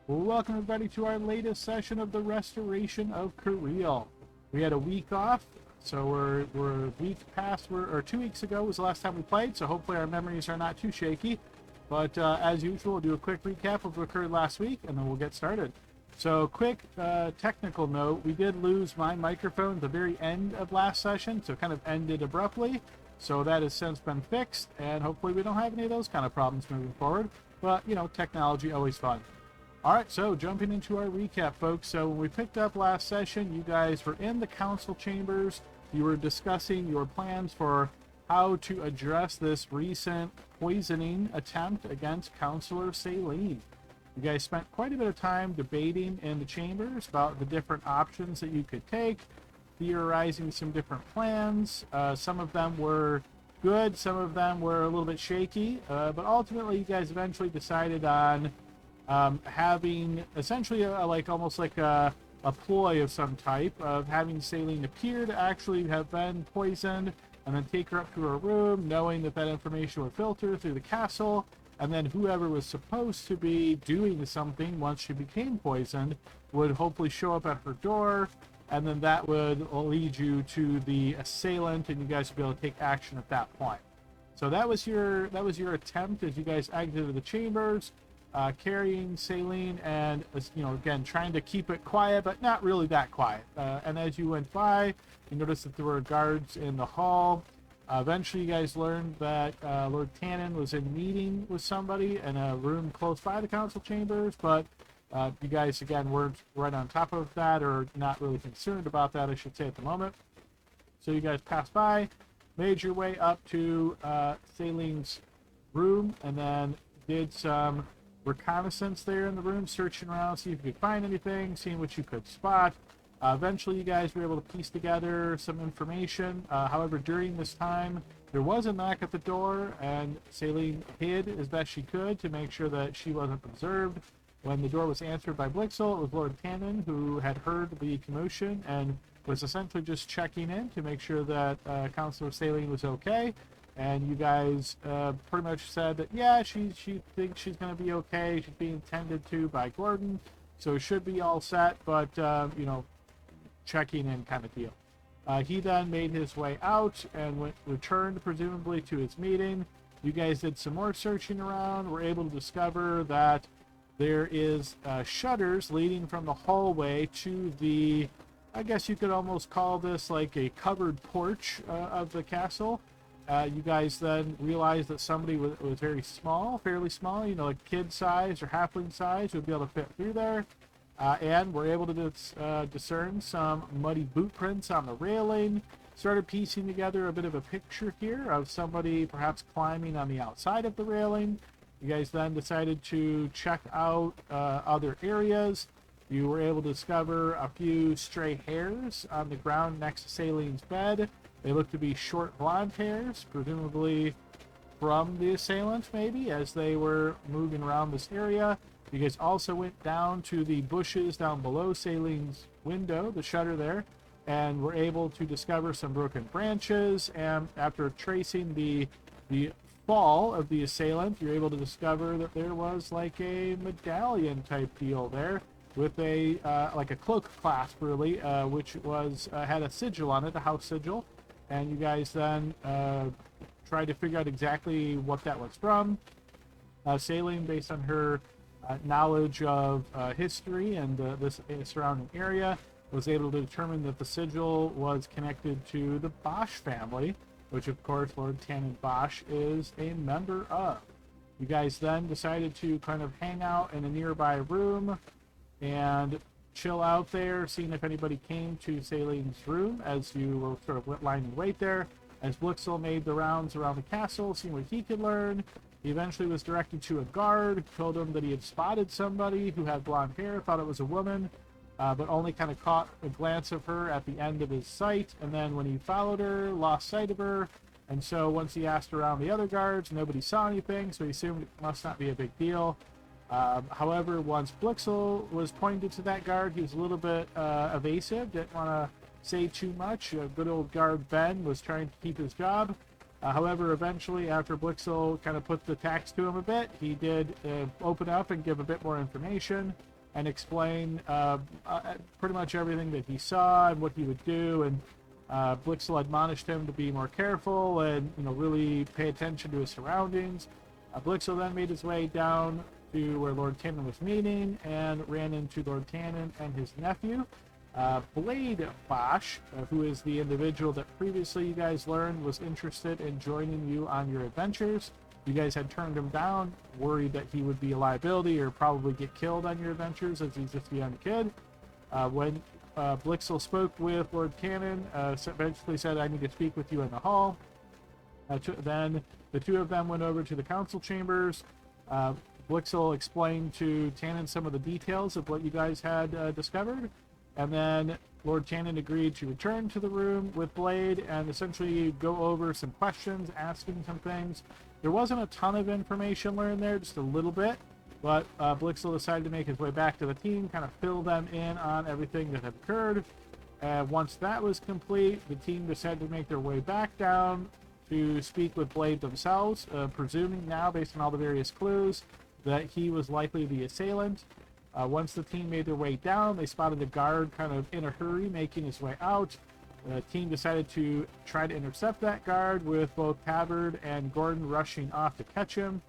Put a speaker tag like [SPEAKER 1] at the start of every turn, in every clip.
[SPEAKER 1] Welcome everybody to our latest session of the Restoration of Cariele. We had a week off, so we're a week past, or 2 weeks ago was the last time we played, so hopefully our memories are not too shaky. But as usual, we'll do a quick recap of what occurred last week, and then we'll get started. So quick technical note, we did lose my microphone at the very end of last session, so it kind of ended abruptly. So that has since been fixed, and hopefully we don't have any of those kind of problems moving forward. But, you know, technology always fun. All right, so jumping into our recap, folks. So when we picked up last session, you guys were in the council chambers. You were discussing your plans for how to address this recent poisoning attempt against Councilor Cerilia. You guys spent quite a bit of time debating in the chambers about the different options that you could take, theorizing some different plans. Some of them were good, some of them were a little bit shaky, but ultimately you guys eventually decided on having essentially almost like a ploy of some type of having Cerilia appear to actually have been poisoned and then take her up to her room, knowing that that information would filter through the castle, and then whoever was supposed to be doing something once she became poisoned would hopefully show up at her door, and then that would lead you to the assailant, and you guys would be able to take action at that point. So that was your attempt as you guys exited the chambers. Carrying Cerilia and, again, trying to keep it quiet, but not really that quiet. And as you went by, you noticed that there were guards in the hall. Eventually, you guys learned that Lord Tannen was in meeting with somebody in a room close by the council chambers, but you guys, again, weren't right on top of that, or not really concerned about that, I should say, at the moment. So you guys passed by, made your way up to Cerilia's room, and then did some reconnaissance there in the room, searching around, see if you could find anything, seeing what you could spot. Eventually, you guys were able to piece together some information. However, during this time, there was a knock at the door, and Cerilia hid as best she could to make sure that she wasn't observed. When the door was answered by Blixel, it was Lord Tannen who had heard the commotion and was essentially just checking in to make sure that Councilor Cerilia was okay. And you guys pretty much said that, yeah, she thinks she's going to be okay. She's being tended to by Gordon, so should be all set, but, checking in kind of deal. He then made his way out and returned, presumably, to his meeting. You guys did some more searching around, were able to discover that there is shutters leading from the hallway to the, I guess you could almost call this like a covered porch of the castle. You guys then realized that somebody was very small, fairly small, like kid size or halfling size, would be able to fit through there. And we're able to discern some muddy boot prints on the railing. Started piecing together a bit of a picture here of somebody perhaps climbing on the outside of the railing. You guys then decided to check out other areas. You were able to discover a few stray hairs on the ground next to Cerilia's bed. They look to be short blonde hairs, presumably from the assailant, maybe, as they were moving around this area. You guys also went down to the bushes down below Cerilia's window, the shutter there, and were able to discover some broken branches. And after tracing the fall of the assailant, you're able to discover that there was like a medallion type deal there, with a like a cloak clasp, really, which was had a sigil on it, a house sigil. And you guys then tried to figure out exactly what that was from. Cerilia, based on her knowledge of history and this surrounding area, was able to determine that the sigil was connected to the Bosch family, which of course Lord Tannen Bosch is a member of. You guys then decided to kind of hang out in a nearby room and chill out there, seeing if anybody came to Cerilia's room as you were sort of lying in wait there. As Blixel made the rounds around the castle, seeing what he could learn, he eventually was directed to a guard, told him that he had spotted somebody who had blonde hair, thought it was a woman, but only kind of caught a glance of her at the end of his sight, and then when he followed her, lost sight of her. And so once he asked around the other guards, nobody saw anything, so he assumed it must not be a big deal. However, once Blixel was pointed to that guard, he was a little bit evasive, didn't want to say too much. Good old guard Ben was trying to keep his job. However, eventually, after Blixel kind of put the tax to him a bit, he did open up and give a bit more information. and explain pretty much everything that he saw and what he would do. And Blixel admonished him to be more careful and really pay attention to his surroundings. Blixel then made his way down to where Lord Tannen was meeting and ran into Lord Tannen and his nephew. Blade Bosch, who is the individual that previously you guys learned was interested in joining you on your adventures. You guys had turned him down, worried that he would be a liability or probably get killed on your adventures as he's just a young kid. When Blixel spoke with Lord Tannen, eventually said, "I need to speak with you in the hall." Then the two of them went over to the council chambers. Blixel explained to Tannen some of the details of what you guys had discovered. And then Lord Tannen agreed to return to the room with Blade and essentially go over some questions, asking some things. There wasn't a ton of information learned there, just a little bit, but Blixel decided to make his way back to the team, kind of fill them in on everything that had occurred. Once that was complete, the team decided to make their way back down to speak with Blade themselves, presuming now, based on all the various clues, that he was likely the assailant. Once the team made their way down, they spotted a guard kind of in a hurry making his way out. The team decided to try to intercept that guard, with both Tabard and Gordon rushing off to catch him.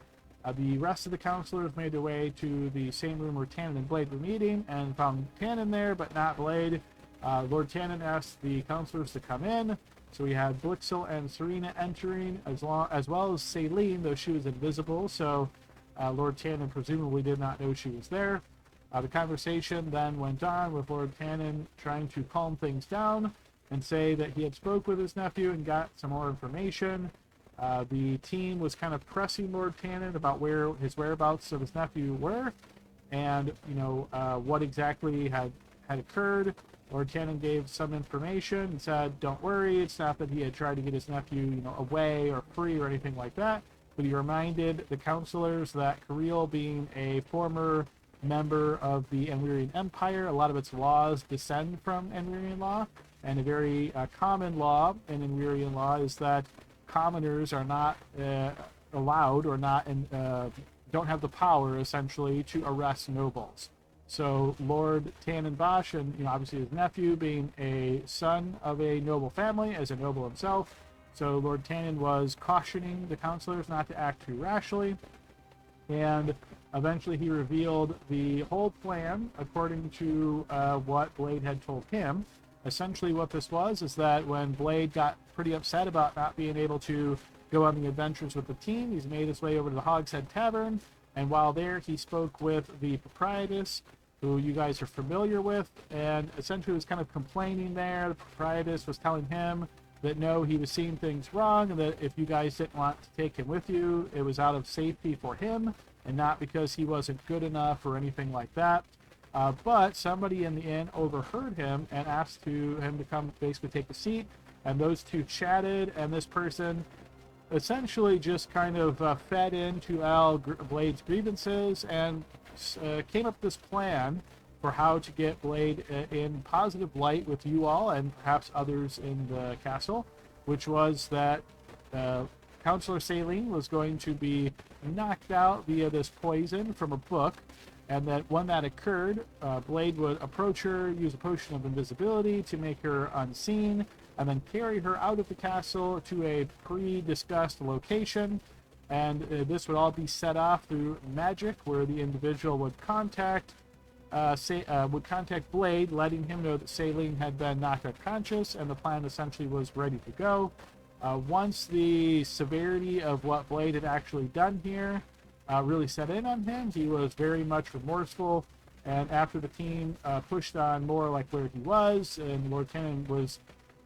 [SPEAKER 1] The rest of the counselors made their way to the same room where Tannen and Blade were meeting and found Tannen there, but not Blade. Lord Tannen asked the counselors to come in. So we had Blixel and Serena entering, as well as Celine, though she was invisible. So Lord Tannen presumably did not know she was there. The conversation then went on with Lord Tannen trying to calm things down and say that he had spoke with his nephew and got some more information. The team was kind of pressing Lord Tannen about where his whereabouts of his nephew were and, what exactly had occurred. Lord Tannen gave some information and said, "Don't worry, it's not that he had tried to get his nephew, away or free or anything like that." But he reminded the counselors that Cariele, being a former member of the Enwirian Empire, a lot of its laws descend from Enwirian law, and a very common law in Enwirian law is that commoners are not allowed or not don't have the power essentially to arrest nobles. So Lord Tannen Bosch, and obviously his nephew being a son of a noble family, as a noble himself, so Lord Tannen was cautioning the counselors not to act too rashly. And eventually he revealed the whole plan according to what Blade had told him. Essentially what this was is that when Blade got pretty upset about not being able to go on the adventures with the team, he's made his way over to the Hogshead Tavern, and while there he spoke with the proprietress, who you guys are familiar with, and essentially was kind of complaining there. The proprietress was telling him that no, he was seeing things wrong, and that if you guys didn't want to take him with you, it was out of safety for him and not because he wasn't good enough or anything like that. But somebody in the inn overheard him and asked him to come basically take a seat, and those two chatted, and this person essentially just kind of fed into Blade's grievances and came up with this plan for how to get Blade in positive light with you all and perhaps others in the castle, which was that Counselor Celine was going to be knocked out via this poison from a book, and that when that occurred, Blade would approach her, use a potion of invisibility to make her unseen, and then carry her out of the castle to a pre-discussed location. And this would all be set off through magic, where the individual would contact Blade, letting him know that Celine had been knocked unconscious, and the plan essentially was ready to go. Once the severity of what Blade had actually done here really set in on him, he was very much remorseful, and after the team pushed on more like where he was, and Lord Tannen was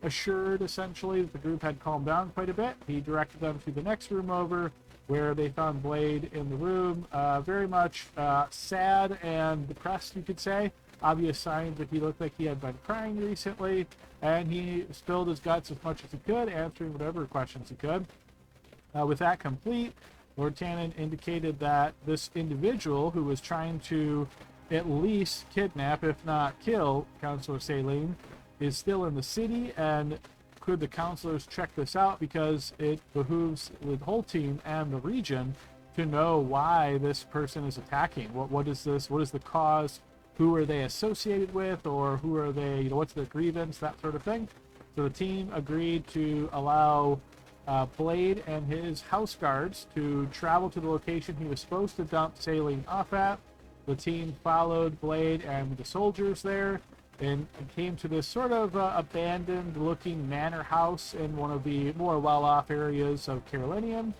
[SPEAKER 1] assured essentially that the group had calmed down quite a bit, he directed them to the next room over, where they found Blade in the room, very much sad and depressed, you could say. Obvious signs that he looked like he had been crying recently, and he spilled his guts as much as he could, answering whatever questions he could. With that complete, Lord Tannen indicated that this individual who was trying to at least kidnap, if not kill, Counselor Celine, is still in the city, and could the counselors check this out, because it behooves the whole team and the region to know why this person is attacking. What is this? What is the cause who are they associated with, or who are they, what's their grievance, that sort of thing. So the team agreed to allow Blade and his house guards to travel to the location he was supposed to dump Saline off at. The team followed Blade and the soldiers there and came to this sort of abandoned looking manor house in one of the more well-off areas of Carolinium.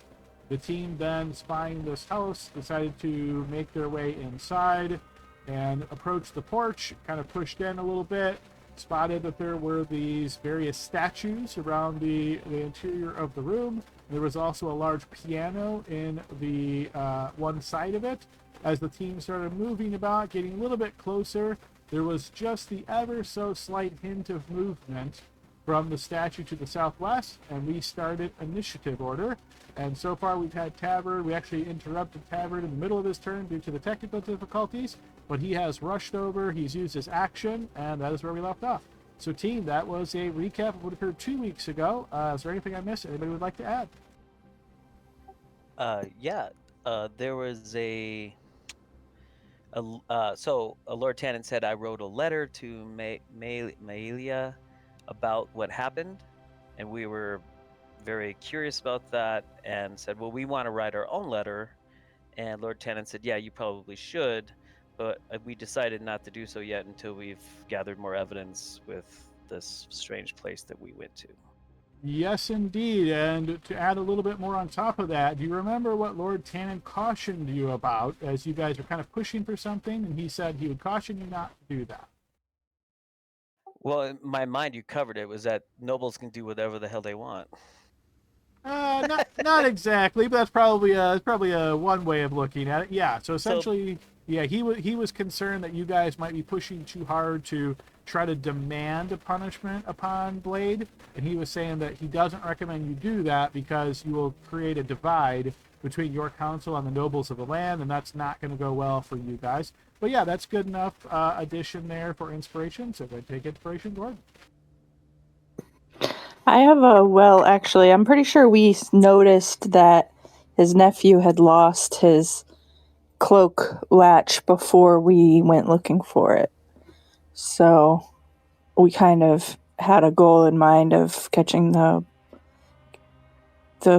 [SPEAKER 1] The team then, spying this house, decided to make their way inside and approached the porch, kind of pushed in a little bit, spotted that there were these various statues around the interior of the room. There was also a large piano in the one side of it. As the team started moving about, getting a little bit closer, there was just the ever so slight hint of movement from the statue to the southwest, and we started initiative order. And so far we've had Tavern. We actually interrupted Tavern in the middle of his turn due to the technical difficulties, but he has rushed over, he's used his action, and that is where we left off. So team, that was a recap of what occurred 2 weeks ago. Is there anything I missed? Anybody would like to add?
[SPEAKER 2] There was so Lord Tannen said I wrote a letter to Maelia about what happened, and we were very curious about that and said, well, we want to write our own letter. And Lord Tannen said, yeah, you probably should, but we decided not to do so yet until we've gathered more evidence with this strange place that we went to.
[SPEAKER 1] Yes, indeed. And to add a little bit more on top of that, do you remember what Lord Tannen cautioned you about as you guys were kind of pushing for something? And he said he would caution you not to do that.
[SPEAKER 2] Well, in my mind, you covered it, was that nobles can do whatever the hell they want.
[SPEAKER 1] Not exactly, but that's probably a one way of looking at it. Yeah. So essentially, yeah, he was concerned that you guys might be pushing too hard to try to demand a punishment upon Blade, and he was saying that he doesn't recommend you do that because you will create a divide between your council and the nobles of the land, and that's not going to go well for you guys. But yeah, that's good enough addition there for inspiration. So go take inspiration, Gordon.
[SPEAKER 3] I have actually, I'm pretty sure we noticed that his nephew had lost his cloak latch before we went looking for it. So we kind of had a goal in mind of catching the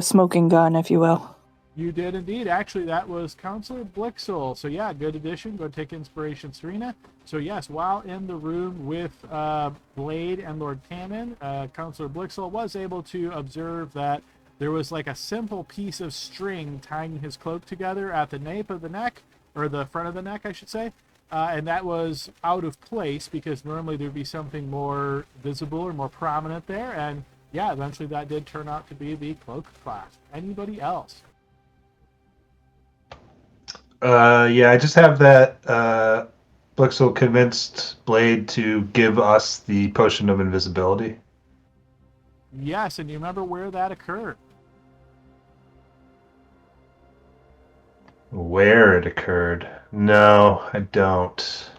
[SPEAKER 3] smoking gun, if you will.
[SPEAKER 1] You did indeed. Actually, that was Counselor Blixel. So yeah, good addition. Go take inspiration, Serena. So yes, while in the room with Blade and Lord Tannen, Counselor Blixel was able to observe that there was like a simple piece of string tying his cloak together at the nape of the neck, or the front of the neck, I should say. And that was out of place because normally there'd be something more visible or more prominent there. And yeah, eventually that did turn out to be the cloak clasp. Anybody else?
[SPEAKER 4] Yeah, I just have that Blixel convinced Blade to give us the potion of invisibility.
[SPEAKER 1] Yes, and you remember where that occurred?
[SPEAKER 4] Where it occurred? No, I don't.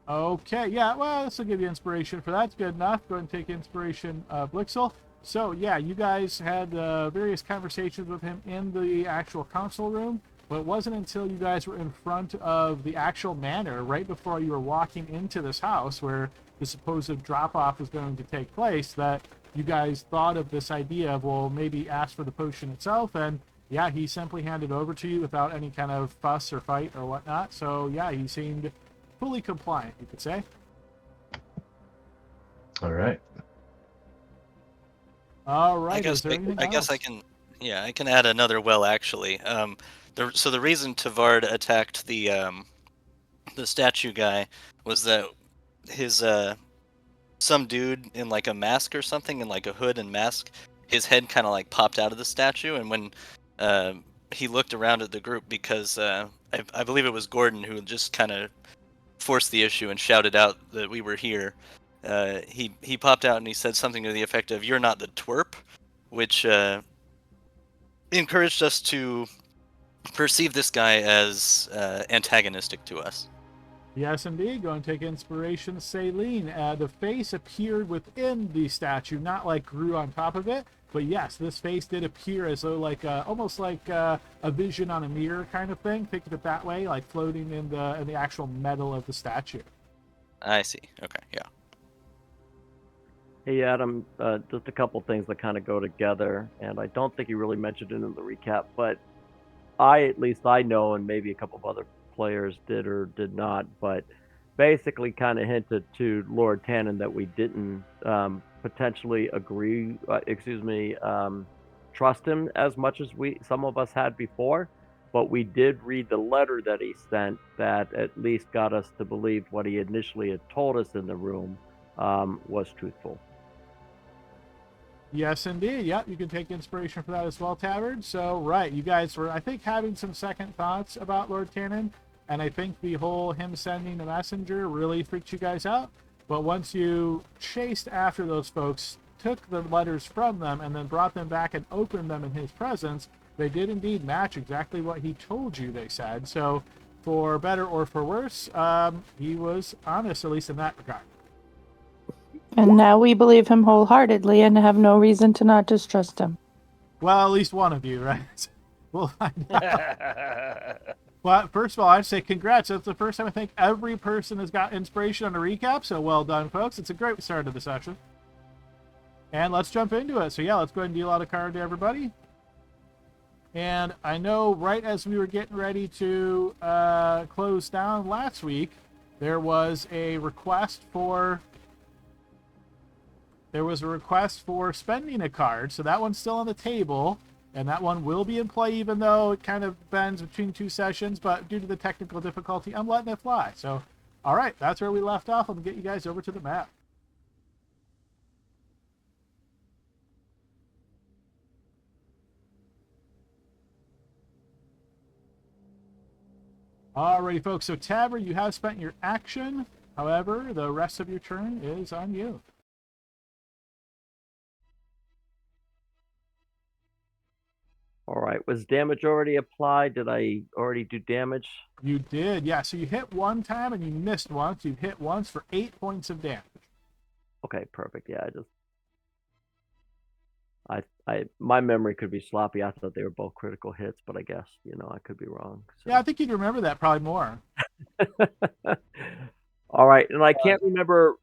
[SPEAKER 1] Okay, yeah, well, this will give you inspiration for that. That's good enough. Go ahead and take inspiration, Blixel. So, yeah, you guys had various conversations with him in the actual council room, but it wasn't until you guys were in front of the actual manor, right before you were walking into this house where the supposed drop-off was going to take place, that you guys thought of this idea of, well, maybe ask for the potion itself, and yeah, he simply handed over to you without any kind of fuss or fight or whatnot. So, yeah, he seemed fully compliant, you could say.
[SPEAKER 4] All right.
[SPEAKER 1] All right.
[SPEAKER 5] I guess I can add another well actually. So the reason Tavard attacked the statue guy was that his some dude in like a mask or something, in like a hood and mask, his head kind of like popped out of the statue, and when he looked around at the group, because I believe it was Gordon who just kind of forced the issue and shouted out that we were here. He popped out and he said something to the effect of, "You're not the twerp," which encouraged us to perceive this guy as antagonistic to us.
[SPEAKER 1] Yes, indeed. Go and take inspiration, Saline. The face appeared within the statue, not like grew on top of it. But yes, this face did appear as though like almost like a vision on a mirror kind of thing. Think of it that way, like floating in the actual metal of the statue.
[SPEAKER 5] I see. Okay, yeah.
[SPEAKER 6] Hey Adam, just a couple things that kind of go together, and I don't think you really mentioned it in the recap, but at least I know, and maybe a couple of other players did or did not, but basically kind of hinted to Lord Tannen that we didn't potentially trust him as much as some of us had before, but we did read the letter that he sent that at least got us to believe what he initially had told us in the room was truthful.
[SPEAKER 1] Yes, indeed. Yep, you can take inspiration for that as well, Tavern. So, right, you guys were, I think, having some second thoughts about Lord Tannen, and I think the whole him sending a messenger really freaked you guys out. But once you chased after those folks, took the letters from them, and then brought them back and opened them in his presence, they did indeed match exactly what he told you, they said. So, for better or for worse, he was honest, at least in that regard.
[SPEAKER 3] And now we believe him wholeheartedly and have no reason to not distrust him.
[SPEAKER 1] Well, at least one of you, right? We'll find out. Well, first of all, I'd say congrats. That's the first time I think every person has got inspiration on a recap, so well done, folks. It's a great start to the session. And let's jump into it. So yeah, let's go ahead and deal out a card to everybody. And I know right as we were getting ready to close down last week, there was a request for spending a card. So that one's still on the table, and that one will be in play even though it kind of bends between two sessions, but due to the technical difficulty, I'm letting it fly. So, all right, that's where we left off. I'm going to get you guys over to the map. Alrighty, folks. So, Tabber, you have spent your action. However, the rest of your turn is on you.
[SPEAKER 6] All right. Was damage already applied? Did I already do damage?
[SPEAKER 1] You did, yeah. So you hit one time and you missed once. You hit once for 8 points of damage.
[SPEAKER 6] Okay, perfect. Yeah, my memory could be sloppy. I thought they were both critical hits, but I guess, I could be wrong. So.
[SPEAKER 1] Yeah, I think you'd remember that probably more.
[SPEAKER 6] All right. And I can't remember.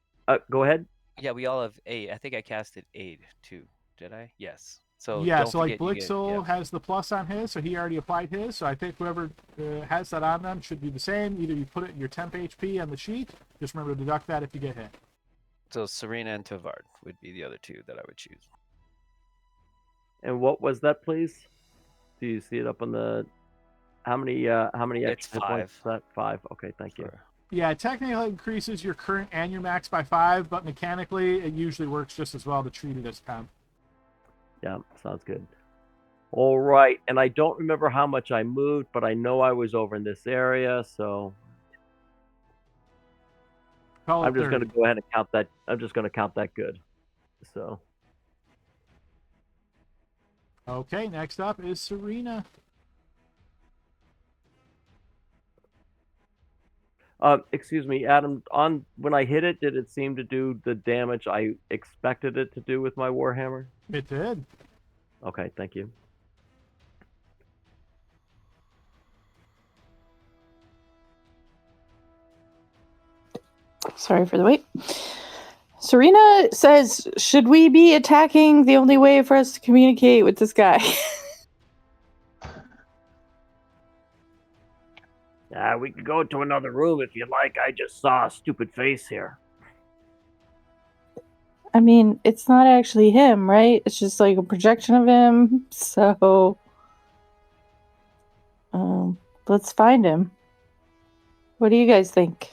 [SPEAKER 6] Go ahead.
[SPEAKER 2] Yeah, we all have aid. I think I casted aid too. Did I? Yes. So
[SPEAKER 1] yeah,
[SPEAKER 2] don't
[SPEAKER 1] so like
[SPEAKER 2] forget
[SPEAKER 1] Blixel has the plus on his, so he already applied his. So I think whoever has that on them should be the same. Either you put it in your temp HP on the sheet. Just remember to deduct that if you get hit.
[SPEAKER 2] So Serena and Tavard would be the other two that I would choose.
[SPEAKER 6] And what was that, please? Do you see it up on the? How many extra
[SPEAKER 2] It's 5.
[SPEAKER 6] points is that? 5. Okay, thank you.
[SPEAKER 1] Yeah, technically it increases your current and your max by 5, but mechanically it usually works just as well to treat it as temp.
[SPEAKER 6] Yeah, sounds good. All right, and I don't remember how much I moved, but I know I was over in this area, so I'm just going to go ahead and count that. I'm just going to count that good. So.
[SPEAKER 1] Okay, next up is Serena.
[SPEAKER 6] Excuse me, Adam. When I hit it, did it seem to do the damage I expected it to do with my Warhammer?
[SPEAKER 1] It did.
[SPEAKER 6] Okay, thank you.
[SPEAKER 3] Sorry for the wait. Serena says, should we be attacking? The only way for us to communicate with this guy.
[SPEAKER 6] We could go to another room if you like. I just saw a stupid face here.
[SPEAKER 3] I mean, it's not actually him, right? It's just like a projection of him. So, let's find him. What do you guys think?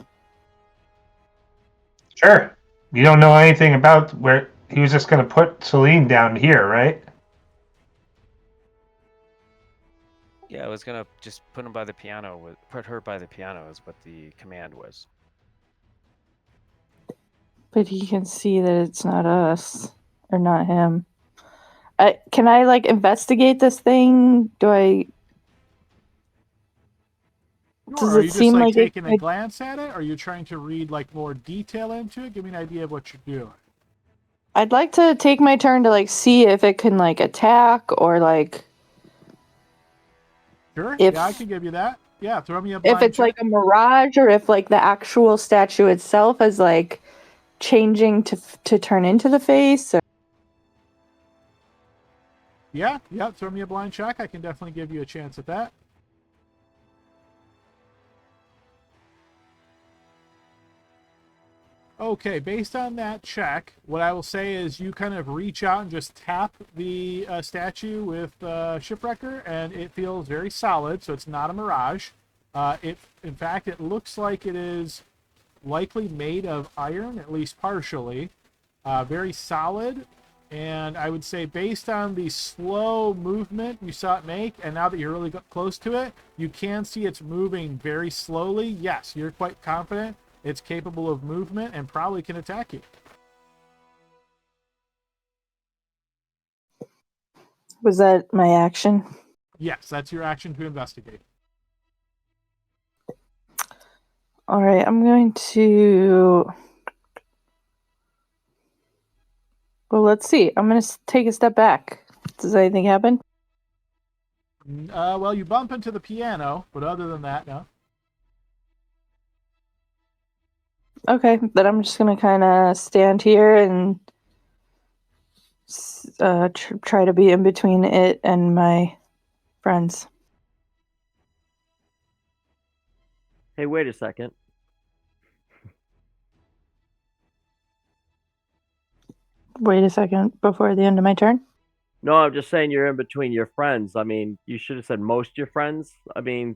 [SPEAKER 4] Sure. You don't know anything about where he was just going to put Celine down here, right?
[SPEAKER 2] Yeah, I was gonna just put him by the piano. Put her by the piano is what the command was.
[SPEAKER 3] But he can see that it's not us or not him. Can I investigate this thing? Does
[SPEAKER 1] Are you
[SPEAKER 3] it seem
[SPEAKER 1] just
[SPEAKER 3] like
[SPEAKER 1] taking a glance at it? Or are you trying to read more detail into it? Give me an idea of what you're doing.
[SPEAKER 3] I'd like to take my turn to like see if it can like attack or like
[SPEAKER 1] Sure.
[SPEAKER 3] if
[SPEAKER 1] Yeah, I can give you that. Yeah, throw me a
[SPEAKER 3] if
[SPEAKER 1] blind
[SPEAKER 3] it's
[SPEAKER 1] check.
[SPEAKER 3] like a mirage or if like the actual statue itself is like changing to turn into the face. Or...
[SPEAKER 1] Yeah, throw me a blind check. I can definitely give you a chance at that. Okay, based on that check, what I will say is you kind of reach out and just tap the statue with Shipwrecker, and it feels very solid, so it's not a mirage. In fact, it looks like it is likely made of iron, at least partially. Very solid, and I would say based on the slow movement you saw it make, and now that you're really close to it, you can see it's moving very slowly. Yes, you're quite confident it's capable of movement and probably can attack you.
[SPEAKER 3] Was that my action?
[SPEAKER 1] Yes, that's your action to investigate.
[SPEAKER 3] All right, I'm going to. Well, let's see. I'm going to take a step back. Does anything happen?
[SPEAKER 1] Well, you bump into the piano, but other than that, no.
[SPEAKER 3] Okay, then I'm just going to kind of stand here and try to be in between it and my friends.
[SPEAKER 6] Hey, wait a second.
[SPEAKER 3] Wait a second before the end of my turn.
[SPEAKER 6] No, I'm just saying you're in between your friends. I mean, you should have said most of your friends. I mean,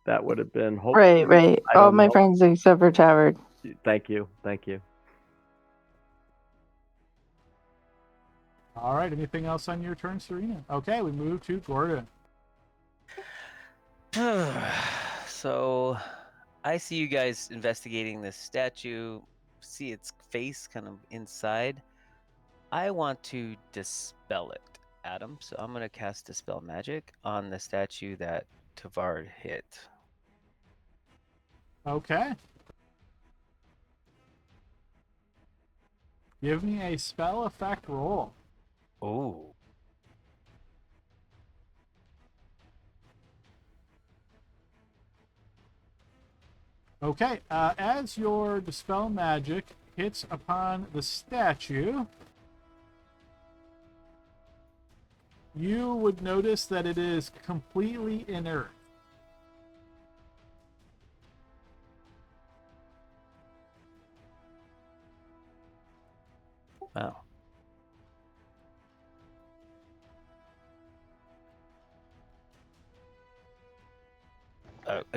[SPEAKER 6] that would have been hopeful.
[SPEAKER 3] Right.
[SPEAKER 6] I
[SPEAKER 3] All
[SPEAKER 6] don't
[SPEAKER 3] my
[SPEAKER 6] know.
[SPEAKER 3] friends except for Tavard.
[SPEAKER 6] Thank you.
[SPEAKER 1] All right, anything else on your turn, Serena? Okay, we move to Gordon.
[SPEAKER 2] So I see you guys investigating this statue, see its face kind of inside. I want to dispel it, Adam. So I'm going to cast Dispel Magic on the statue that Tavard hit.
[SPEAKER 1] Okay. Give me a spell effect roll.
[SPEAKER 2] Oh.
[SPEAKER 1] Okay, as your Dispel Magic hits upon the statue, you would notice that it is completely inert.
[SPEAKER 2] Wow.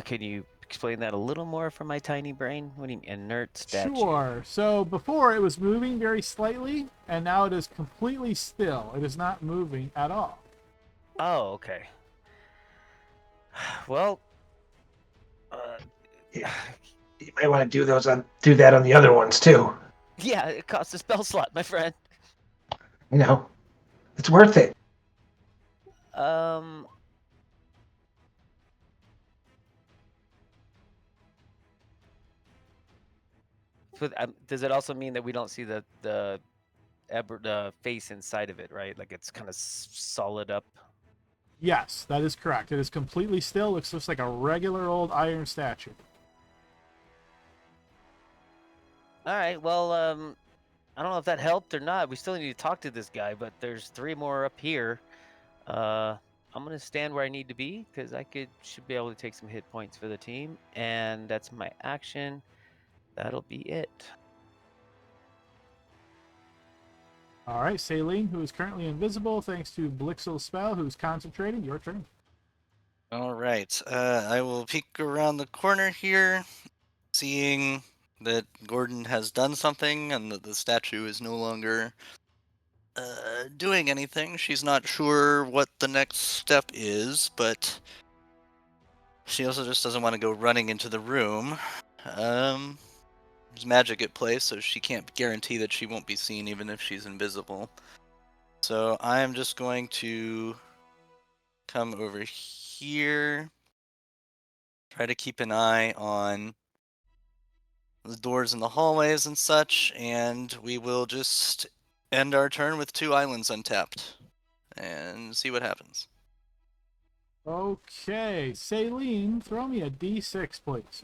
[SPEAKER 2] Can you explain that a little more for my tiny brain? What do you mean, inert statue?
[SPEAKER 1] Sure. So before it was moving very slightly, and now it is completely still. It is not moving at all.
[SPEAKER 2] Oh, okay. Well,
[SPEAKER 4] You might want to do that on the other ones too.
[SPEAKER 2] yeah, it costs a spell slot, my friend.
[SPEAKER 4] You know, it's worth it.
[SPEAKER 2] Does it also mean that we don't see the face inside of it, right? Like it's kind of solid up.
[SPEAKER 1] Yes, that is correct. It is completely still. Looks just like a regular old iron statue.
[SPEAKER 2] All right. Well, I don't know if that helped or not. We still need to talk to this guy, but there's 3 more up here. I'm gonna stand where I need to be because should be able to take some hit points for the team, and that's my action. That'll be it.
[SPEAKER 1] All right, Saline, who is currently invisible thanks to Blixel's spell, who's concentrating. Your turn.
[SPEAKER 5] All right. I will peek around the corner here, seeing that Gordon has done something and that the statue is no longer doing anything. She's not sure what the next step is, but she also just doesn't want to go running into the room. There's magic at play, so she can't guarantee that she won't be seen even if she's invisible. So I'm just going to come over here, try to keep an eye on the doors in the hallways and such, and we will just end our turn with 2 islands untapped and see what happens.
[SPEAKER 1] Okay, Saline, throw me a d6, please.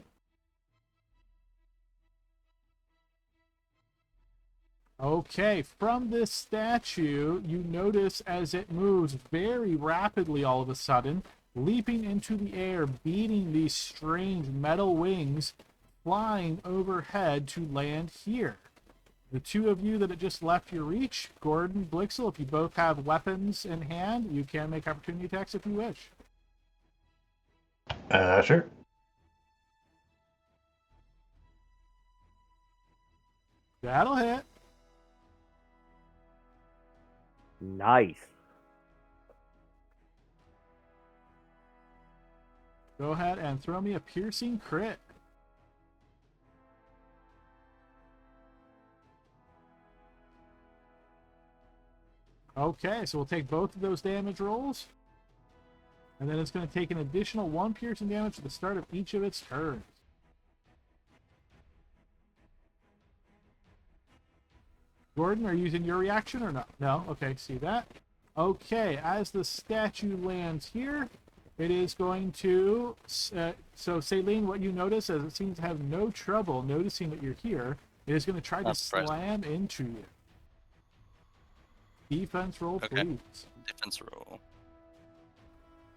[SPEAKER 1] Okay, from this statue, you notice as it moves very rapidly all of a sudden, leaping into the air, beating these strange metal wings, flying overhead to land here. The two of you that had just left your reach, Gordon, Blixel, if you both have weapons in hand, you can make opportunity attacks if you wish.
[SPEAKER 4] Sure.
[SPEAKER 1] That'll hit.
[SPEAKER 6] Nice.
[SPEAKER 1] Go ahead and throw me a piercing crit. Okay, so we'll take both of those damage rolls. And then it's going to take an additional 1 piercing damage at the start of each of its turns. Gordon, are you using your reaction or not? No? Okay, see that. Okay, as the statue lands here, it is going to... so, Saline, what you notice is it seems to have no trouble noticing that you're here. It is going to try to slam into you. Defense roll,
[SPEAKER 5] Okay.
[SPEAKER 1] please.
[SPEAKER 5] Defense roll.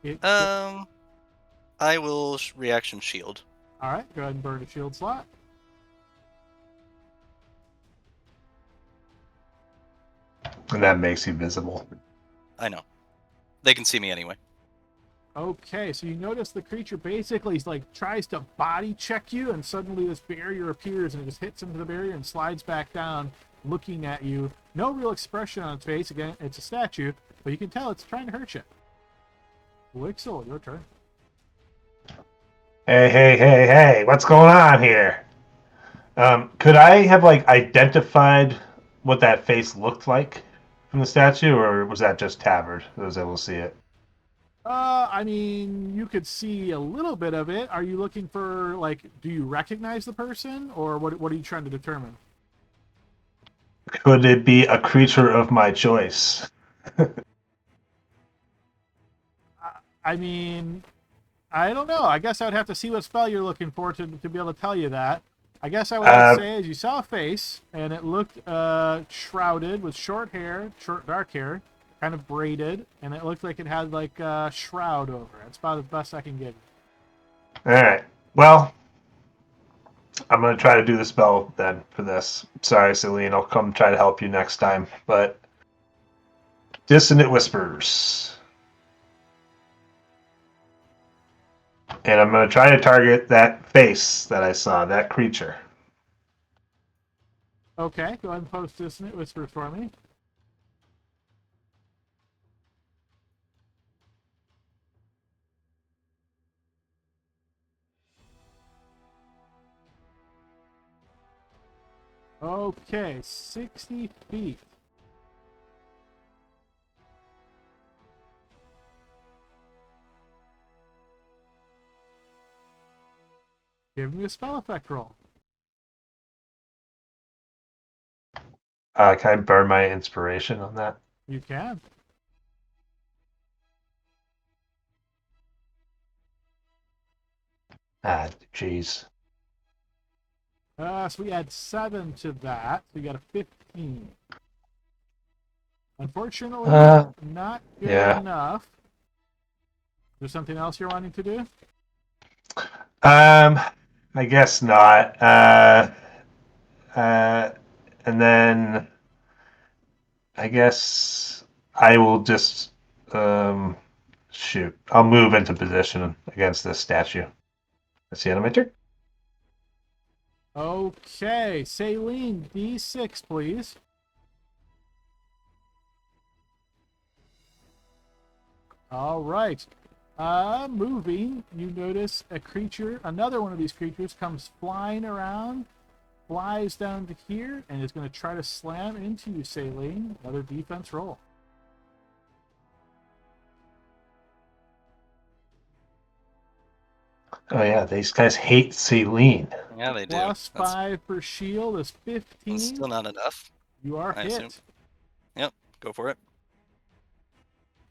[SPEAKER 1] It,
[SPEAKER 5] I will reaction shield.
[SPEAKER 1] all right, go ahead and burn a shield slot.
[SPEAKER 4] And that makes you visible.
[SPEAKER 5] I know. They can see me anyway.
[SPEAKER 1] Okay, so you notice the creature basically tries to body check you, and suddenly this barrier appears and it just hits into the barrier and slides back down, looking at you. No real expression on its face. Again, it's a statue, but you can tell it's trying to hurt you. Blixel, your turn.
[SPEAKER 4] Hey, what's going on here? Could I have identified what that face looked like from the statue, or was that just Tavard? I was able to see it.
[SPEAKER 1] I mean, you could see a little bit of it. Are you looking for, do you recognize the person, or what are you trying to determine?
[SPEAKER 4] Could it be a creature of my choice?
[SPEAKER 1] I mean, I don't know. I guess I would have to see what spell you're looking for to be able to tell you that. I guess I would say is you saw a face, and it looked shrouded with short dark hair, kind of braided, and it looked like it had a shroud over it. That's about the best I can give you.
[SPEAKER 4] All right. Well, I'm going to try to do the spell then for this. Sorry, Celine. I'll come try to help you next time. But Dissonant Whispers. And I'm going to try to target that face that I saw, that creature.
[SPEAKER 1] Okay, go ahead and post Dissonant Whispers for me. Okay, 60 feet. Give me a spell effect roll.
[SPEAKER 4] Can I burn my inspiration on that?
[SPEAKER 1] You can.
[SPEAKER 4] Jeez.
[SPEAKER 1] So we add 7 to that. So you got a 15. Unfortunately, not good enough. Is there something else you're wanting to do?
[SPEAKER 4] I guess not. And then I guess I will just shoot. I'll move into position against this statue. That's the end of my turn.
[SPEAKER 1] Okay, Saline, D6, please. All right. Moving, you notice a creature, another one of these creatures comes flying around, flies down to here, and is going to try to slam into you, Saline. Another defense roll.
[SPEAKER 4] Oh yeah, these guys hate Celine.
[SPEAKER 5] Yeah, they do.
[SPEAKER 1] Plus 5 for shield is 15.
[SPEAKER 5] That's still not enough.
[SPEAKER 1] You are
[SPEAKER 5] I
[SPEAKER 1] hit.
[SPEAKER 5] assume. Go for it.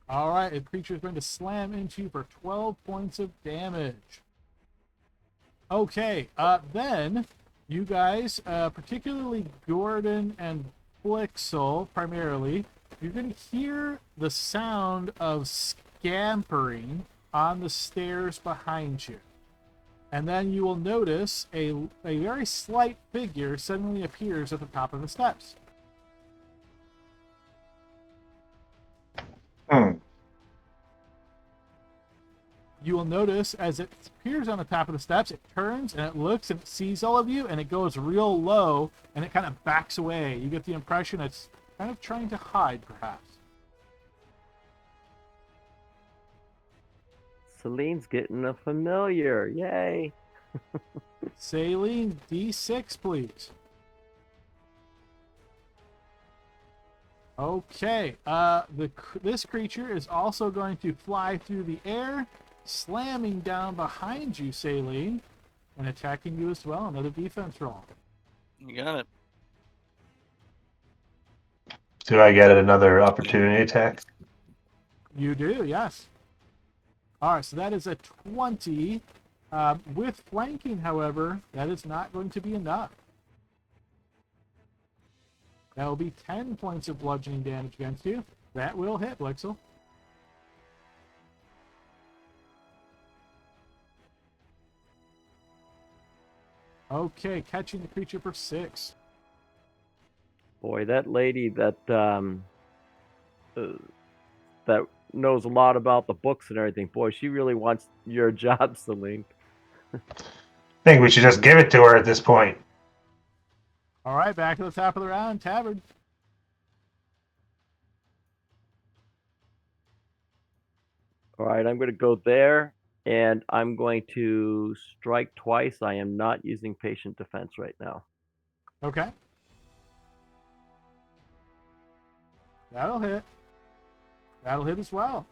[SPEAKER 1] All right, a creature is going to slam into you for 12 points of damage. Okay, then you guys, particularly Gordon and Flixel primarily, you're going to hear the sound of scampering on the stairs behind you. And then you will notice a very slight figure suddenly appears at the top of the steps. You will notice as it appears on the top of the steps, it turns and it looks and it sees all of you, and it goes real low and it kind of backs away. You get the impression it's kind of trying to hide, perhaps.
[SPEAKER 6] Celine's getting a familiar. Yay.
[SPEAKER 1] Saline, D6, please. Okay, this creature is also going to fly through the air, slamming down behind you, Saline, and attacking you as well. Another defense roll.
[SPEAKER 5] You got it.
[SPEAKER 4] Do I get another opportunity attack?
[SPEAKER 1] You do, yes. All right, so that is a 20. With flanking, however, that is not going to be enough. That will be 10 points of bludgeoning damage against you. That will hit, Blixel. Okay, catching the creature for 6.
[SPEAKER 6] Boy, that lady that that knows a lot about the books and everything. Boy, she really wants your job, Celine.
[SPEAKER 4] I think we should just give it to her at this point.
[SPEAKER 1] All right, back to the top of the round, Tavern.
[SPEAKER 6] All right, I'm going to go there, and I'm going to strike twice. I am not using patient defense right now.
[SPEAKER 1] Okay. That'll hit. That'll hit as well.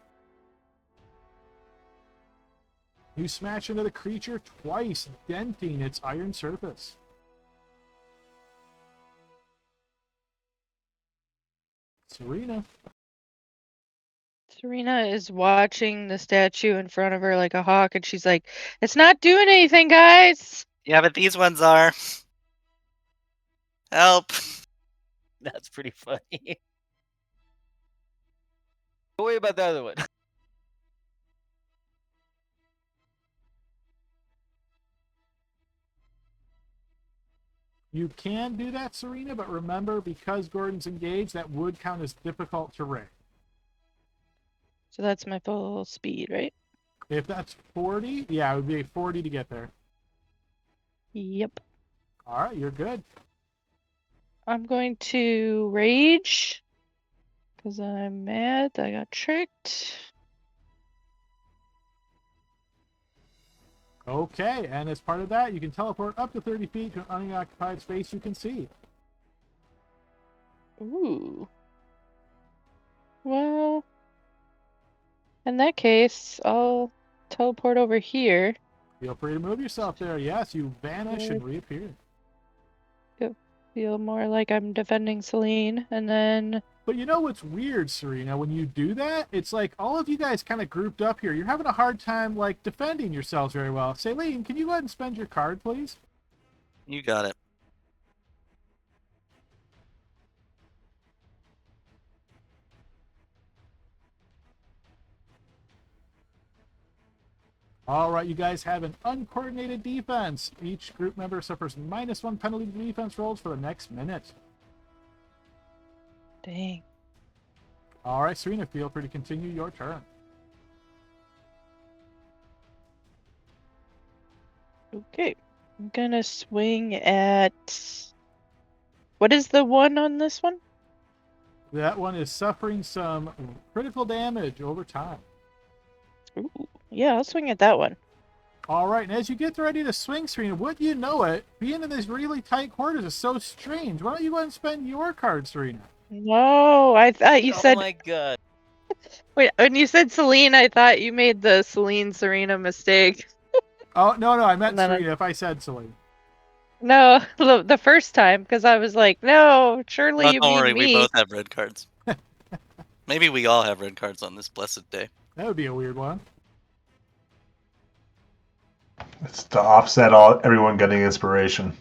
[SPEAKER 1] You smash into the creature twice, denting its iron surface. Serena.
[SPEAKER 7] Serena is watching the statue in front of her like a hawk, and she's like, "It's not doing anything, guys."
[SPEAKER 5] Yeah, but these ones are. Help.
[SPEAKER 2] That's pretty funny. Don't worry about the other one.
[SPEAKER 1] You can do that, Serena, but remember, because Gordon's engaged, that would count as difficult terrain.
[SPEAKER 7] So that's my full speed, right?
[SPEAKER 1] If that's 40, yeah, it would be 40 to get there.
[SPEAKER 7] Yep.
[SPEAKER 1] All right, you're good.
[SPEAKER 7] I'm going to rage because I'm mad that I got tricked.
[SPEAKER 1] Okay, and as part of that, you can teleport up to 30 feet to an unoccupied space you can see.
[SPEAKER 7] Ooh. Well, in that case, I'll teleport over here.
[SPEAKER 1] Feel free to move yourself there. Yes, you vanish and reappear.
[SPEAKER 7] Feel more like I'm defending Celine, and then...
[SPEAKER 1] But you know what's weird, Serena? When you do that, it's like all of you guys kind of grouped up here. You're having a hard time, like, defending yourselves very well. Celine, can you go ahead and spend your card, please?
[SPEAKER 5] You got it.
[SPEAKER 1] All right, you guys have an uncoordinated defense. Each group member suffers -1 penalty to defense rolls for the next minute.
[SPEAKER 7] Dang.
[SPEAKER 1] All right, Serena, feel free to continue your turn.
[SPEAKER 7] Okay. I'm gonna swing at... What is the one on this one?
[SPEAKER 1] That one is suffering some critical damage over time.
[SPEAKER 7] Ooh. Yeah, I'll swing at that one.
[SPEAKER 1] All right, and as you get ready to swing, Serena, would you know it, being in these really tight quarters is so strange. Why don't you go ahead and spend your card, Serena?
[SPEAKER 7] No, I thought you said...
[SPEAKER 2] Oh my god.
[SPEAKER 7] Wait, when you said Celine, I thought you made the Celine-Serena mistake.
[SPEAKER 1] Oh, no, I meant
[SPEAKER 7] And then
[SPEAKER 1] Serena if I said Celine.
[SPEAKER 7] No, the first time, because I was like, no, surely
[SPEAKER 5] Oh,
[SPEAKER 7] you
[SPEAKER 5] don't
[SPEAKER 7] mean
[SPEAKER 5] worry,
[SPEAKER 7] me.
[SPEAKER 5] we both have red cards. Maybe we all have red cards on this blessed day.
[SPEAKER 1] That would be a weird one.
[SPEAKER 4] It's to offset everyone getting inspiration.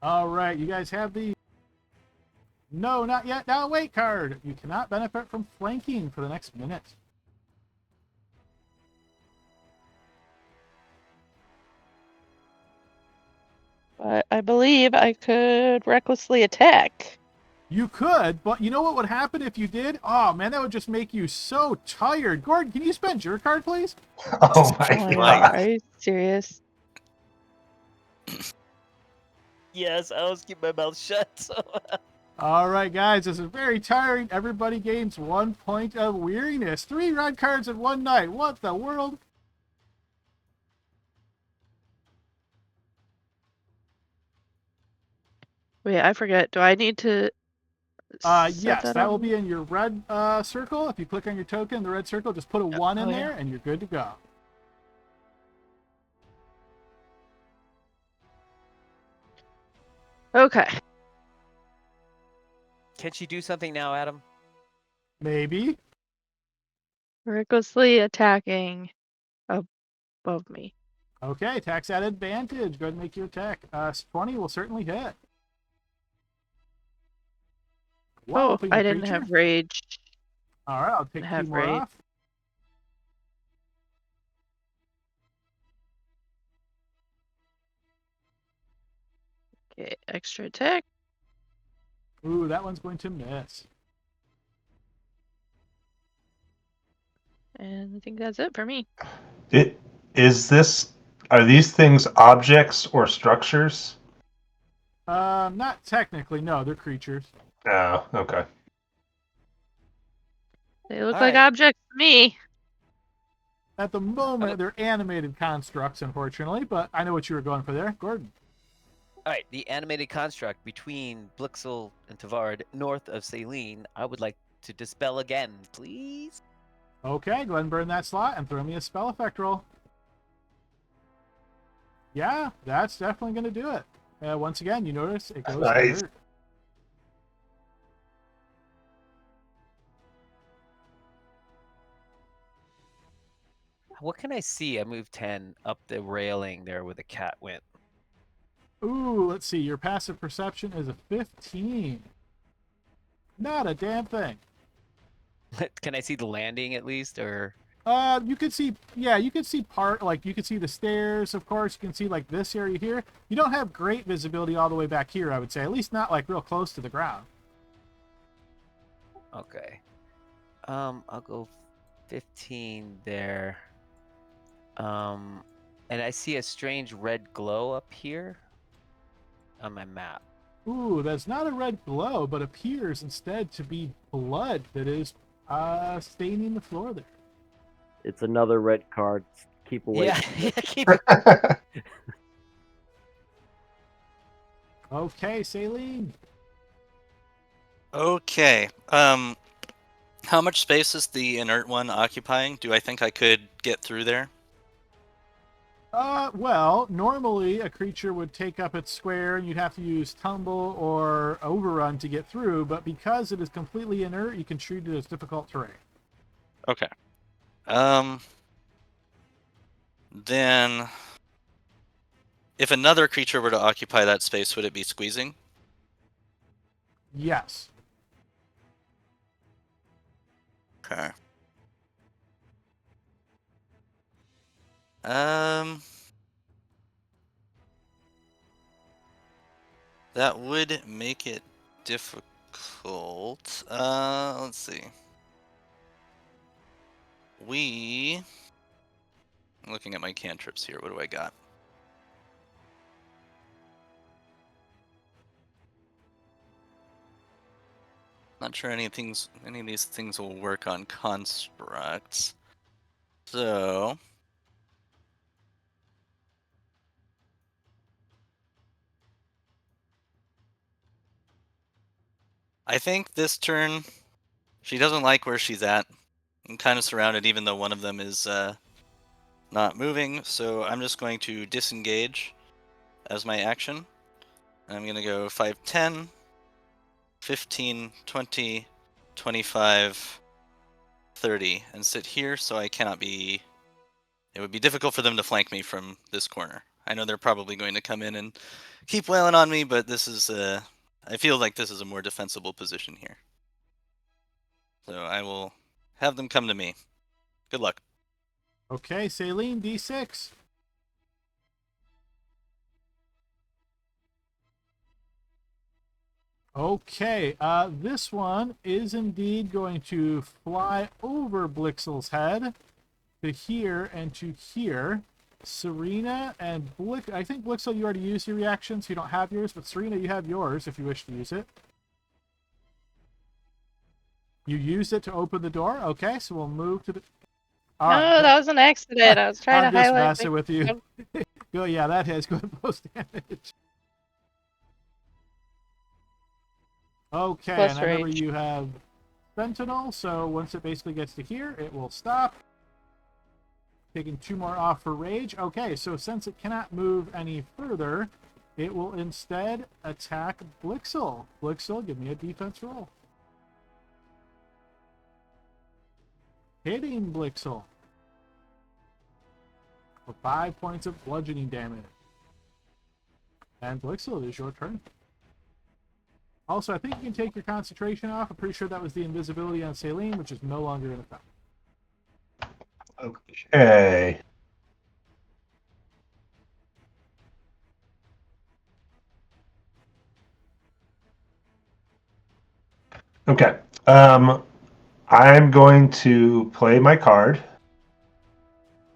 [SPEAKER 1] All right, you guys have the no, not yet. Now wait card. You cannot benefit from flanking for the next minute.
[SPEAKER 7] But I believe I could recklessly attack.
[SPEAKER 1] You could, but you know what would happen if you did? Oh man, that would just make you so tired. Gordon, can you spend your card, please?
[SPEAKER 4] Oh my
[SPEAKER 7] Oh my
[SPEAKER 5] Right.
[SPEAKER 7] god,
[SPEAKER 4] god.
[SPEAKER 7] are you serious?
[SPEAKER 2] Yes, I always keep my mouth shut. So.
[SPEAKER 1] All right, guys, this is very tiring. Everybody gains 1 point of weariness. 3 red cards in one night. What the world?
[SPEAKER 7] Wait, I forget. Do I need to set
[SPEAKER 1] Yes,
[SPEAKER 7] that
[SPEAKER 1] that
[SPEAKER 7] on?
[SPEAKER 1] will be in your red circle. If you click on your token, the red circle, just put a 1 in
[SPEAKER 7] Oh,
[SPEAKER 1] there,
[SPEAKER 7] yeah.
[SPEAKER 1] and you're good to go.
[SPEAKER 7] Okay.
[SPEAKER 2] Can she do something now, Adam?
[SPEAKER 1] Maybe.
[SPEAKER 7] Recklessly attacking above me.
[SPEAKER 1] Okay, attacks at advantage. Go ahead and make your attack. 20 will certainly hit.
[SPEAKER 7] Oh,
[SPEAKER 1] Walloping
[SPEAKER 7] I
[SPEAKER 1] the
[SPEAKER 7] didn't
[SPEAKER 1] creature.
[SPEAKER 7] have rage.
[SPEAKER 1] All right, I'll take
[SPEAKER 7] I
[SPEAKER 1] 2
[SPEAKER 7] have
[SPEAKER 1] more
[SPEAKER 7] rage.
[SPEAKER 1] off.
[SPEAKER 7] Okay, extra attack.
[SPEAKER 1] Ooh, that one's going to miss.
[SPEAKER 7] And I think that's it for me.
[SPEAKER 4] Are these things objects or structures?
[SPEAKER 1] Not technically, no, they're creatures.
[SPEAKER 4] Oh, okay.
[SPEAKER 7] They look
[SPEAKER 2] All
[SPEAKER 7] like
[SPEAKER 2] right.
[SPEAKER 7] objects to me.
[SPEAKER 1] At the moment, they're animated constructs, unfortunately, but I know what you were going for there. Gordon.
[SPEAKER 2] All right, the animated construct between Blixel and Tavard, north of Saline, I would like to dispel again, please.
[SPEAKER 1] Okay, go ahead and burn that slot and throw me a spell effect roll. Yeah, that's definitely going to do it. Once again, you notice it goes
[SPEAKER 4] Nice.
[SPEAKER 1] inert.
[SPEAKER 2] What can I see? I moved 10 up the railing there where the cat went.
[SPEAKER 1] Ooh, let's see. Your passive perception is a 15. Not a damn thing.
[SPEAKER 2] Can I see the landing at least, or?
[SPEAKER 1] You could see, yeah, you could see you could see the stairs, of course. You can see, like, this area here. You don't have great visibility all the way back here, I would say. At least not, like, real close to the ground.
[SPEAKER 2] Okay. I'll go 15 there. And I see a strange red glow up here on my map.
[SPEAKER 1] Ooh, that's not a red glow, but appears instead to be blood that is staining the floor there.
[SPEAKER 6] It's another red card. Keep away.
[SPEAKER 2] Yeah,
[SPEAKER 6] from
[SPEAKER 2] yeah,
[SPEAKER 6] it.
[SPEAKER 2] keep
[SPEAKER 1] Okay, Saline.
[SPEAKER 5] Okay. How much space is the inert one occupying? Do I think I could get through there?
[SPEAKER 1] Well, normally a creature would take up its square and you'd have to use tumble or overrun to get through, but because it is completely inert, you can treat it as difficult terrain.
[SPEAKER 5] Okay. Then, if another creature were to occupy that space, would it be squeezing?
[SPEAKER 1] Yes.
[SPEAKER 5] Okay. That would make it difficult. Let's see. I'm looking at my cantrips here. What do I got? Not sure any of these things will work on constructs. So I think this turn she doesn't like where she's at. I'm kind of surrounded even though one of them is not moving, so I'm just going to disengage as my action. I'm going to go 5, 10, 15, 20, 25, 30, and sit here, so I cannot be... It would be difficult for them to flank me from this corner. I know they're probably going to come in and keep wailing on me, but this is I feel like this is a more defensible position here. So I will have them come to me. Good luck.
[SPEAKER 1] Okay, Saline, D6. Okay, this one is indeed going to fly over Blixel's head to here and to here. Serena and I think Blixel, you already used your reaction, so you don't have yours, but Serena, you have yours if you wish to use it. You used it to open the door? Okay, so we'll move to the...
[SPEAKER 7] No, that was an accident. I was trying
[SPEAKER 1] I'm
[SPEAKER 7] to
[SPEAKER 1] just
[SPEAKER 7] highlight.
[SPEAKER 1] messing with you. Oh, yeah, that has good post damage. Okay,
[SPEAKER 7] Plus
[SPEAKER 1] and I remember
[SPEAKER 7] rage.
[SPEAKER 1] you have Sentinel, so once it basically gets to here, it will stop. Taking 2 more off for rage. Okay, so since it cannot move any further, it will instead attack Blixel. Blixel, give me a defense roll. Hitting Blixel for 5 points of bludgeoning damage. And Blixel, it is your turn. Also, I think you can take your concentration off. I'm pretty sure that was the invisibility on Saline, which is no longer in effect.
[SPEAKER 4] Okay. Okay. I'm going to play my card.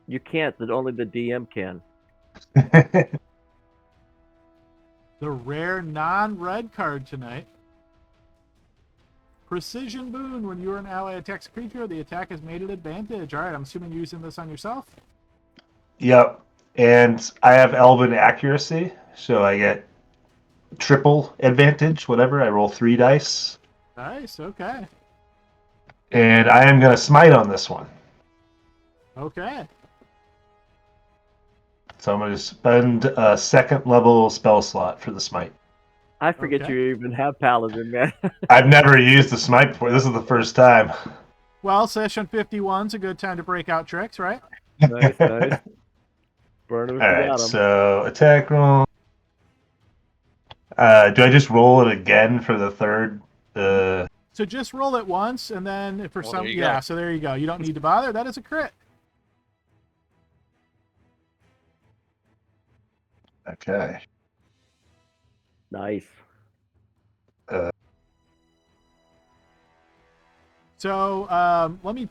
[SPEAKER 6] You can't. That only the DM can.
[SPEAKER 1] The rare non-red card tonight. Precision boon. When you or an ally attacks a creature, the attack is made at advantage. All right, I'm assuming you're using this on yourself?
[SPEAKER 4] Yep. And I have Elven accuracy, so I get triple advantage, whatever. I roll 3 dice.
[SPEAKER 1] Nice, okay.
[SPEAKER 4] And I am going to smite on this one.
[SPEAKER 1] Okay.
[SPEAKER 4] So I'm going to spend a 2nd level spell slot for the smite.
[SPEAKER 6] I forget
[SPEAKER 1] Okay.
[SPEAKER 6] you even have Paladin, man.
[SPEAKER 4] I've never used the smite before. This is the first time.
[SPEAKER 1] Well, session 51's a good time to break out tricks, right?
[SPEAKER 6] Nice, nice. Burn him if
[SPEAKER 4] All
[SPEAKER 6] you
[SPEAKER 4] right,
[SPEAKER 6] got him.
[SPEAKER 4] so attack roll. Do I just roll it again for the third?
[SPEAKER 1] So just roll it once, and then if for
[SPEAKER 5] Well,
[SPEAKER 1] some...
[SPEAKER 5] there you
[SPEAKER 1] Yeah,
[SPEAKER 5] go.
[SPEAKER 1] so there you go. You don't need to bother. That is a crit.
[SPEAKER 4] Okay.
[SPEAKER 6] Nice.
[SPEAKER 1] So let me...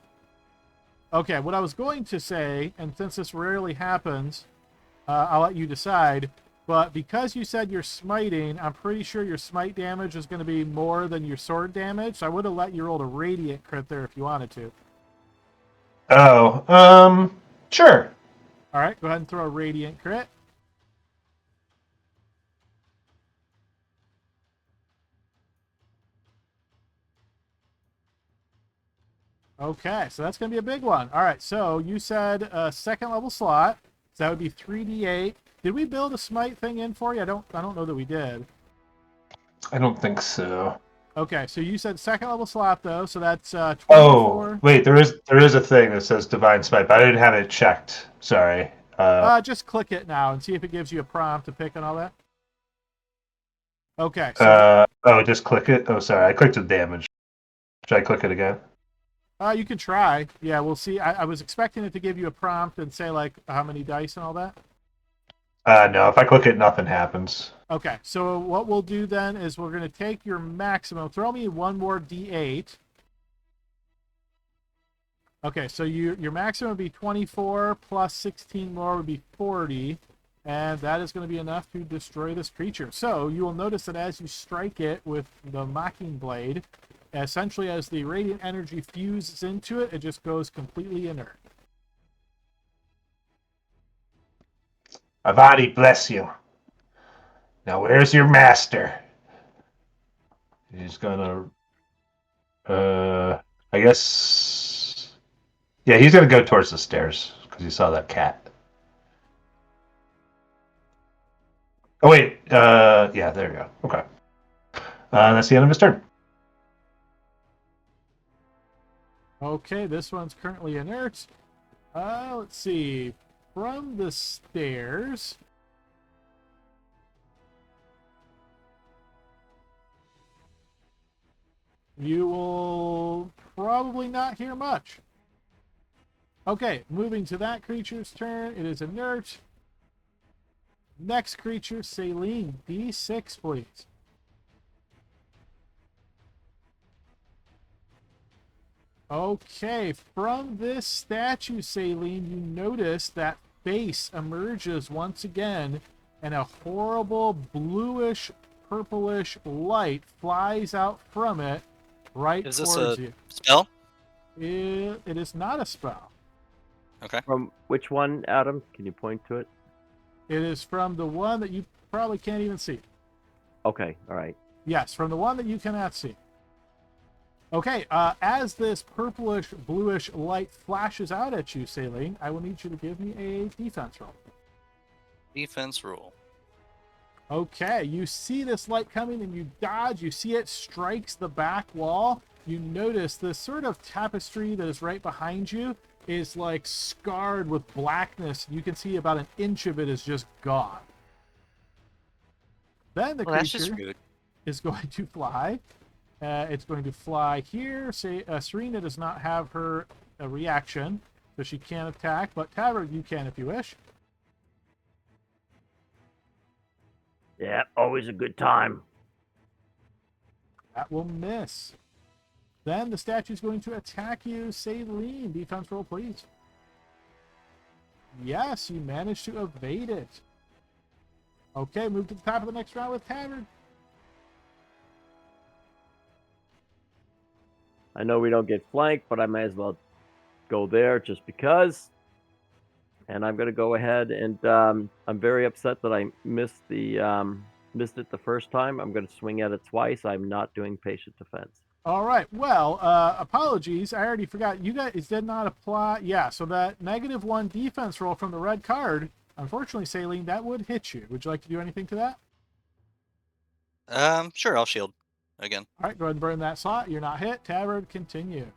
[SPEAKER 1] Okay, what I was going to say, and since this rarely happens, I'll let you decide, but because you said you're smiting, I'm pretty sure your smite damage is going to be more than your sword damage, so I would have let you roll a radiant crit there if you wanted to.
[SPEAKER 4] Oh, sure.
[SPEAKER 1] All right, go ahead and throw a radiant crit. Okay, so that's going to be a big one. All right, so you said a 2nd level slot, so that would be 3d8. Did we build a smite thing in for you? I don't know that we did.
[SPEAKER 4] I don't think so.
[SPEAKER 1] Okay, so you said 2nd level slot though, so that's 24.
[SPEAKER 4] Oh, wait, there is a thing that says divine smite, but I didn't have it checked. Sorry.
[SPEAKER 1] Just click it now and see if it gives you a prompt to pick and all that. Okay, so
[SPEAKER 4] just click it. Oh, sorry, I clicked the damage. Should I click it again?
[SPEAKER 1] you can try. Yeah, we'll see. I was expecting it to give you a prompt and say like how many dice and all that.
[SPEAKER 4] No, if I click it, nothing happens.
[SPEAKER 1] Okay, so what we'll do then is we're going to take your maximum. Throw me one more d8. Okay, so your maximum would be 24 plus 16 more would be 40, and that is going to be enough to destroy this creature. So you will notice that as you strike it with the Mocking Blade, essentially as the radiant energy fuses into it, it just goes completely inert.
[SPEAKER 4] Avadi bless you. Now, where's your master? He's gonna, I guess, yeah, he's gonna go towards the stairs because he saw that cat. Oh wait, yeah, there you go. Okay, that's the end of his turn.
[SPEAKER 1] Okay, this one's currently inert. Let's see. From the stairs, you will probably not hear much. Okay, moving to that creature's turn. It is inert. Next creature, Saline. D6, please. Okay, from this statue, Saline, you notice that face emerges once again, and a horrible bluish, purplish light flies out from it right
[SPEAKER 5] Is this
[SPEAKER 1] towards
[SPEAKER 5] a
[SPEAKER 1] you.
[SPEAKER 5] spell?
[SPEAKER 1] It is not a spell.
[SPEAKER 5] Okay.
[SPEAKER 6] From which one, Adam? Can you point to it?
[SPEAKER 1] It is from the one that you probably can't even see.
[SPEAKER 6] Okay, all right.
[SPEAKER 1] Yes, from the one that you cannot see. Okay, as this purplish, bluish light flashes out at you, Saline, I will need you to give me a defense roll.
[SPEAKER 5] Defense roll.
[SPEAKER 1] Okay, you see this light coming and you dodge. You see it strikes the back wall. You notice this sort of tapestry that is right behind you is like scarred with blackness. You can see about an inch of it is just gone. Then the
[SPEAKER 5] Well, that's just
[SPEAKER 1] creature
[SPEAKER 5] rude.
[SPEAKER 1] is going to fly. It's going to fly here. Say, Serena does not have her reaction, so she can't attack. But Tavern, you can if you wish.
[SPEAKER 6] Yeah, always a good time.
[SPEAKER 1] That will miss. Then the statue's going to attack you. Saline, defense roll, please. Yes, you managed to evade it. Okay, move to the top of the next round with Tavern.
[SPEAKER 6] I know we don't get flanked, but I may as well go there just because. And I'm going to go ahead and I'm very upset that I missed it the first time. I'm going to swing at it twice. I'm not doing patient defense.
[SPEAKER 1] All right. Well, apologies. I already forgot. You guys did not apply. Yeah, so that -1 defense roll from the red card, unfortunately, Saline, that would hit you. Would you like to do anything to that?
[SPEAKER 5] Sure, I'll shield again.
[SPEAKER 1] All right, go ahead and burn that slot. You're not hit. Tavern, continue.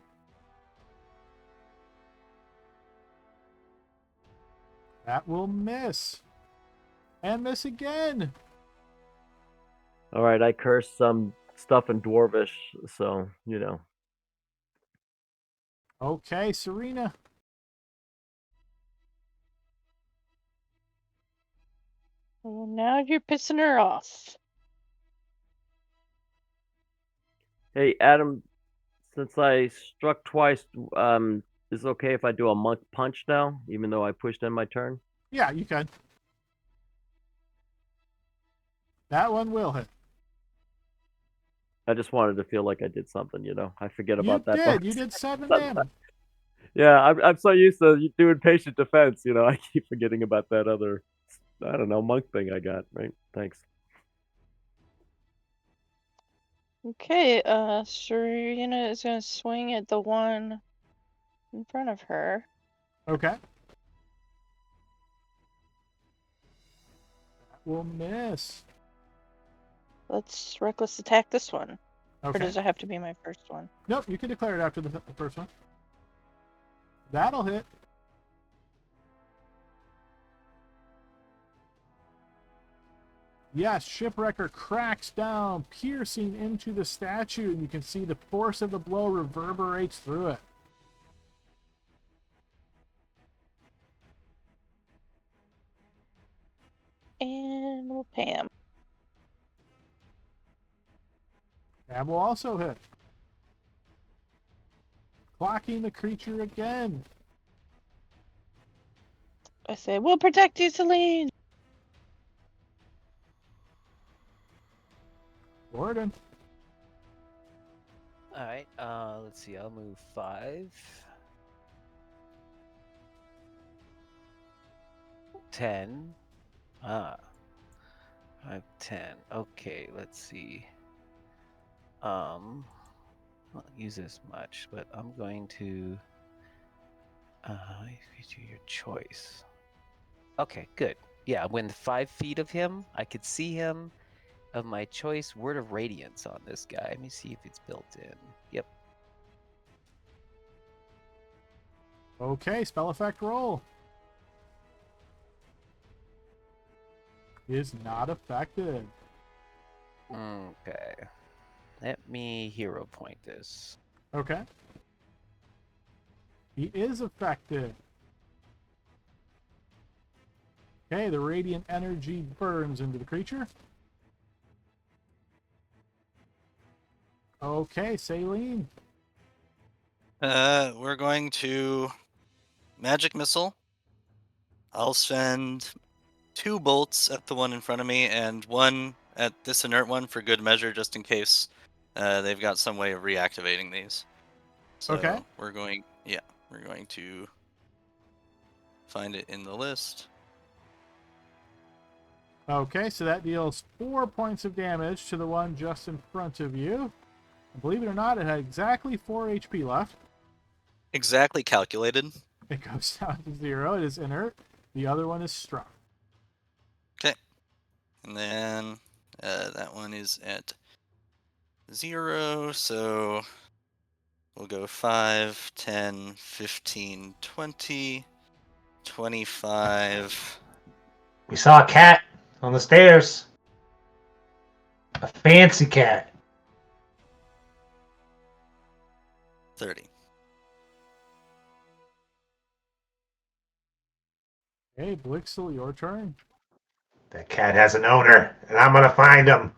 [SPEAKER 1] That will miss. And miss again.
[SPEAKER 6] All right, I cursed some stuff in Dwarvish, so, you know.
[SPEAKER 1] Okay, Serena.
[SPEAKER 7] Well, now you're pissing her off.
[SPEAKER 6] Hey, Adam, since I struck twice, is it okay if I do a monk punch now, even though I pushed in my turn?
[SPEAKER 1] Yeah, you can. That one will hit.
[SPEAKER 6] I just wanted to feel like I did something, you know. I forget
[SPEAKER 1] You
[SPEAKER 6] about that.
[SPEAKER 1] did. You did 7 damage.
[SPEAKER 6] Yeah, I'm so used to doing patient defense, you know. I keep forgetting about that other, I don't know, monk thing I got. Right? Thanks.
[SPEAKER 7] Okay, Serena is gonna swing at the one in front of her.
[SPEAKER 1] Okay. That will miss.
[SPEAKER 7] Let's reckless attack this one. Or
[SPEAKER 1] Okay.
[SPEAKER 7] does it have to be my first one?
[SPEAKER 1] Nope, you can declare it after the first one. That'll hit. Yes, Shipwrecker cracks down, piercing into the statue, and you can see the force of the blow reverberates through it.
[SPEAKER 7] And we'll Pam.
[SPEAKER 1] That will also hit. Clocking the creature again.
[SPEAKER 7] I say, we'll protect you, Celine.
[SPEAKER 1] Gordon.
[SPEAKER 2] All right. Let's see. I'll move 5, 10. 5, 10. Okay. Let's see. I won't use this much, but I'm going to feature your choice. Okay, good. Yeah, when 5 feet of him, I could see him of my choice. Word of Radiance on this guy. Let me see if it's built in. Yep.
[SPEAKER 1] Okay, spell effect roll. Is not affected.
[SPEAKER 2] Okay. Let me hero point this.
[SPEAKER 1] Okay. He is affected. Okay, the radiant energy burns into the creature. Okay, Saline.
[SPEAKER 5] We're going to magic missile. I'll send 2 bolts at the one in front of me and 1 at this inert one for good measure, just in case they've got some way of reactivating these. So
[SPEAKER 1] Okay.
[SPEAKER 5] we're going to find it in the list.
[SPEAKER 1] Okay, so that deals 4 points of damage to the one just in front of you. Believe it or not, it had exactly 4 HP left.
[SPEAKER 5] Exactly calculated.
[SPEAKER 1] It goes down to 0. It is inert. The other one is struck.
[SPEAKER 5] Okay. And then that one is at 0, so we'll go 5, 10, 15, 20, 25.
[SPEAKER 4] We saw a cat on the stairs. A fancy cat.
[SPEAKER 5] 30.
[SPEAKER 1] Hey, Blixel, your turn.
[SPEAKER 4] That cat has an owner, and I'm gonna find him.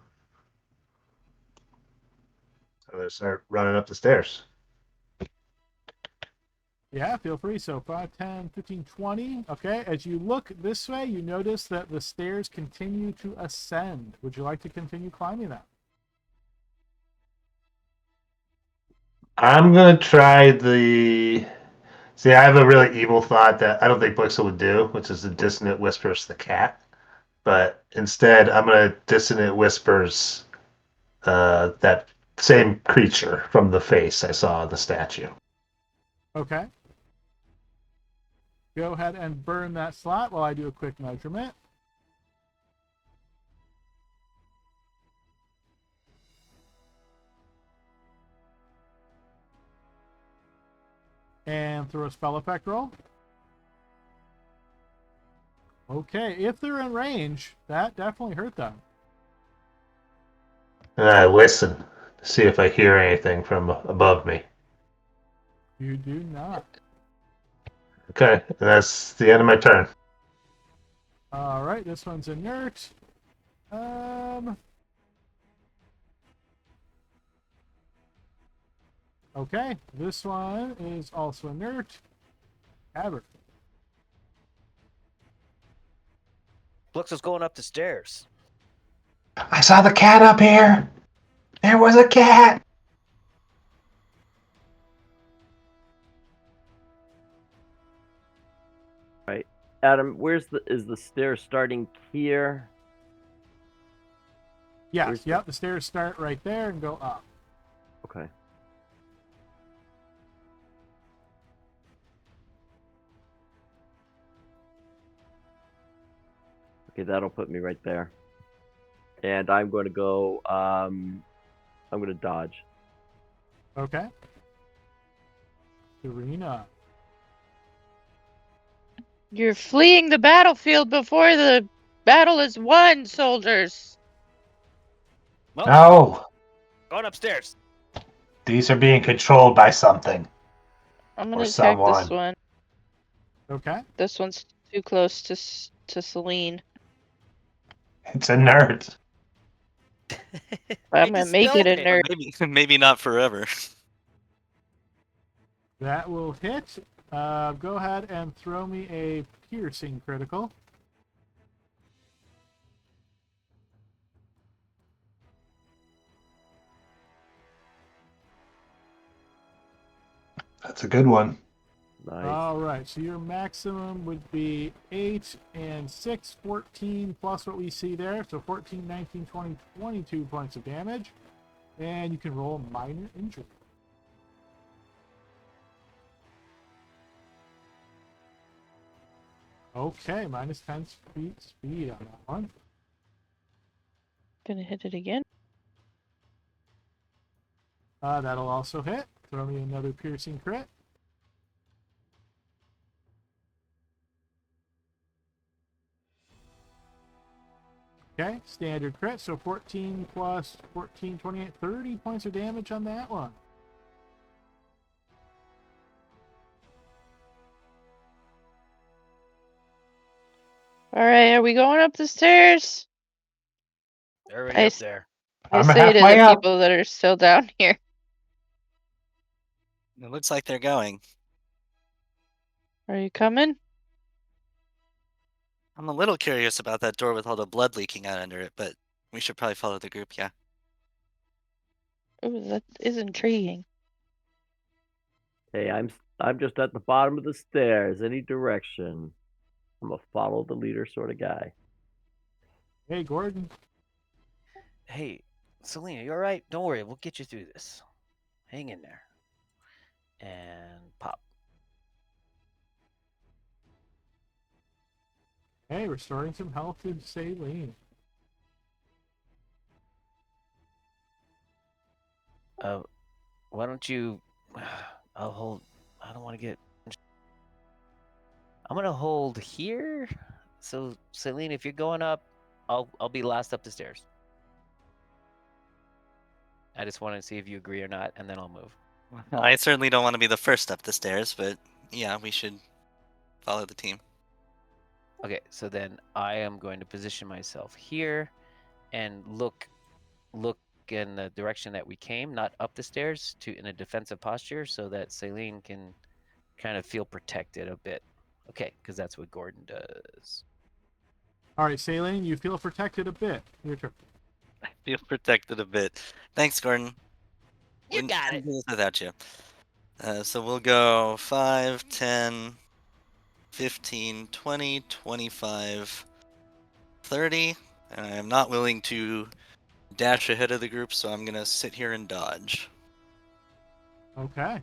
[SPEAKER 4] So they start running up the stairs.
[SPEAKER 1] Yeah, feel free. So 5, 10, 15, 20. Okay, as you look this way, you notice that the stairs continue to ascend. Would you like to continue climbing them?
[SPEAKER 4] I'm gonna try the. See, I have a really evil thought that I don't think Blixel would do, which is the dissonant whispers the cat. But instead, I'm gonna dissonant whispers that same creature from the face I saw in the statue.
[SPEAKER 1] Okay. Go ahead and burn that slot while I do a quick measurement. And throw a spell effect roll. Okay, if they're in range, that definitely hurt them.
[SPEAKER 4] And I listen to see if I hear anything from above me.
[SPEAKER 1] You do not.
[SPEAKER 4] Okay, and that's the end of my turn.
[SPEAKER 1] All right, this one's inert. Okay, this one is also inert. Abbott.
[SPEAKER 2] Blixel's going up the stairs.
[SPEAKER 4] I saw the cat up here. There was a cat.
[SPEAKER 6] Right, Adam. Is the stair starting here?
[SPEAKER 1] Yes, yep, the stairs start right there and go up.
[SPEAKER 6] Okay. Okay, that'll put me right there. And I'm going to go. I'm going to dodge.
[SPEAKER 1] Okay. Serena.
[SPEAKER 7] You're fleeing the battlefield before the battle is won, soldiers.
[SPEAKER 2] Well,
[SPEAKER 4] No,
[SPEAKER 2] going upstairs.
[SPEAKER 4] these are being controlled by something
[SPEAKER 7] I'm
[SPEAKER 4] or
[SPEAKER 7] gonna attack this
[SPEAKER 4] someone.
[SPEAKER 7] one.
[SPEAKER 1] Okay.
[SPEAKER 7] This one's too close to Celine.
[SPEAKER 4] It's a nerd.
[SPEAKER 7] I'm gonna make it a
[SPEAKER 2] dispelled
[SPEAKER 7] nerd.
[SPEAKER 5] Maybe not forever.
[SPEAKER 1] That will hit. Go ahead and throw me a piercing critical.
[SPEAKER 4] That's a good one.
[SPEAKER 6] Nice.
[SPEAKER 1] All right, so your maximum would be 8 and 6, 14 plus what we see there. So 14, 19, 20, 22 points of damage. And you can roll minor injury. Okay, minus 10 feet speed on that one.
[SPEAKER 7] Gonna hit it again.
[SPEAKER 1] That'll also hit. Throw me another piercing crit. Okay, standard crit. So 14 plus 14, 28, 30 points of damage on that one.
[SPEAKER 7] All right, are we going up the stairs?
[SPEAKER 2] They're already
[SPEAKER 7] I
[SPEAKER 2] up
[SPEAKER 7] s-
[SPEAKER 2] there.
[SPEAKER 7] I
[SPEAKER 4] I'm
[SPEAKER 7] say to
[SPEAKER 4] halfway
[SPEAKER 7] the
[SPEAKER 4] up.
[SPEAKER 7] people that are still down here.
[SPEAKER 5] It looks like they're going.
[SPEAKER 7] Are you coming?
[SPEAKER 5] I'm a little curious about that door with all the blood leaking out under it, but we should probably follow the group, yeah.
[SPEAKER 7] Ooh, that is intriguing.
[SPEAKER 6] Hey, I'm just at the bottom of the stairs. Any direction. I'm a follow the leader sort of guy.
[SPEAKER 1] Hey, Gordon.
[SPEAKER 2] Hey, Selena, you all right? Don't worry, we'll get you through this. Hang in there. And pop.
[SPEAKER 1] Hey, restoring some health to Saline.
[SPEAKER 2] Why don't you? I'll hold. I don't want to get. I'm gonna hold here. So, Celine, if you're going up, I'll be last up the stairs. I just want to see if you agree or not, and then I'll move.
[SPEAKER 5] I certainly don't want to be the first up the stairs, but yeah, we should follow the team.
[SPEAKER 2] Okay, so then I am going to position myself here, and look in the direction that we came, not up the stairs, in a defensive posture, so that Celine can kind of feel protected a bit. Okay, because that's what Gordon does.
[SPEAKER 1] All right, Saline, you feel protected a bit. Your turn.
[SPEAKER 5] I feel protected a bit. Thanks, Gordon.
[SPEAKER 2] You got it.
[SPEAKER 5] Wouldn't do this without you. So we'll go 5, 10, 15, 20, 25, 30. And I am not willing to dash ahead of the group, so I'm going to sit here and dodge.
[SPEAKER 1] Okay.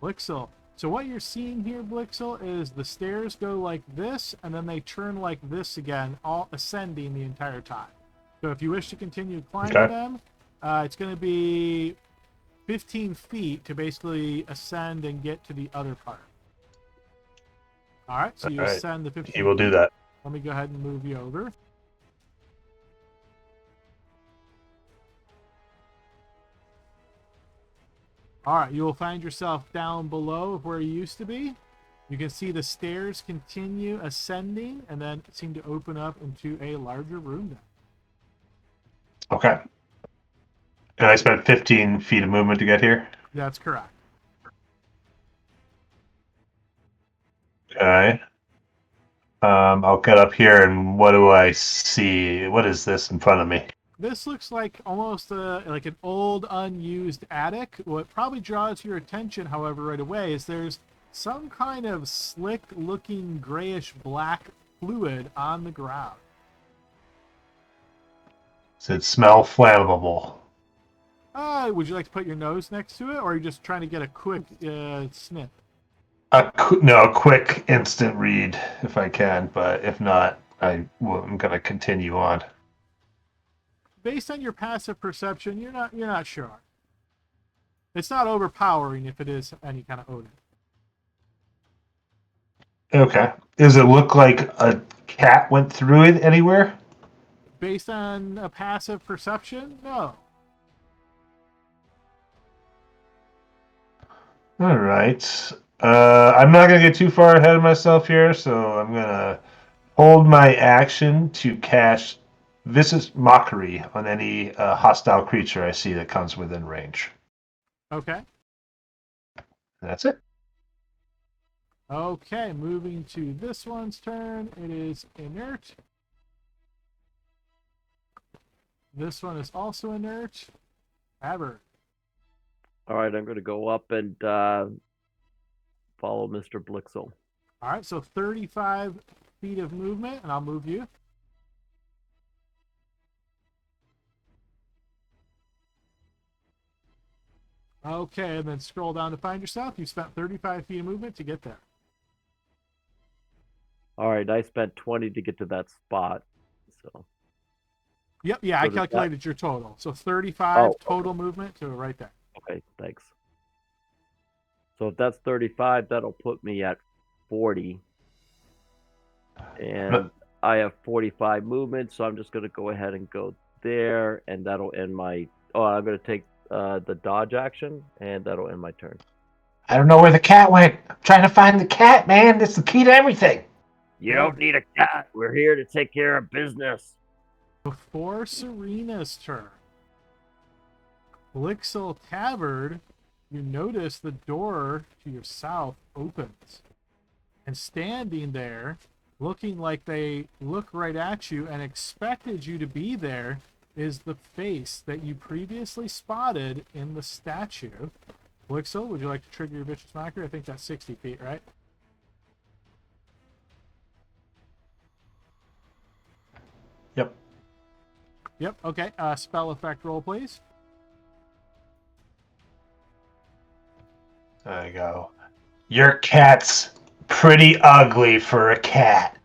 [SPEAKER 1] Blixel. So what you're seeing here, Blixel, is the stairs go like this, and then they turn like this again, all ascending the entire time. So if you wish to continue climbing them, it's going to be 15 feet to basically ascend and get to the other part. All right, so you
[SPEAKER 4] All right.
[SPEAKER 1] ascend the 15
[SPEAKER 4] He will do
[SPEAKER 1] feet.
[SPEAKER 4] that.
[SPEAKER 1] Let me go ahead and move you over. All right, you will find yourself down below where you used to be. You can see the stairs continue ascending and then seem to open up into a larger room now.
[SPEAKER 4] Okay. And I spent 15 feet of movement to get here.
[SPEAKER 1] That's correct.
[SPEAKER 4] Okay. I'll get up here, and what do I see? What is this in front of me?
[SPEAKER 1] This looks like almost like an old, unused attic. What probably draws your attention, however, right away is there's some kind of slick-looking grayish-black fluid on the ground.
[SPEAKER 4] Does it smell flammable?
[SPEAKER 1] Would you like to put your nose next to it, or are you just trying to get a quick sniff?
[SPEAKER 4] A quick instant read if I can, but if not, I'm going to continue on.
[SPEAKER 1] Based on your passive perception, you're not sure. It's not overpowering if it is any kind of odor.
[SPEAKER 4] Okay. Does it look like a cat went through it anywhere?
[SPEAKER 1] Based on a passive perception, no.
[SPEAKER 4] All right. I'm not going to get too far ahead of myself here, so I'm going to hold my action to cast Vicious Mockery on any hostile creature I see that comes within range.
[SPEAKER 1] Okay.
[SPEAKER 4] That's it.
[SPEAKER 1] Okay, moving to this one's turn. It is inert. This one is also inert. Aber.
[SPEAKER 6] All right, I'm going to go up and follow Mr. Blixel.
[SPEAKER 1] All right, so 35 feet of movement, and I'll move you. Okay, and then scroll down to find yourself. You spent 35 feet of movement to get there.
[SPEAKER 6] All right, I spent 20 to get to that spot. So.
[SPEAKER 1] Yep, yeah,
[SPEAKER 6] So
[SPEAKER 1] I calculated your total. So 35
[SPEAKER 6] Oh,
[SPEAKER 1] total movement to right there.
[SPEAKER 6] Okay, thanks. So if that's 35, that'll put me at 40. And I have 45 movement, so I'm just going to go ahead and go there, and that'll end my. Oh, I'm going to take the dodge action, and that'll end my turn.
[SPEAKER 4] I don't know where the cat went. I'm trying to find the cat, man. That's the key to everything.
[SPEAKER 6] You don't need a cat. We're here to take care of business.
[SPEAKER 1] Before Serena's turn, Blixel Tabard, you notice the door to your south opens. And standing there, looking like they look right at you and expected you to be there, is the face that you previously spotted in the statue. Blixel, would you like to trigger your Vicious Mockery? I think that's 60 feet, right?
[SPEAKER 4] Yep.
[SPEAKER 1] Yep, okay. Spell effect roll, please.
[SPEAKER 4] There you go. Your cat's pretty ugly for a cat.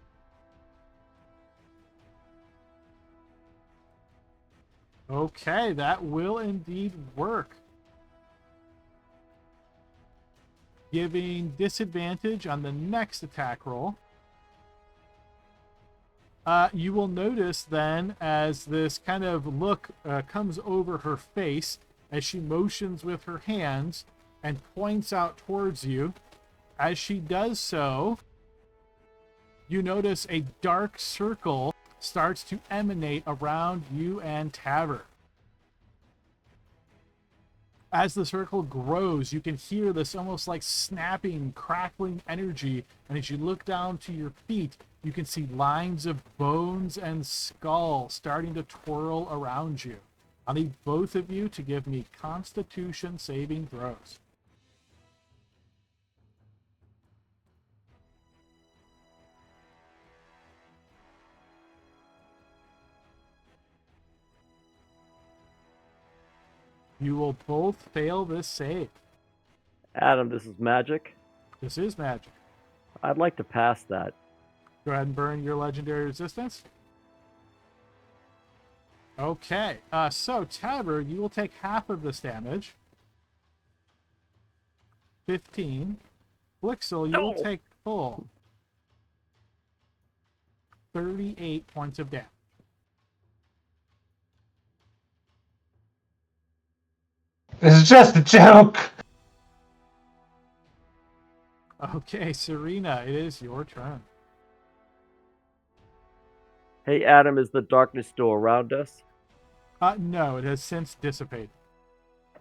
[SPEAKER 1] Okay, that will indeed work. Giving disadvantage on the next attack roll. You will notice then, as this kind of look comes over her face, as she motions with her hands and points out towards you. As she does so, you notice a dark circle starts to emanate around you and Taver. As the circle grows, you can hear this almost like snapping, crackling energy, and as you look down to your feet, you can see lines of bones and skull starting to twirl around you. I need both of you to give me Constitution saving throws. You will both fail this save.
[SPEAKER 6] Adam, this is magic.
[SPEAKER 1] This is magic.
[SPEAKER 6] I'd like to pass that.
[SPEAKER 1] Go ahead and burn your legendary resistance. Okay, so Taber, you will take half of this damage. 15. Blixel, you will take full 38 points of damage.
[SPEAKER 4] This is just a joke.
[SPEAKER 1] Okay, Serena, it is your turn.
[SPEAKER 6] Hey, Adam, is the darkness still around us?
[SPEAKER 1] No, it has since dissipated.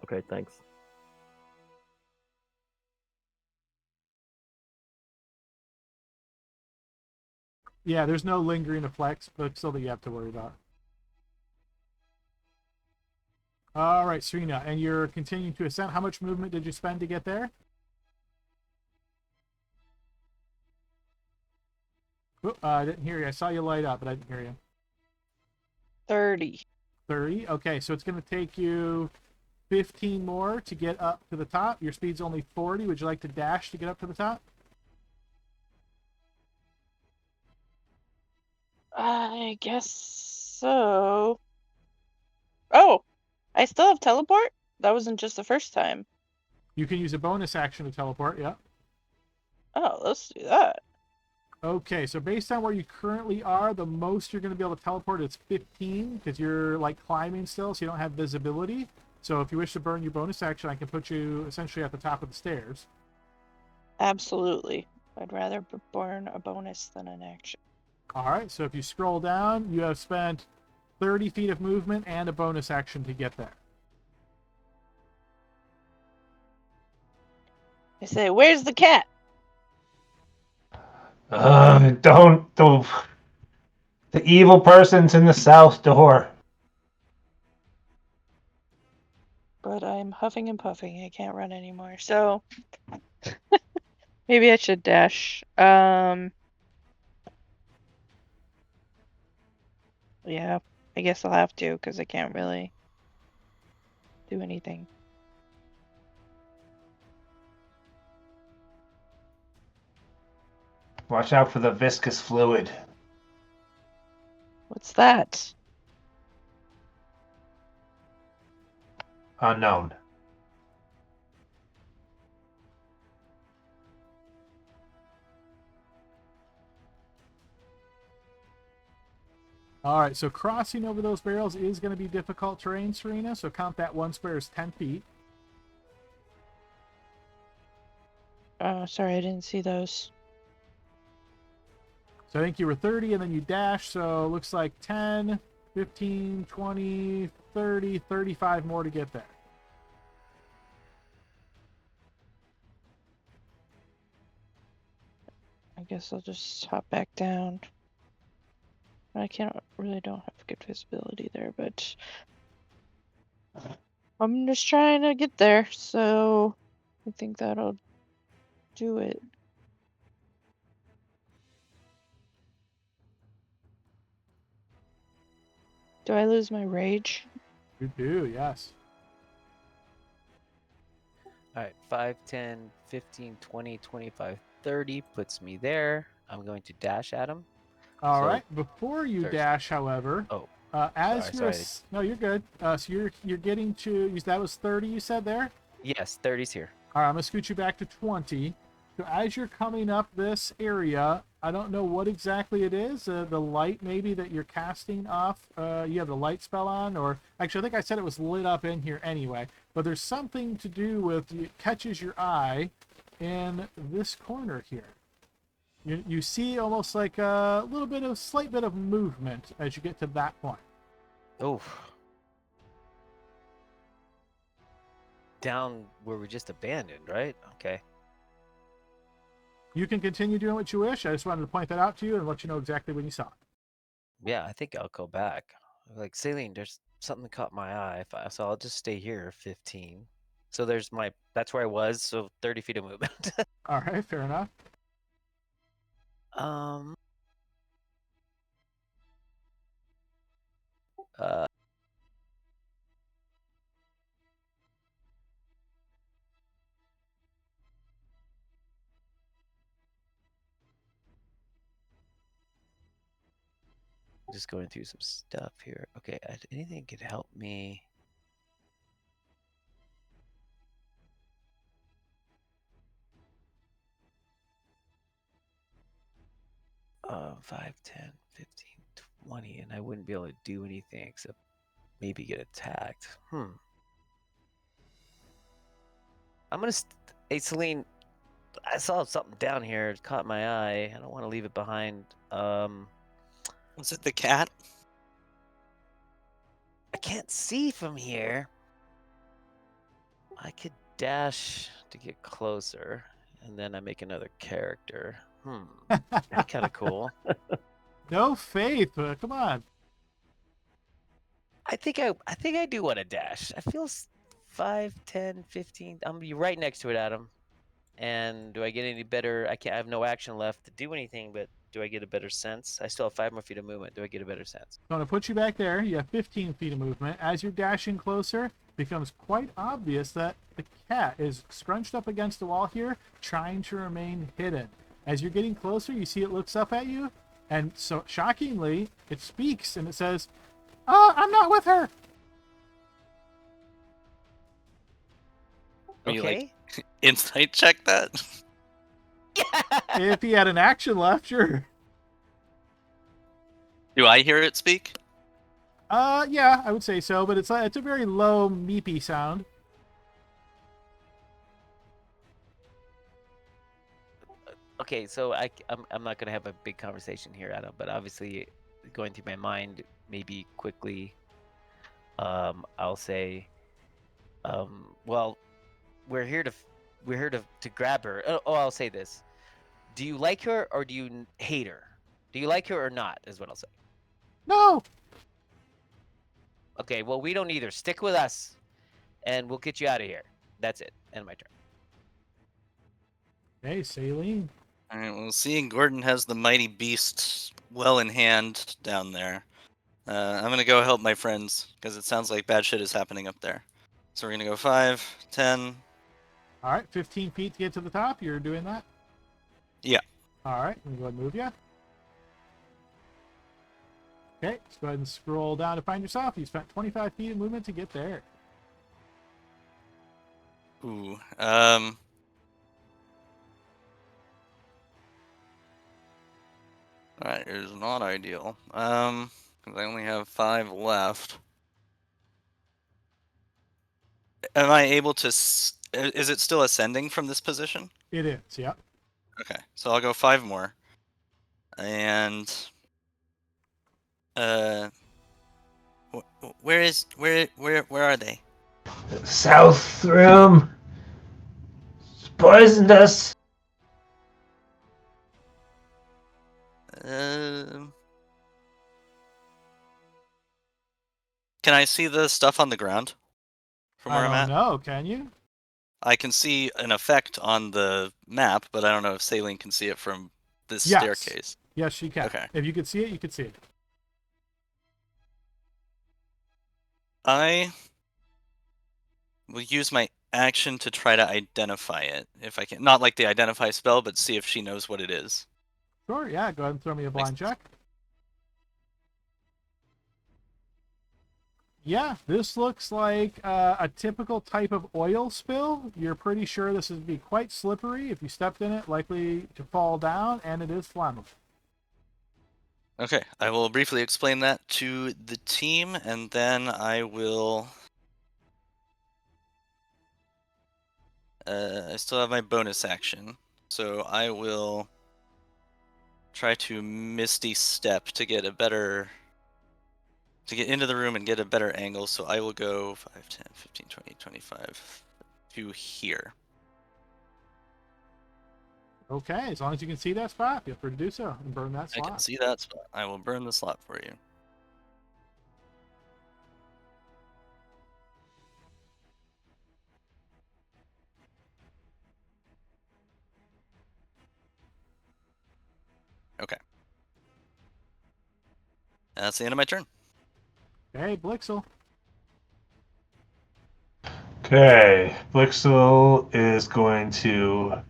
[SPEAKER 6] Okay, thanks.
[SPEAKER 1] Yeah, there's no lingering effects, but still that you have to worry about. All right, Serena, and you're continuing to ascend. How much movement did you spend to get there? Oh, I didn't hear you. I saw you light up, but I didn't hear you.
[SPEAKER 7] 30.
[SPEAKER 1] 30. Okay, so it's going to take you 15 more to get up to the top. Your speed's only 40. Would you like to dash to get up to the top?
[SPEAKER 7] I guess so. Oh, I still have teleport? That wasn't just the first time.
[SPEAKER 1] You can use a bonus action to teleport, yeah.
[SPEAKER 7] Oh, let's do that.
[SPEAKER 1] Okay, so based on where you currently are, the most you're going to be able to teleport is 15, because you're like climbing still, so you don't have visibility. So if you wish to burn your bonus action, I can put you essentially at the top of the stairs.
[SPEAKER 7] Absolutely. I'd rather burn a bonus than an action.
[SPEAKER 1] All right, so if you scroll down, you have spent 30 feet of movement and a bonus action to get there.
[SPEAKER 7] I say, where's the cat?
[SPEAKER 4] Don't. The evil person's in the south door.
[SPEAKER 7] But I'm huffing and puffing. I can't run anymore. So maybe I should dash. Yeah, I guess I'll have to because I can't really do anything.
[SPEAKER 4] Watch out for the viscous fluid.
[SPEAKER 7] What's that?
[SPEAKER 4] Unknown.
[SPEAKER 1] All right, so crossing over those barrels is going to be difficult terrain, Serena. So count that one square as 10 feet.
[SPEAKER 7] Oh, sorry, I didn't see those.
[SPEAKER 1] So I think you were 30 and then you dash. So it looks like 10, 15, 20, 30, 35 more to get there.
[SPEAKER 7] I guess I'll just hop back down. I don't have good visibility there, but I'm just trying to get there, so I think that'll do it. Do I lose my rage?
[SPEAKER 1] You do, yes.
[SPEAKER 2] All right, 5, 10, 15, 20, 25, 30 puts me there. I'm going to dash at him.
[SPEAKER 1] All
[SPEAKER 2] So-
[SPEAKER 1] right. Before you
[SPEAKER 2] There's-
[SPEAKER 1] dash, however,
[SPEAKER 2] Oh,
[SPEAKER 1] as
[SPEAKER 2] sorry,
[SPEAKER 1] you're
[SPEAKER 2] sorry.
[SPEAKER 1] no, you're good. So you're getting to that was 30. You said there.
[SPEAKER 2] yes, 30's here.
[SPEAKER 1] All right, I'm gonna scoot you back to 20. So as you're coming up this area, I don't know what exactly it is. The light maybe that you're casting off. You have the light spell on, or actually, I think I said it was lit up in here anyway. But there's something to do with it catches your eye in this corner here. You see almost like a little bit of slight bit of movement as you get to that point.
[SPEAKER 2] Oh. Down where we just abandoned, right? Okay.
[SPEAKER 1] You can continue doing what you wish. I just wanted to point that out to you and let you know exactly when you saw it.
[SPEAKER 2] Yeah, I think I'll go back. Like, Celine, there's something that caught my eye. So I'll just stay here, 15. So that's where I was, so 30 feet of movement.
[SPEAKER 1] All right, fair enough.
[SPEAKER 2] Uh, just going through some stuff here. Okay, anything could help me. 5, 10, 15, 20, and I wouldn't be able to do anything except maybe get attacked. I'm gonna. Hey, Celine, I saw something down here. It caught my eye. I don't want to leave it behind.
[SPEAKER 5] Was it the cat?
[SPEAKER 2] I can't see from here. I could dash to get closer, and then I make another character. That'd be kind of cool.
[SPEAKER 1] No faith. Come on.
[SPEAKER 2] I think I do want to dash. I feel 5, 10, 15. I'm gonna be right next to it, Adam. And do I get any better? I have no action left to do anything, but do I get a better sense? I still have 5 more feet of movement. Do I get a better sense?
[SPEAKER 1] I'm going to put you back there. You have 15 feet of movement. As you're dashing closer, it becomes quite obvious that the cat is scrunched up against the wall here, trying to remain hidden. As you're getting closer, you see it looks up at you, and so shockingly, it speaks and it says, I'm not with her.
[SPEAKER 5] Will you,
[SPEAKER 2] Okay.
[SPEAKER 5] insight check that?
[SPEAKER 1] If he had an action left, sure.
[SPEAKER 5] Do I hear it speak?
[SPEAKER 1] Yeah, I would say so, but it's a very low, meepy sound.
[SPEAKER 2] Okay, so I'm not gonna have a big conversation here, Adam, but obviously, going through my mind, maybe quickly, I'll say, well, we're here to grab her. Oh, I'll say this: do you like her or do you hate her? Do you like her or not? Is what I'll say.
[SPEAKER 1] No.
[SPEAKER 2] Okay, well, we don't either. Stick with us, and we'll get you out of here. That's it. End my turn.
[SPEAKER 1] Hey, Saline.
[SPEAKER 5] All right. Well, seeing Gordon has the mighty beast well in hand down there, I'm gonna go help my friends because it sounds like bad shit is happening up there. So we're gonna go 5, 10.
[SPEAKER 1] All right, 15 feet to get to the top. You're doing that?
[SPEAKER 5] Yeah.
[SPEAKER 1] All right, let me go ahead and move you. Okay, let's go ahead and scroll down to find yourself. You spent 25 feet of movement to get there.
[SPEAKER 5] Ooh. That is not ideal. 'cause I only have 5 left. Am I able to? Is it still ascending from this position?
[SPEAKER 1] It is, yeah.
[SPEAKER 5] Okay, so I'll go 5 more. And where are they?
[SPEAKER 4] South room. It's poisoned us.
[SPEAKER 5] Can I see the stuff on the ground from where
[SPEAKER 1] I
[SPEAKER 5] I'm
[SPEAKER 1] don't
[SPEAKER 5] at?
[SPEAKER 1] know, can you?
[SPEAKER 5] I can see an effect on the map, but I don't know if Saline can see it from this
[SPEAKER 1] Yes.
[SPEAKER 5] staircase.
[SPEAKER 1] Yes, she can.
[SPEAKER 5] Okay.
[SPEAKER 1] If you could see it, you could see it.
[SPEAKER 5] I will use my action to try to identify it, if I can. Not like the identify spell, but see if she knows what it is.
[SPEAKER 1] Sure, yeah. Go ahead and throw me a blind check. Yeah, this looks like a typical type of oil spill. You're pretty sure this would be quite slippery. If you stepped in it, likely to fall down, and it is flammable.
[SPEAKER 5] Okay, I will briefly explain that to the team, and then I will... I still have my bonus action, so I will try to Misty Step to get a better... to get into the room and get a better angle, so I will go 5, 10, 15, 20, 25 to here.
[SPEAKER 1] Okay, as long as you can see that spot, feel free to do so and burn that slot.
[SPEAKER 5] I can see that spot. I will burn the slot for you. Okay. That's the end of my turn.
[SPEAKER 1] Okay, Blixel.
[SPEAKER 4] Okay, Blixel is going to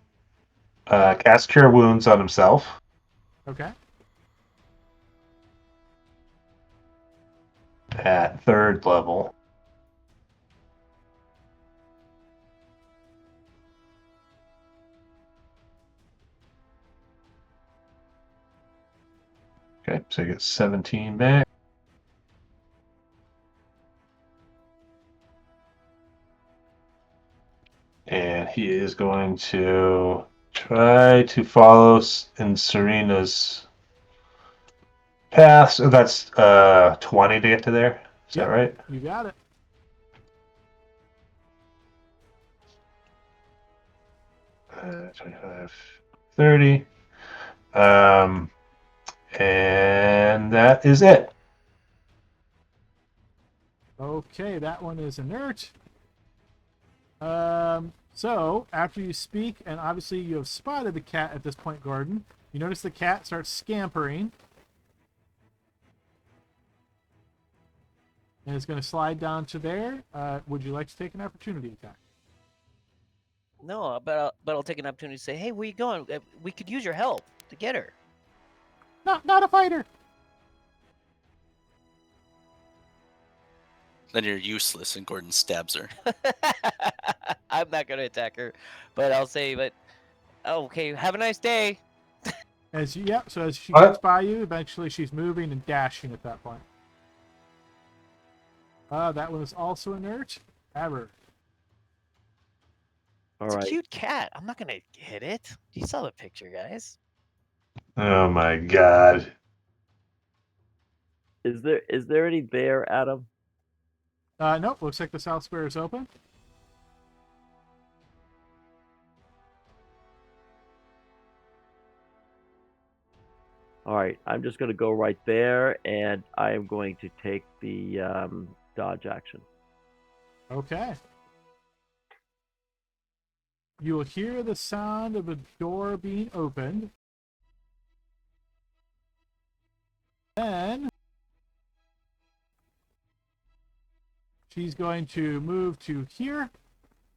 [SPEAKER 4] cast Cure Wounds on himself
[SPEAKER 1] Okay.
[SPEAKER 4] at 3rd level. Okay, so he gets 17 back. And he is going to try to follow in Serena's path. So that's 20 to get to there. Is that right?
[SPEAKER 1] You got it.
[SPEAKER 4] Uh, 25, 30. And that is it.
[SPEAKER 1] Okay, that one is inert. So after you speak, and obviously you have spotted the cat at this point, Gordon, you notice the cat starts scampering. And it's going to slide down to there. Would you like to take an opportunity attack?
[SPEAKER 2] No, but I'll take an opportunity to say, hey, where you going? We could use your help to get her.
[SPEAKER 1] Not a fighter.
[SPEAKER 5] Then you're useless, and Gordon stabs her.
[SPEAKER 2] I'm not going to attack her, but I'll say, okay, have a nice day.
[SPEAKER 1] So as she gets by you, eventually she's moving and dashing at that point. That one is also inert. Ever.
[SPEAKER 2] It's a cute cat. I'm not gonna hit it. You saw the picture, guys.
[SPEAKER 4] Oh my god.
[SPEAKER 6] Is there any there, Adam?
[SPEAKER 1] Nope. Looks like the south square is open.
[SPEAKER 6] All right, I'm just going to go right there, and I am going to take the dodge action.
[SPEAKER 1] Okay. You will hear the sound of a door being opened. Then she's going to move to here.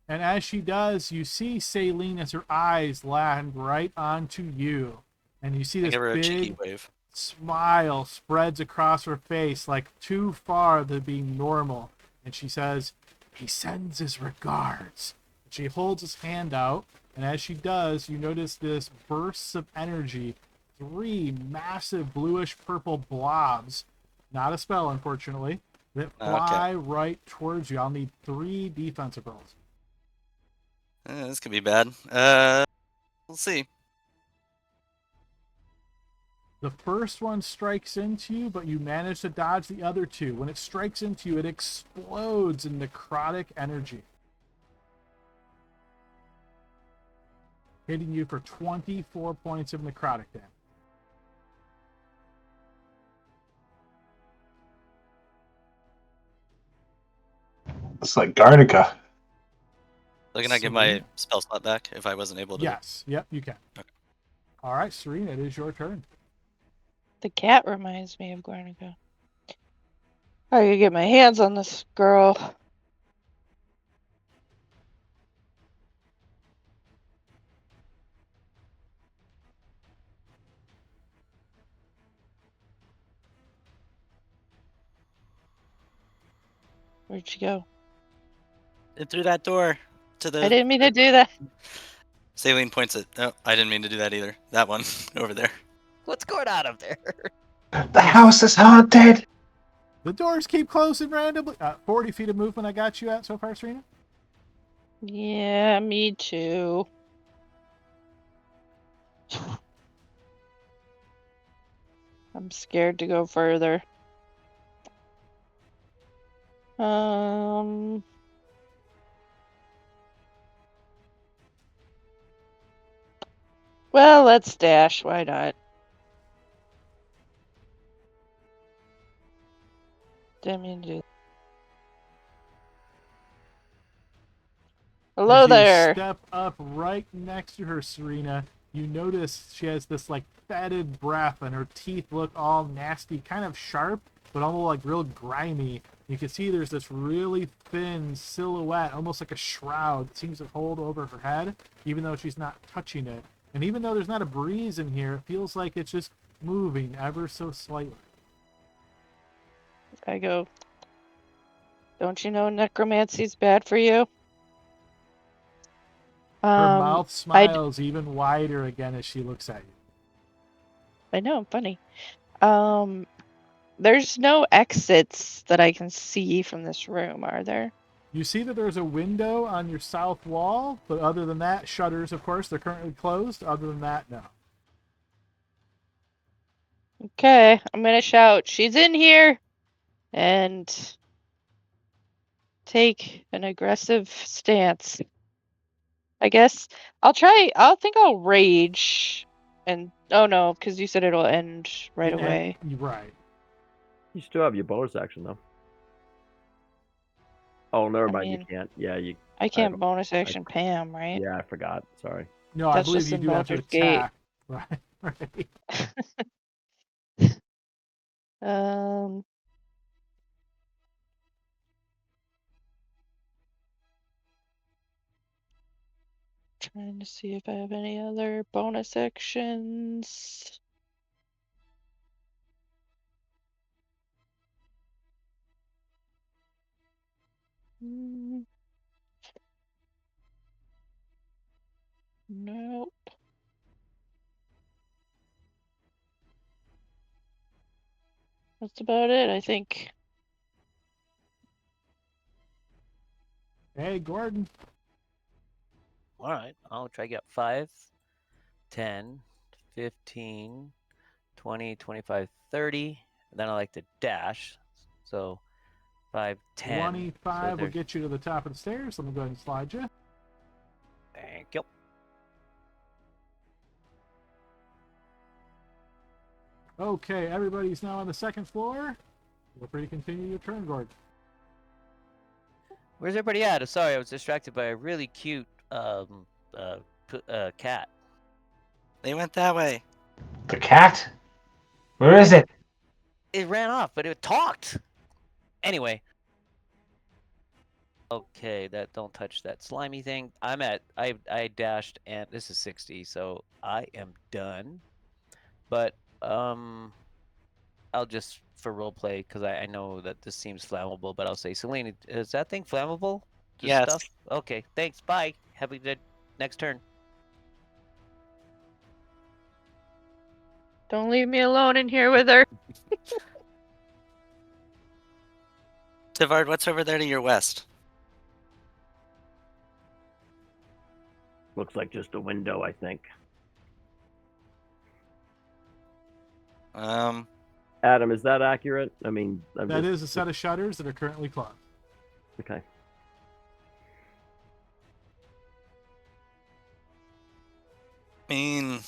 [SPEAKER 1] And as she does, you see Saline as her eyes land right onto you. And you see this big smile spreads across her face, like too far to be normal. And she says, he sends his regards. She holds his hand out, and as she does, you notice this bursts of energy, 3 massive bluish purple blobs Not a spell, unfortunately. That fly right towards you. I'll need 3 defensive rolls.
[SPEAKER 5] This could be bad. We'll see.
[SPEAKER 1] The first one strikes into you, but you manage to dodge the other 2. When it strikes into you, it explodes in necrotic energy, hitting you for 24 points of necrotic damage.
[SPEAKER 4] It's like Garnica.
[SPEAKER 5] So can I get my spell slot back if I wasn't able to?
[SPEAKER 1] Yes. Yep, you can.
[SPEAKER 5] Okay.
[SPEAKER 1] All right, Serena, it is your turn.
[SPEAKER 7] The cat reminds me of Guernica. I gotta get my hands on this girl. Where'd she go?
[SPEAKER 5] And through that door to the.
[SPEAKER 7] I didn't mean to do that.
[SPEAKER 5] Saline points at. Oh, I didn't mean to do that either. That one over there.
[SPEAKER 2] What's going on up there?
[SPEAKER 4] The house is haunted!
[SPEAKER 1] The doors keep closing randomly. 40 feet of movement I got you at so far, Serena?
[SPEAKER 7] Yeah, me too. I'm scared to go further. Well, let's dash. Why not? Didn't mean to do that. Hello
[SPEAKER 1] As you
[SPEAKER 7] there.
[SPEAKER 1] step up right next to her, Serena, you notice she has this like fetid breath and her teeth look all nasty, kind of sharp, but almost like real grimy. You can see there's this really thin silhouette, almost like a shroud, that seems to hold over her head, even though she's not touching it. And even though there's not a breeze in here, it feels like it's just moving ever so slightly.
[SPEAKER 7] I go, don't you know necromancy's bad for you?
[SPEAKER 1] Her mouth smiles even wider again as she looks at you.
[SPEAKER 7] I know, I'm funny. There's no exits that I can see from this room, are there?
[SPEAKER 1] You see that there's a window on your south wall, but other than that, shutters, of course, they're currently closed. Other than that, no.
[SPEAKER 7] Okay, I'm gonna shout, she's in here! And take an aggressive stance. I guess I think I'll rage. And, oh no, because you said it'll end right away.
[SPEAKER 1] Right.
[SPEAKER 6] You still have your bonus action, though. Oh, never
[SPEAKER 7] I
[SPEAKER 6] mind,
[SPEAKER 7] mean,
[SPEAKER 6] you can't. Yeah, you.
[SPEAKER 7] I can't bonus action Pam, right?
[SPEAKER 6] Yeah, I forgot. Sorry.
[SPEAKER 1] No, I
[SPEAKER 7] That's
[SPEAKER 1] believe
[SPEAKER 7] just
[SPEAKER 1] you
[SPEAKER 7] in
[SPEAKER 1] do have to
[SPEAKER 7] Baldur's Gate.
[SPEAKER 1] attack. Right.
[SPEAKER 7] Trying to see if I have any other bonus actions. Nope. That's about it, I think.
[SPEAKER 1] Hey, Gordon.
[SPEAKER 2] All right, I'll try to get 5, 10, 15, 20, 25, 30. And then I like to dash. So 5, 10.
[SPEAKER 1] 25
[SPEAKER 2] so
[SPEAKER 1] will get you to the top of the stairs. Let me go ahead and slide you.
[SPEAKER 2] Thank you.
[SPEAKER 1] Okay, everybody's now on the second floor. Feel free to continue your turn, Gordon.
[SPEAKER 2] Where's everybody at? Sorry, I was distracted by a really cute cat.
[SPEAKER 5] They went that way.
[SPEAKER 4] The cat? Where is it?
[SPEAKER 2] It ran off, but it talked. Anyway. Okay, don't touch that slimy thing. I dashed, and this is 60, so I am done. But I'll just for roleplay because I know that this seems flammable, but I'll say, Celine, is that thing flammable? Just
[SPEAKER 5] Yes.
[SPEAKER 2] Stuff? Okay, thanks. Bye. Have a good next turn.
[SPEAKER 7] Don't leave me alone in here with her.
[SPEAKER 5] Tivard, what's over there to your west?
[SPEAKER 6] Looks like just a window, I think. Adam, is that accurate? I mean,
[SPEAKER 1] That is a set of shutters that are currently closed.
[SPEAKER 6] Okay.
[SPEAKER 5] I mean,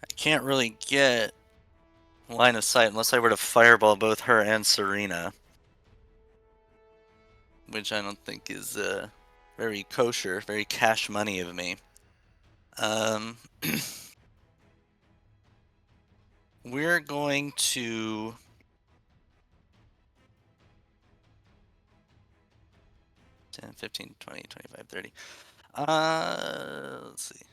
[SPEAKER 5] I can't really get line of sight unless I were to fireball both her and Serena, which I don't think is very kosher, very cash money of me. We're going to $10, $15, $20, $25, $30. Let's see.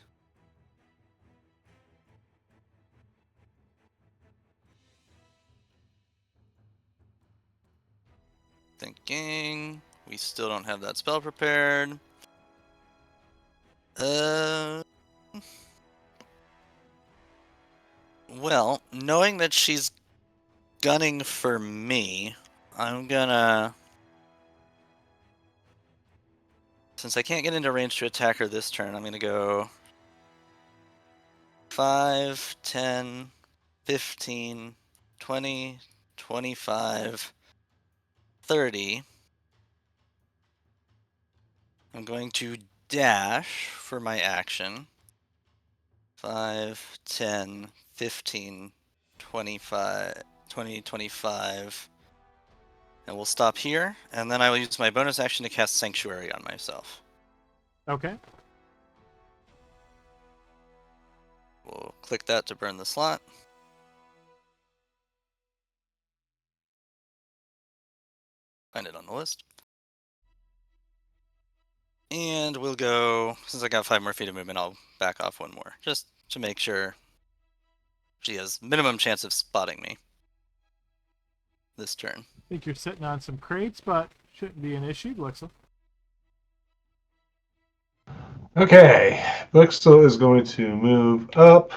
[SPEAKER 5] Thinking. We still don't have that spell prepared. Well, knowing that she's gunning for me, I'm gonna... Since I can't get into range to attack her this turn, I'm gonna go 5, 10, 15, 20, 25, 30. I'm going to dash for my action. 5, 10, 15, 25, 20, 25. And we'll stop here, and then I will use my bonus action to cast Sanctuary on myself.
[SPEAKER 1] Okay.
[SPEAKER 5] We'll click that to burn the slot. Find it on the list. And we'll go, since I got 5 more feet of movement, I'll back off 1 more, just to make sure she has minimum chance of spotting me this turn.
[SPEAKER 1] I think you're sitting on some crates, but shouldn't be an issue, Blixel.
[SPEAKER 4] Okay, Blixel is going to move up.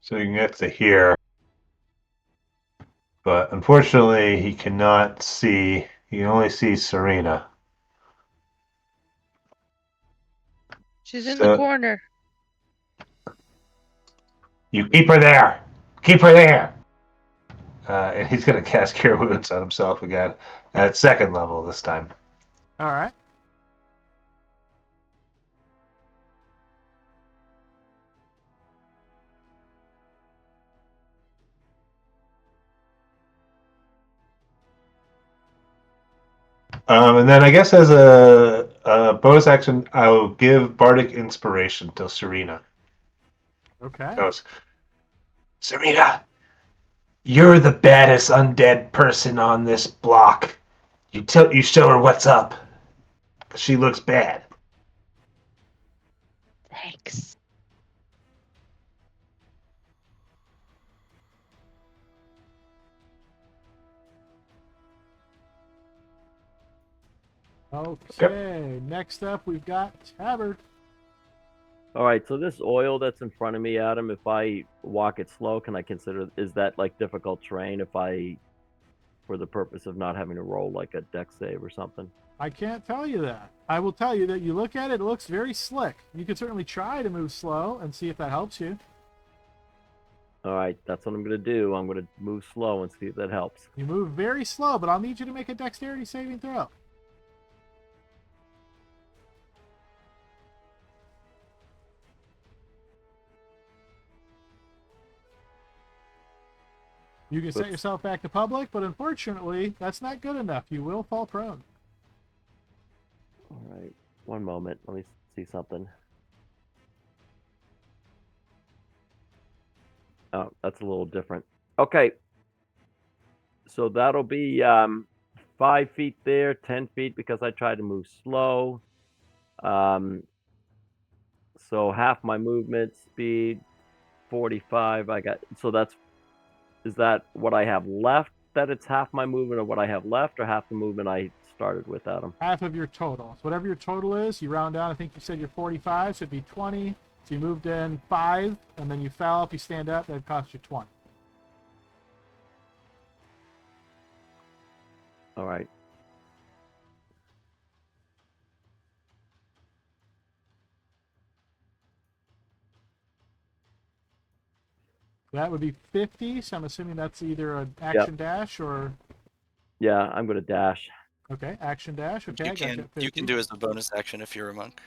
[SPEAKER 4] So you can get to here. But unfortunately, he cannot see. He can only see Serena.
[SPEAKER 7] She's in the corner.
[SPEAKER 4] You keep her there. Keep her there. And he's going to cast Cure Wounds on himself again at 2nd level this time.
[SPEAKER 1] All right.
[SPEAKER 4] And then I guess as a bonus action, I will give Bardic Inspiration to Serena.
[SPEAKER 1] Okay.
[SPEAKER 4] Goes, Serena, you're the baddest undead person on this block. You show her what's up. She looks bad.
[SPEAKER 7] Thanks.
[SPEAKER 1] Okay. Next up, we've got Tabard.
[SPEAKER 6] All right, so this oil that's in front of me, Adam, if I walk it slow, can I consider, is that like difficult terrain if I, for the purpose of not having to roll like a dex save or something?
[SPEAKER 1] I can't tell you that. I will tell you that you look at it, it looks very slick. You can certainly try to move slow and see if that helps you.
[SPEAKER 6] All right, that's what I'm going to do. I'm going to move slow and see if that helps.
[SPEAKER 1] You move very slow, but I'll need you to make a dexterity saving throw. You can set yourself back to public, but unfortunately, that's not good enough. You will fall prone.
[SPEAKER 6] All right, 1 moment. Let me see something. Oh, that's a little different. Okay. So that'll be 5 feet there, 10 feet because I tried to move slow. So half my movement speed, 45. I got, so that's, is that what I have left that it's half my movement of what I have left, or half the movement I started with, Adam?
[SPEAKER 1] Half of your total. So whatever your total is, you round down. I think you said you're 45, so it'd be 20. So you moved in 5, and then you fell. If you stand up, that'd cost you 20.
[SPEAKER 6] All right.
[SPEAKER 1] That would be 50, so I'm assuming that's either an action dash or...
[SPEAKER 6] Yeah, I'm going to dash.
[SPEAKER 1] Okay, action dash. Okay,
[SPEAKER 5] You
[SPEAKER 1] I got
[SPEAKER 5] can
[SPEAKER 1] you at 50.
[SPEAKER 5] you can do as a bonus action if you're a monk.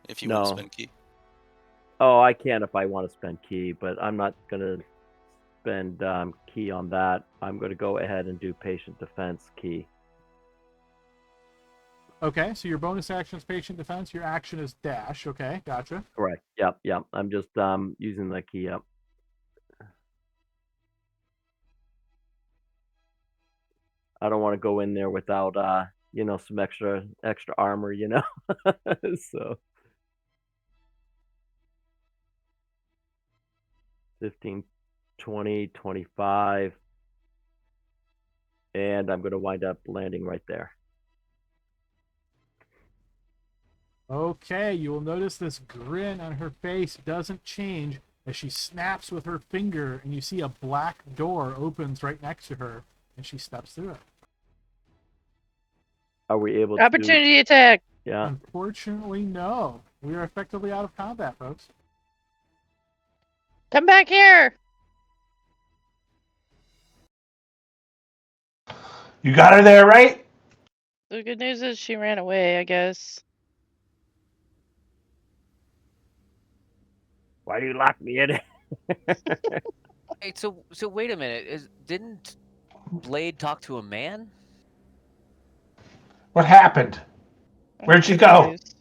[SPEAKER 5] If you
[SPEAKER 6] No.
[SPEAKER 5] want to spend key.
[SPEAKER 6] Oh, I can if I want to spend key, but I'm not going to spend key on that. I'm going to go ahead and do patient defense key.
[SPEAKER 1] Okay, so your bonus action is patient defense. Your action is dash. Okay, gotcha.
[SPEAKER 6] Correct. Yep. I'm just using the key up. I don't want to go in there without some extra armor, So 15, 20, 25. And I'm going to wind up landing right there.
[SPEAKER 1] Okay, you will notice this grin on her face doesn't change as she snaps with her finger, and you see a black door opens right next to her, and she steps through it.
[SPEAKER 6] Are we able
[SPEAKER 7] Opportunity attack.
[SPEAKER 6] Yeah.
[SPEAKER 1] Unfortunately, no. We are effectively out of combat, folks.
[SPEAKER 7] Come back here.
[SPEAKER 4] You got her there, right?
[SPEAKER 7] The good news is she ran away, I guess.
[SPEAKER 6] Why do you lock me in?
[SPEAKER 2] Hey, so wait a minute. Didn't Blade talk to a man?
[SPEAKER 4] What happened?
[SPEAKER 7] I'm
[SPEAKER 4] Where'd she go?
[SPEAKER 7] confused.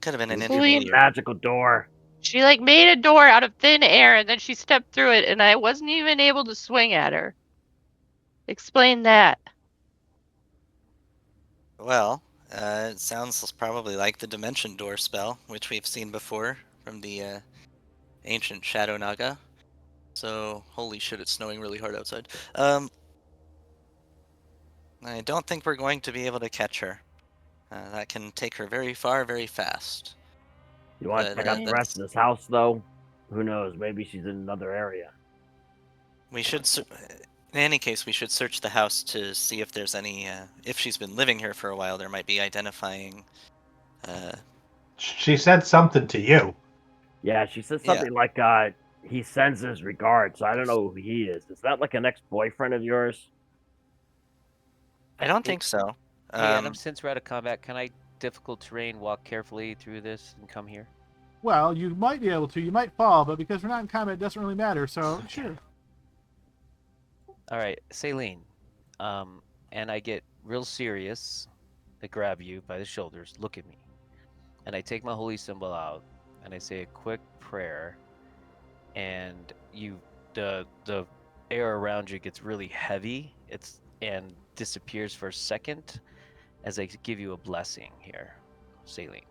[SPEAKER 5] Could have been an
[SPEAKER 7] Please.
[SPEAKER 5] intermediary.
[SPEAKER 6] Magical door.
[SPEAKER 7] She made a door out of thin air, and then she stepped through it, and I wasn't even able to swing at her. Explain that.
[SPEAKER 5] Well, it sounds probably like the Dimension Door spell, which we've seen before from the ancient Shadow Naga. So, holy shit, it's snowing really hard outside. I don't think we're going to be able to catch her. That can take her very far, very fast.
[SPEAKER 6] You want to check out the rest of this house, though? Who knows? Maybe she's in another area.
[SPEAKER 5] We should, in any case, we should search the house to see if there's any. If she's been living here for a while, there might be identifying.
[SPEAKER 4] She said something to you.
[SPEAKER 6] Yeah, she said something like, he sends his regards. I don't know who he is. Is that like an ex-boyfriend of yours?
[SPEAKER 5] I don't think so.
[SPEAKER 2] Hey, Adam, since we're out of combat, can I, difficult terrain, walk carefully through this and come here?
[SPEAKER 1] Well, you might be able to. You might fall, but because we're not in combat, it doesn't really matter, so sure.
[SPEAKER 2] All right, Celine. And I get real serious. I grab you by the shoulders. Look at me. And I take my holy symbol out, and I say a quick prayer, and the air around you gets really heavy. And disappears for a second as I give you a blessing here, Celine.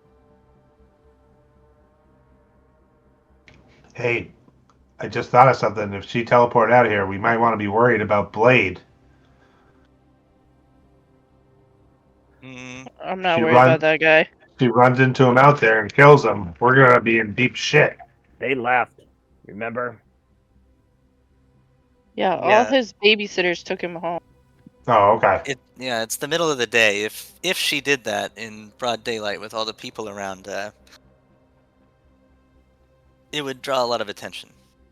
[SPEAKER 4] Hey, I just thought of something. If she teleported out of here, we might want to be worried about Blade.
[SPEAKER 7] I'm not worried about that guy.
[SPEAKER 4] She runs into him out there and kills him. We're going to be in deep shit.
[SPEAKER 6] They left. Remember?
[SPEAKER 7] Yeah, all his babysitters took him home.
[SPEAKER 4] Oh, okay.
[SPEAKER 5] It's the middle of the day. If she did that in broad daylight with all the people around, it would draw a lot of attention.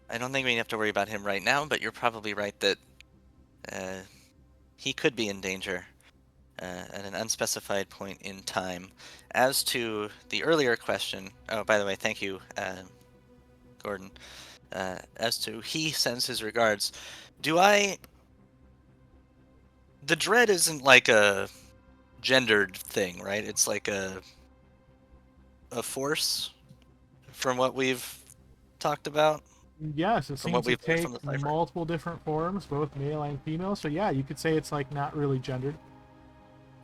[SPEAKER 5] I don't think we have to worry about him right now, but you're probably right that he could be in danger at an unspecified point in time. As to the earlier question, oh, by the way, thank you, Gordon. As to he sends his regards, the dread isn't like a gendered thing, right? It's like a force from what we've talked about.
[SPEAKER 1] Yes, it seems to take multiple different forms, both male and female. So yeah, you could say it's like not really gendered.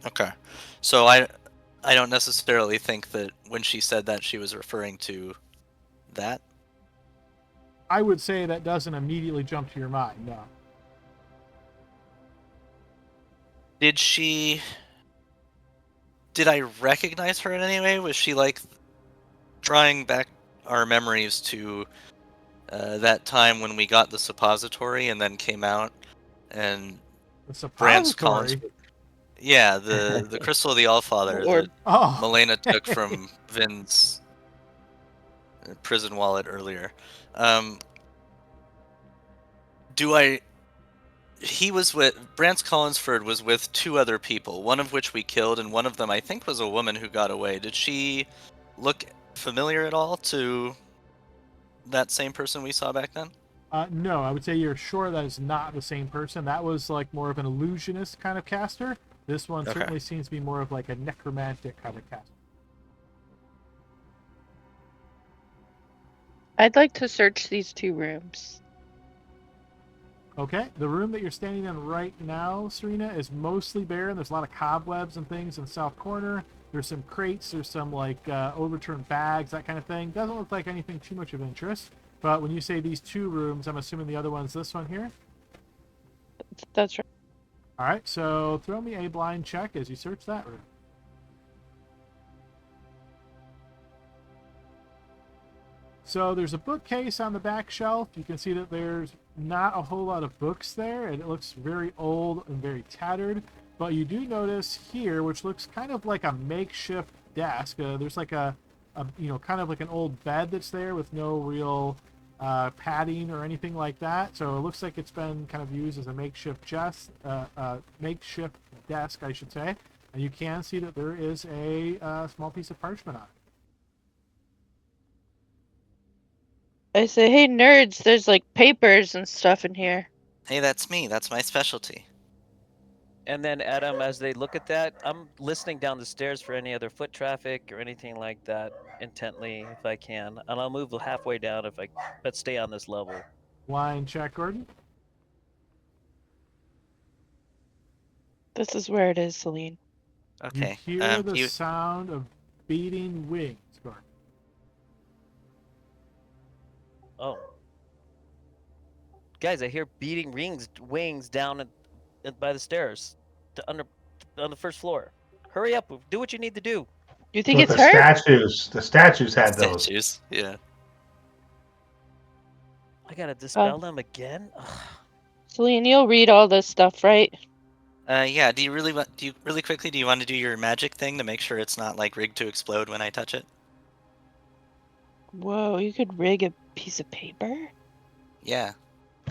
[SPEAKER 5] Okay. So I don't necessarily think that when she said that she was referring to that.
[SPEAKER 1] I would say that doesn't immediately jump to your mind, no.
[SPEAKER 5] Did I recognize her in any way? Was she like drawing back our memories to that time when we got the suppository and then came out and
[SPEAKER 1] The
[SPEAKER 5] Brance Collins?
[SPEAKER 1] suppository.
[SPEAKER 5] Yeah, the Crystal of the Allfather
[SPEAKER 7] Or
[SPEAKER 5] that
[SPEAKER 1] Oh,
[SPEAKER 5] Milena took from Vin's prison wallet earlier. He was with Brance Collinsford was with 2 other people, one of which we killed, and one of them I think was a woman who got away. Did she look familiar at all to that same person we saw back then?
[SPEAKER 1] No, I would say you're sure that is not the same person. That was like more of an illusionist kind of caster. This one
[SPEAKER 5] Okay.
[SPEAKER 1] certainly seems to be more of like a necromantic kind of caster.
[SPEAKER 7] I'd like to search these 2 rooms.
[SPEAKER 1] Okay, the room that you're standing in right now, Serena, is mostly bare, and there's a lot of cobwebs and things in the south corner. There's some crates, there's some like overturned bags, that kind of thing. Doesn't look like anything too much of interest. But when you say these 2 rooms, I'm assuming the other one's this one here.
[SPEAKER 7] That's right.
[SPEAKER 1] All right, so throw me a blind check as you search that room. So there's a bookcase on the back shelf. You can see that there's not a whole lot of books there, and it looks very old and very tattered. But you do notice here, which looks kind of like a makeshift desk. There's like a kind of like an old bed that's there with no real padding or anything like that. So it looks like it's been kind of used as a makeshift makeshift desk, I should say. And you can see that there is a small piece of parchment on it.
[SPEAKER 7] I say, hey nerds, there's like papers and stuff in here.
[SPEAKER 5] Hey, that's me. That's my specialty.
[SPEAKER 2] And then Adam, as they look at that, I'm listening down the stairs for any other foot traffic or anything like that intently if I can. And I'll move halfway down but stay on this level.
[SPEAKER 1] Blind check, Gordon.
[SPEAKER 7] This is where it is, Celine.
[SPEAKER 5] Okay.
[SPEAKER 1] You hear the sound of beating wings, Gordon.
[SPEAKER 2] Oh. Guys, I hear beating wings down by the stairs on the first floor. Hurry up. Do what you need to do.
[SPEAKER 7] You think
[SPEAKER 4] With
[SPEAKER 7] it's
[SPEAKER 4] the
[SPEAKER 7] her?
[SPEAKER 4] statues had those.
[SPEAKER 5] Statues. Yeah.
[SPEAKER 2] I gotta dispel them again? Ugh.
[SPEAKER 7] Celine, you'll read all this stuff, right?
[SPEAKER 5] Yeah. Do you really want to do your magic thing to make sure it's not like rigged to explode when I touch it?
[SPEAKER 7] Whoa, you could rig a piece of paper?
[SPEAKER 5] Yeah.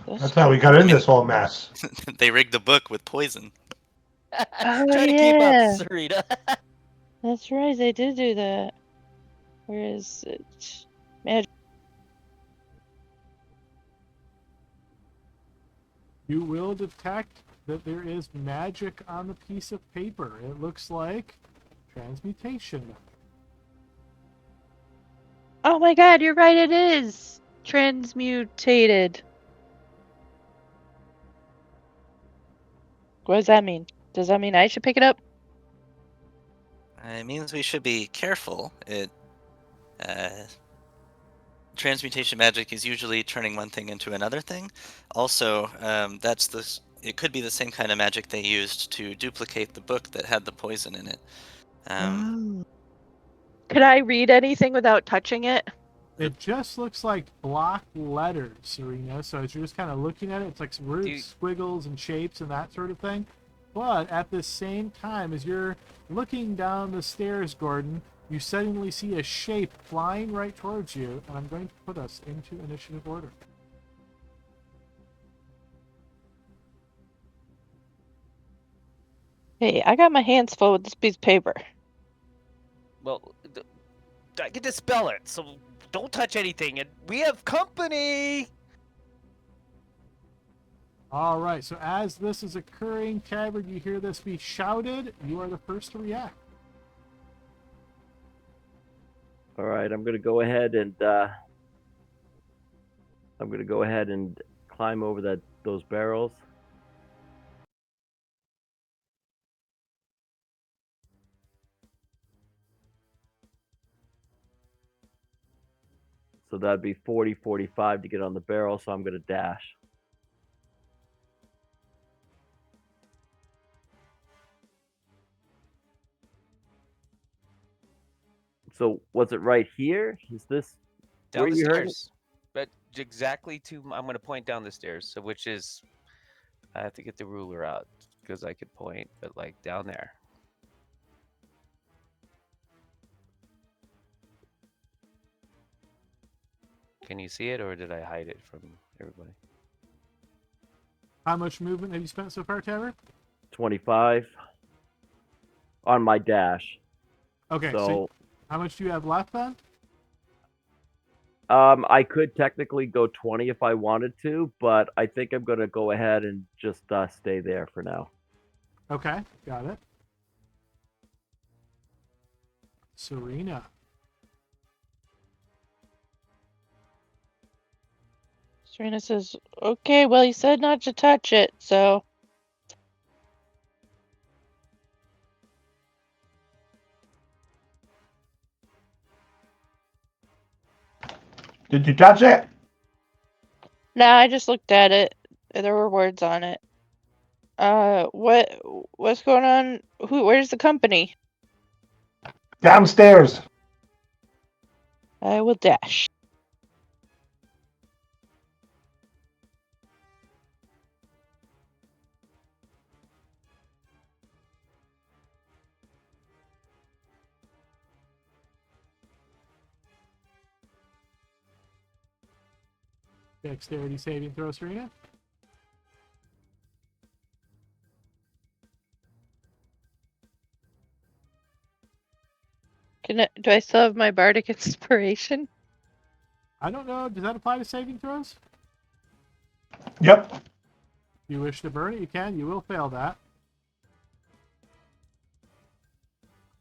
[SPEAKER 4] That's how we got in this whole mess.
[SPEAKER 5] They rigged the book with poison.
[SPEAKER 7] Oh,
[SPEAKER 2] Try to keep
[SPEAKER 7] yeah.
[SPEAKER 2] up, Sarita.
[SPEAKER 7] That's right, they did do that. Where is it? Magic.
[SPEAKER 1] You will detect that there is magic on the piece of paper. It looks like transmutation.
[SPEAKER 7] Oh my god, you're right, it is! Transmutated. What does that mean? Does that mean I should pick it up?
[SPEAKER 5] It means we should be careful. Transmutation magic is usually turning one thing into another thing. Also, it could be the same kind of magic they used to duplicate the book that had the poison in it.
[SPEAKER 7] Could I read anything without touching it?
[SPEAKER 1] It just looks like block letters, Serena. So as you're just kind of looking at it, it's like some roots, squiggles, and shapes and that sort of thing. But at the same time, as you're looking down the stairs, Gordon, you suddenly see a shape flying right towards you, and I'm going to put us into initiative order.
[SPEAKER 7] Hey, I got my hands full with this piece of paper.
[SPEAKER 2] Well, I can dispel it, so don't touch anything. And we have company!
[SPEAKER 1] All right, so as this is occurring, Tabard, you hear this be shouted. You are the first to react.
[SPEAKER 6] All right, I'm gonna go ahead and climb over those barrels. So that'd be 40, 45 to get on the barrel, so I'm gonna dash. So was it right here? Is this
[SPEAKER 2] Down
[SPEAKER 6] where
[SPEAKER 2] the
[SPEAKER 6] you heard it?
[SPEAKER 2] stairs. But exactly I'm going to point down the stairs. So which is, I have to get the ruler out because I could point, but like down there. Can you see it, or did I hide it from everybody?
[SPEAKER 1] How much movement have you spent so far, Trevor?
[SPEAKER 6] 25 on my dash.
[SPEAKER 1] Okay, so how much do you have left then?
[SPEAKER 6] I could technically go 20 if I wanted to, but I think I'm going to go ahead and just stay there for now.
[SPEAKER 1] Okay, got it. Serena.
[SPEAKER 7] Serena says, okay, well, you said not to touch it, so.
[SPEAKER 4] Did you touch it?
[SPEAKER 7] No, I just looked at it. There were words on it. What's going on? Where's the company?
[SPEAKER 4] Downstairs.
[SPEAKER 7] I will dash.
[SPEAKER 1] Dexterity saving throw, Serena.
[SPEAKER 7] Do I still have my bardic inspiration?
[SPEAKER 1] I don't know. Does that apply to saving throws?
[SPEAKER 4] Yep.
[SPEAKER 1] If you wish to burn it, you can. You will fail that.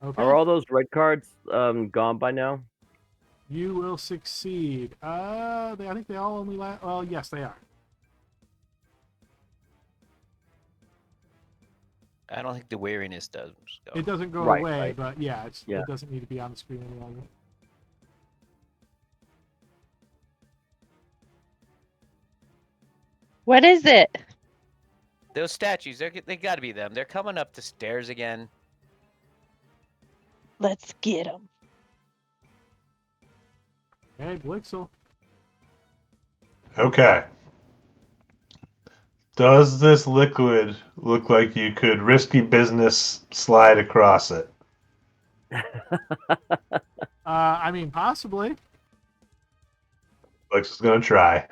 [SPEAKER 1] Okay.
[SPEAKER 6] Are all those red cards gone by now?
[SPEAKER 1] You will succeed. I think they all only last. Well, yes, they are.
[SPEAKER 2] I don't think the weariness does go.
[SPEAKER 1] It doesn't go
[SPEAKER 6] Right,
[SPEAKER 1] away,
[SPEAKER 6] right.
[SPEAKER 1] but it
[SPEAKER 6] Yeah.
[SPEAKER 1] doesn't need to be on the screen any longer.
[SPEAKER 7] What is it?
[SPEAKER 2] Those statues, they got to be them. They're coming up the stairs again.
[SPEAKER 7] Let's get them.
[SPEAKER 1] Hey, Blixel.
[SPEAKER 4] Okay. Does this liquid look like you could risky business slide across it?
[SPEAKER 1] I mean, possibly.
[SPEAKER 4] Blix is going to try.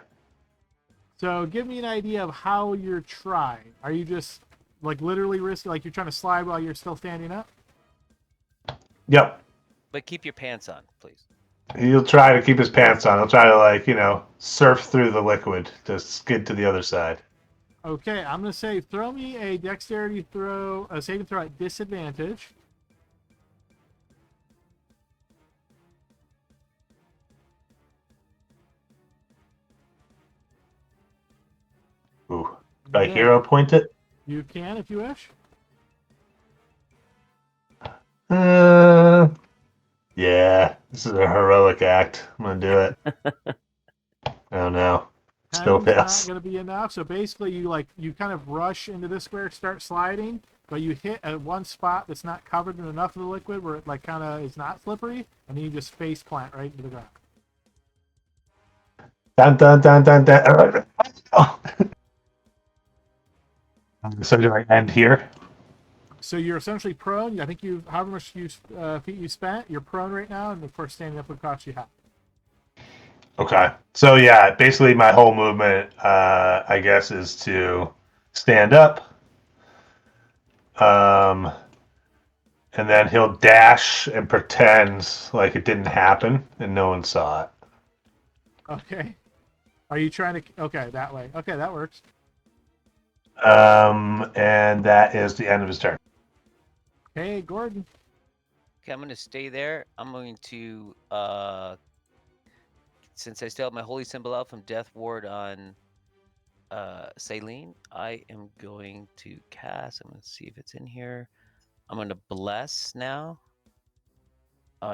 [SPEAKER 1] So give me an idea of how you're trying. Are you just like literally risky, like you're trying to slide while you're still standing up?
[SPEAKER 4] Yep.
[SPEAKER 2] But keep your pants on, please.
[SPEAKER 4] He'll try to keep his pants on. He'll try to, surf through the liquid to skid to the other side.
[SPEAKER 1] Okay, I'm going to say throw me a dexterity throw, a saving throw at disadvantage.
[SPEAKER 4] Ooh. Should I
[SPEAKER 1] Yeah.
[SPEAKER 4] hero point it?
[SPEAKER 1] You can if you wish.
[SPEAKER 4] Yeah. This is a heroic act. I'm going to do it. Oh, no. Still
[SPEAKER 1] 10's not
[SPEAKER 4] fails.
[SPEAKER 1] going to be enough. So basically, you kind of rush into this square, start sliding, but you hit at one spot that's not covered in enough of the liquid where it like kind of is not slippery, and then you just face plant right into the ground.
[SPEAKER 4] Dun, dun, dun, dun, dun. Oh. So do I end here?
[SPEAKER 1] So you're essentially prone. I think you, however much feet you spent, you're prone right now, and of course standing up would cost you half.
[SPEAKER 4] Okay. So yeah, basically my whole movement, I guess, is to stand up, and then he'll dash and pretend like it didn't happen and no one saw it.
[SPEAKER 1] Okay. Are you trying to? Okay, that way. Okay, that works.
[SPEAKER 4] And that is the end of his turn.
[SPEAKER 1] Hey, Gordon.
[SPEAKER 2] Okay, I'm going to stay there. I'm going to, since I still have my holy symbol out from Death Ward on Celine, I am going to cast. I'm going to see if it's in here. I'm going to bless now.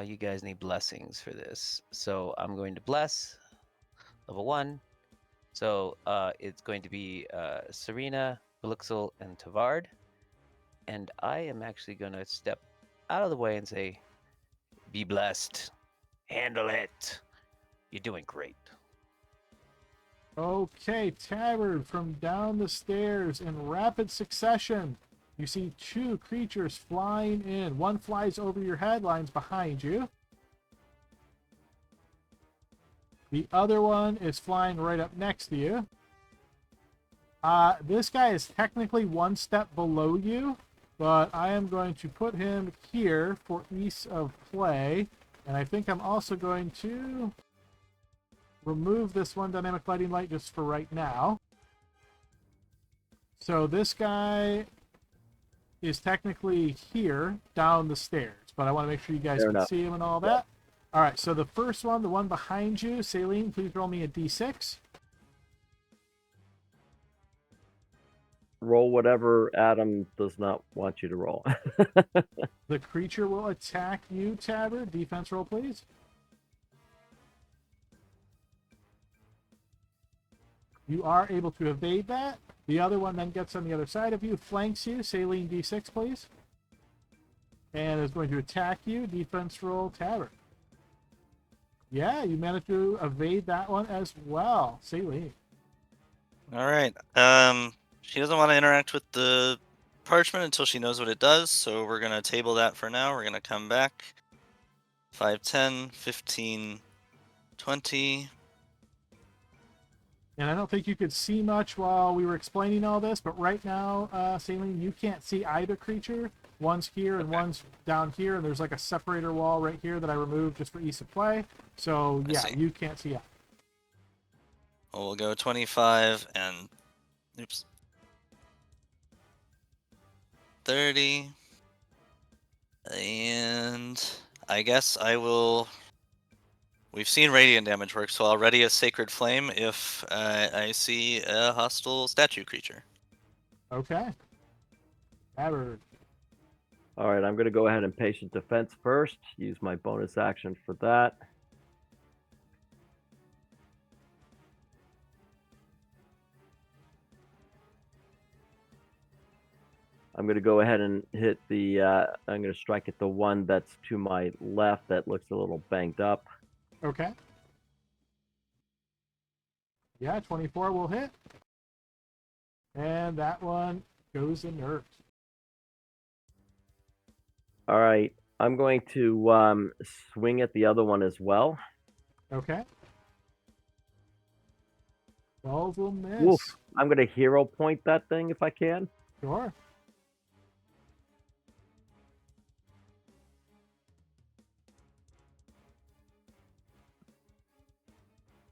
[SPEAKER 2] You guys need blessings for this. So I'm going to bless. Level 1. So it's going to be Serena, Blixel, and Tavard. And I am actually going to step out of the way and say, Be blessed. Handle it. You're doing great.
[SPEAKER 1] Okay, Tavern, from down the stairs in rapid succession, you see two creatures flying in. One flies over your headlines behind you. The other one is flying right up next to you. This guy is technically one step below you, but I am going to put him here for ease of play. And I think I'm also going to remove this one dynamic lighting light just for right now. So this guy is technically here down the stairs, but I want to make sure you guys
[SPEAKER 6] Fair
[SPEAKER 1] can
[SPEAKER 6] enough.
[SPEAKER 1] see him and all that. All right, so the first one, the one behind you, Saline, please roll me a d6.
[SPEAKER 6] Roll whatever Adam does not want you to roll.
[SPEAKER 1] The creature will attack you, Tabber. Defense roll, please. You are able to evade that. The other one then gets on the other side of you, flanks you. Saline, d6, please. And is going to attack you. Defense roll, Tabber. Yeah, you managed to evade that one as well. Saline.
[SPEAKER 5] All right. She doesn't want to interact with the parchment until she knows what it does, so we're going to table that for now. We're going to come back. 5, 10, 15, 20.
[SPEAKER 1] And I don't think you could see much while we were explaining all this, but right now, Saline, you can't see either creature. One's here and one's down here, and there's like a separator wall right here that I removed just for ease of play. So,
[SPEAKER 5] I
[SPEAKER 1] yeah,
[SPEAKER 5] see.
[SPEAKER 1] you can't see it.
[SPEAKER 5] Well, we'll go 25 and... Oops. 30. And I guess I will... We've seen radiant damage work, so I'll ready a Sacred Flame if I see a hostile statue creature.
[SPEAKER 1] Okay. Tabber.
[SPEAKER 6] All right, I'm going to go ahead and patient defense first. Use my bonus action for that. I'm going to go ahead and hit the, I'm going to strike at the one that's to my left that looks a little banged up.
[SPEAKER 1] Okay. Yeah, 24 will hit. And that one goes inert.
[SPEAKER 6] All right, I'm going to swing at the other one as well.
[SPEAKER 1] Okay. 12 will miss.
[SPEAKER 6] Oof. I'm going to hero point that thing if I can.
[SPEAKER 1] Sure.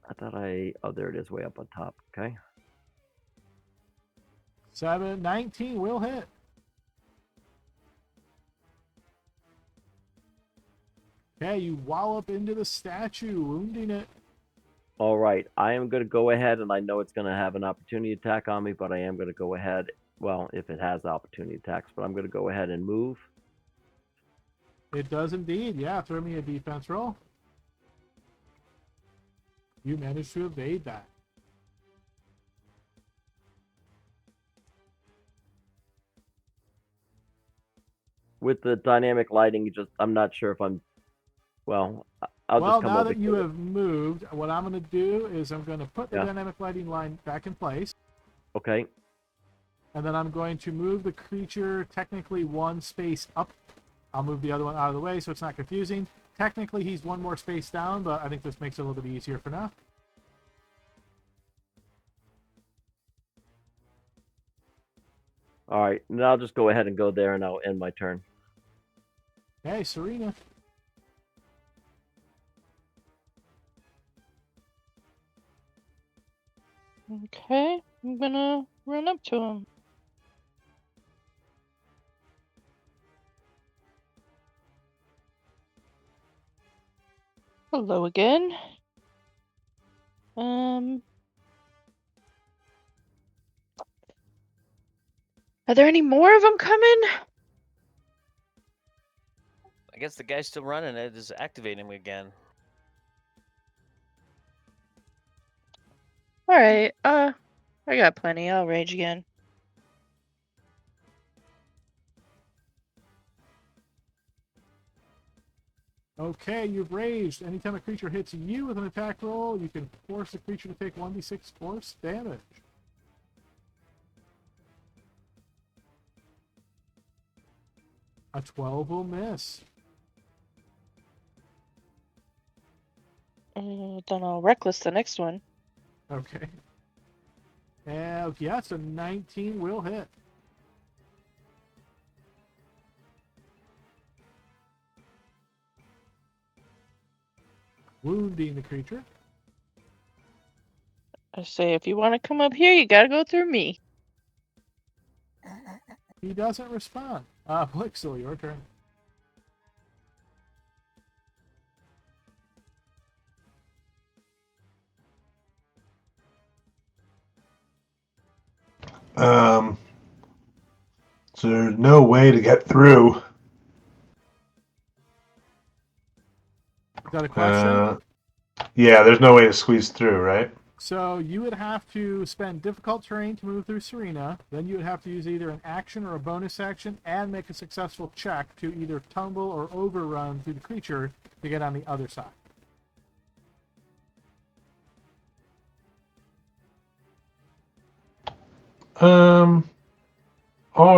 [SPEAKER 6] I thought oh, there it is way up on top. Okay.
[SPEAKER 1] 19 will hit. Okay, you wallop into the statue, wounding it.
[SPEAKER 6] All right, I am going to go ahead, and I know it's going to have an opportunity attack on me, but I am going to go ahead. Well, if it has opportunity attacks, but I'm going to go ahead and move.
[SPEAKER 1] It does indeed. Yeah, throw me a defense roll. You managed to evade that.
[SPEAKER 6] With the dynamic lighting, I'm not sure if I'm, well, I'll
[SPEAKER 1] Well,
[SPEAKER 6] just come
[SPEAKER 1] now
[SPEAKER 6] over
[SPEAKER 1] that you
[SPEAKER 6] here.
[SPEAKER 1] have moved, what I'm going to do is I'm going to put the
[SPEAKER 6] Yeah.
[SPEAKER 1] dynamic lighting line back in place.
[SPEAKER 6] Okay.
[SPEAKER 1] And then I'm going to move the creature technically one space up. I'll move the other one out of the way so it's not confusing. Technically, he's one more space down, but I think this makes it a little bit easier for now.
[SPEAKER 6] All right, and I'll just go ahead and go there, and I'll end my turn.
[SPEAKER 1] Hey, Serena.
[SPEAKER 7] Okay, I'm gonna run up to him. Hello again. Are there any more of them coming?
[SPEAKER 2] I guess the guy's still running it is activating again.
[SPEAKER 7] All right. I got plenty. I'll rage again.
[SPEAKER 1] Okay, you've raged. Anytime a creature hits you with an attack roll, you can force the creature to take 1d6 force damage. A 12 will miss.
[SPEAKER 7] Then I'll reckless the next one.
[SPEAKER 1] Okay. And yeah, so 19 will hit. Wounding the creature.
[SPEAKER 7] I say, if you want to come up here, you gotta go through me.
[SPEAKER 1] He doesn't respond. Blixel, your turn.
[SPEAKER 4] So there's no way to get through.
[SPEAKER 1] Is that a question?
[SPEAKER 4] Yeah, there's no way to squeeze through, right?
[SPEAKER 1] So you would have to spend difficult terrain to move through Cerilia. Then you would have to use either an action or a bonus action and make a successful check to either tumble or overrun through the creature to get on the other side.
[SPEAKER 4] All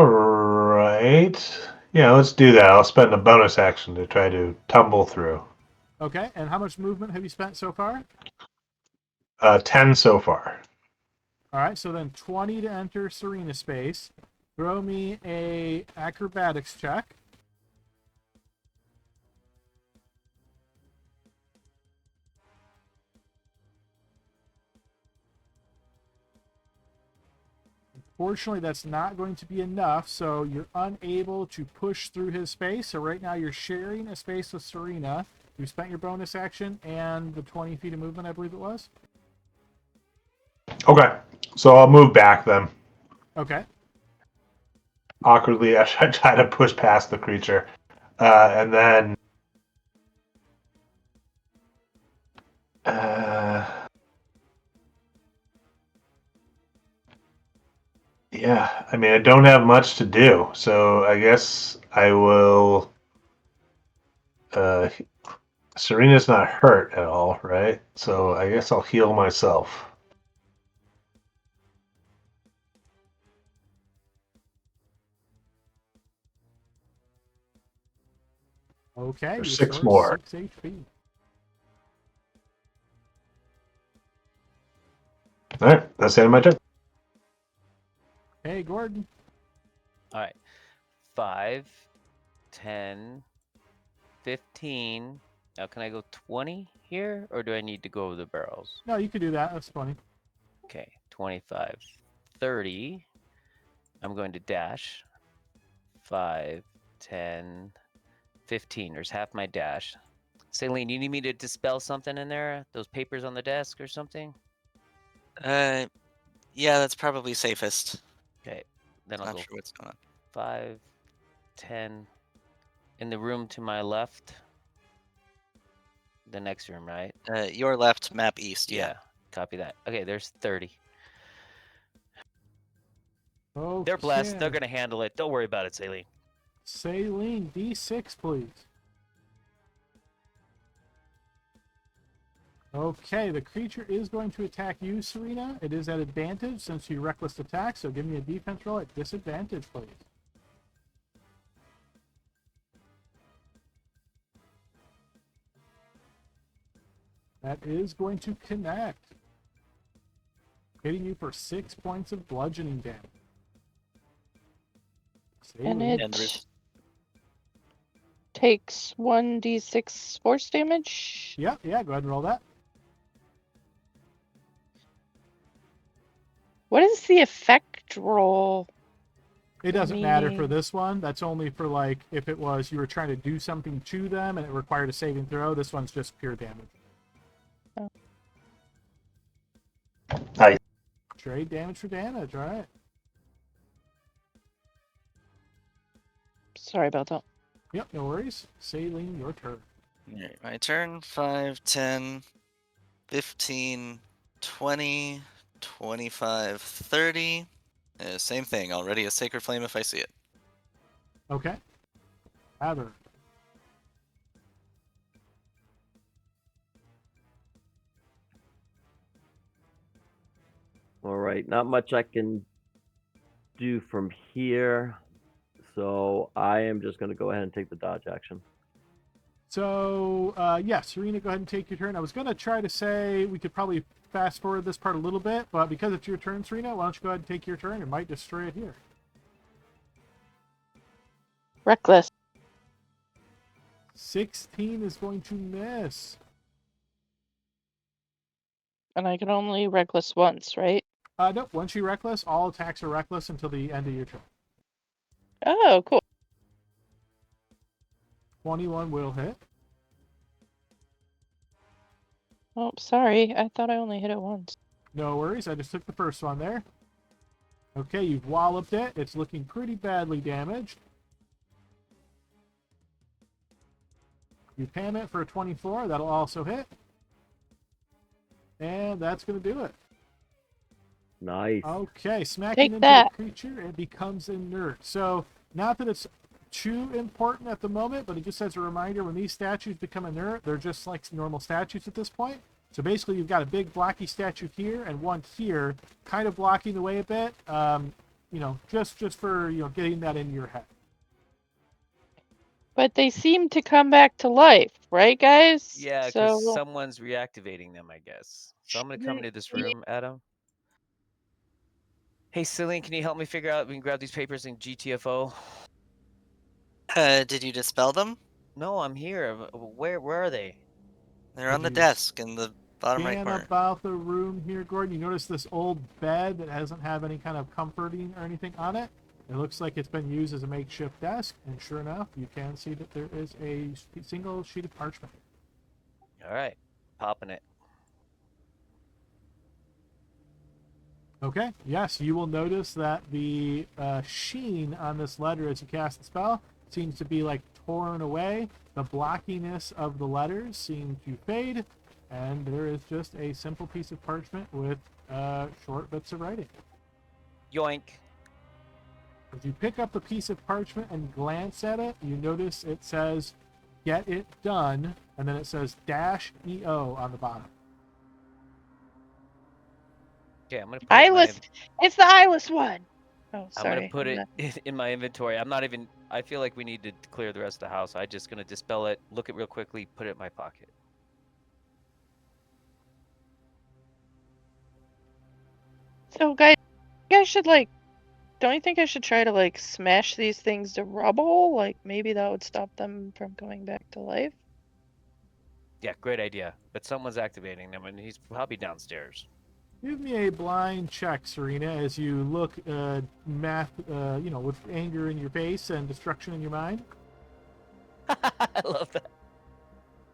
[SPEAKER 4] right. Yeah, let's do that. I'll spend a bonus action to try to tumble through.
[SPEAKER 1] Okay, and how much movement have you spent so far?
[SPEAKER 4] 10 so far.
[SPEAKER 1] All right, so then 20 to enter Cerilia space. Throw me a acrobatics check. Fortunately, that's not going to be enough, so you're unable to push through his space. So right now you're sharing a space with Cerilia. You spent your bonus action and the 20 feet of movement, I believe it was.
[SPEAKER 4] Okay, so I'll move back then.
[SPEAKER 1] Okay.
[SPEAKER 4] Awkwardly, I try to push past the creature. And then... yeah, I mean, I don't have much to do, so I guess I will... Serina's not hurt at all, right? So I guess I'll heal myself.
[SPEAKER 1] Okay,
[SPEAKER 4] For
[SPEAKER 1] you
[SPEAKER 4] 6
[SPEAKER 1] restore
[SPEAKER 4] more.
[SPEAKER 1] 6 HP.
[SPEAKER 4] All right, that's the end of my turn.
[SPEAKER 1] Hey, Gordon.
[SPEAKER 2] All right. 5, 10, 15. Now, can I go 20 here, or do I need to go over the barrels?
[SPEAKER 1] No, you can do that. That's funny.
[SPEAKER 2] Okay, 25, 30. I'm going to dash. 5, 10, 15. There's half my dash. Celine, you need me to dispel something in there? Those papers on the desk or something?
[SPEAKER 5] Yeah, that's probably safest.
[SPEAKER 2] Okay, then I'll
[SPEAKER 5] Not
[SPEAKER 2] go
[SPEAKER 5] sure what's going on.
[SPEAKER 2] 5, 10. In the room to my left. The next room, right?
[SPEAKER 5] Your left, map east. Yeah.
[SPEAKER 2] Copy that. Okay, there's 30.
[SPEAKER 1] Okay.
[SPEAKER 2] They're blessed. They're going to handle it. Don't worry about it, Celine.
[SPEAKER 1] Celine, D6, please. Okay, the creature is going to attack you, Cerilia. It is at advantage since you reckless attack, so give me a defense roll at disadvantage, please. That is going to connect, hitting you for 6 points of bludgeoning damage.
[SPEAKER 7] And
[SPEAKER 1] Celine.
[SPEAKER 7] it takes 1d6 force damage.
[SPEAKER 1] Yeah, go ahead and roll that.
[SPEAKER 7] What is the effect roll?
[SPEAKER 1] It doesn't matter for
[SPEAKER 7] Meaning-
[SPEAKER 1] this one. That's only for like if it was you were trying to do something to them and it required a saving throw. This one's just pure damage.
[SPEAKER 7] Oh.
[SPEAKER 4] Nice.
[SPEAKER 1] Trade damage for damage, all right.
[SPEAKER 7] Sorry about that.
[SPEAKER 1] Yep, no worries. Celine, your turn.
[SPEAKER 5] Alright, my turn. 5, 10, 15, 20, 25, 30. Same thing. Already a sacred flame if I see it.
[SPEAKER 1] Okay. Heather.
[SPEAKER 6] All right, not much I can do from here, so I am just going to go ahead and take the dodge action.
[SPEAKER 1] So, yeah, Serena, go ahead and take your turn. I was going to try to say we could probably fast forward this part a little bit, but because it's your turn, Serena, why don't you go ahead and take your turn? It might destroy it here.
[SPEAKER 7] Reckless.
[SPEAKER 1] 16 is going to miss.
[SPEAKER 7] And I can only reckless once, right?
[SPEAKER 1] Nope. Once you reckless, all attacks are reckless until the end of your turn.
[SPEAKER 7] Oh, cool.
[SPEAKER 1] 21 will hit.
[SPEAKER 7] Oh, sorry. I thought I only hit it once.
[SPEAKER 1] No worries. I just took the first one there. Okay, you've walloped it. It's looking pretty badly damaged. You pan it for a 24. That'll also hit. And that's going to do it.
[SPEAKER 6] Nice.
[SPEAKER 1] Okay, smacking
[SPEAKER 7] Take
[SPEAKER 1] into
[SPEAKER 7] that.
[SPEAKER 1] the creature, it becomes inert. So, not that it's too important at the moment, but it just as a reminder, when these statues become inert, they're just like normal statues at this point. So basically, you've got a big blocky statue here and one here, kind of blocking the way a bit. Just for getting that in your head.
[SPEAKER 7] But they seem to come back to life, right, guys?
[SPEAKER 2] Yeah, because
[SPEAKER 7] So
[SPEAKER 2] someone's reactivating them, I guess. So I'm going to come into this room, Adam. Hey, Celine, can you help me figure out? We can grab these papers in GTFO.
[SPEAKER 5] Did you dispel them?
[SPEAKER 2] No, I'm here. Where are they?
[SPEAKER 5] They're on the
[SPEAKER 1] you
[SPEAKER 5] desk in the bottom right
[SPEAKER 1] Scan
[SPEAKER 5] corner.
[SPEAKER 1] about the room here, Gordon. You notice this old bed that doesn't have any kind of comforting or anything on it. It looks like it's been used as a makeshift desk, and sure enough, you can see that there is a single sheet of parchment.
[SPEAKER 2] All right, popping it.
[SPEAKER 1] Okay, yes, you will notice that the sheen on this letter as you cast the spell seems to be like torn away. The blockiness of the letters seem to fade, and there is just a simple piece of parchment with short bits of writing.
[SPEAKER 2] Yoink.
[SPEAKER 1] As you pick up the piece of parchment and glance at it, you notice it says, "Get it done," and then it says -EO on the bottom.
[SPEAKER 2] Okay, I'm gonna put it in my,
[SPEAKER 7] eyeless. It's the eyeless one. Oh,
[SPEAKER 2] I'm
[SPEAKER 7] sorry.
[SPEAKER 2] gonna put it in my inventory. I'm not even. I feel like we need to clear the rest of the house. I'm just gonna dispel it, look it real quickly, put it in my pocket.
[SPEAKER 7] So, guys, you guys should don't you think I should try to smash these things to rubble? Like maybe that would stop them from coming back to life.
[SPEAKER 2] Yeah, great idea. But someone's activating them, and he's probably downstairs.
[SPEAKER 1] Give me a blind check, Serena, as you look with anger in your face and destruction in your mind.
[SPEAKER 2] I love that.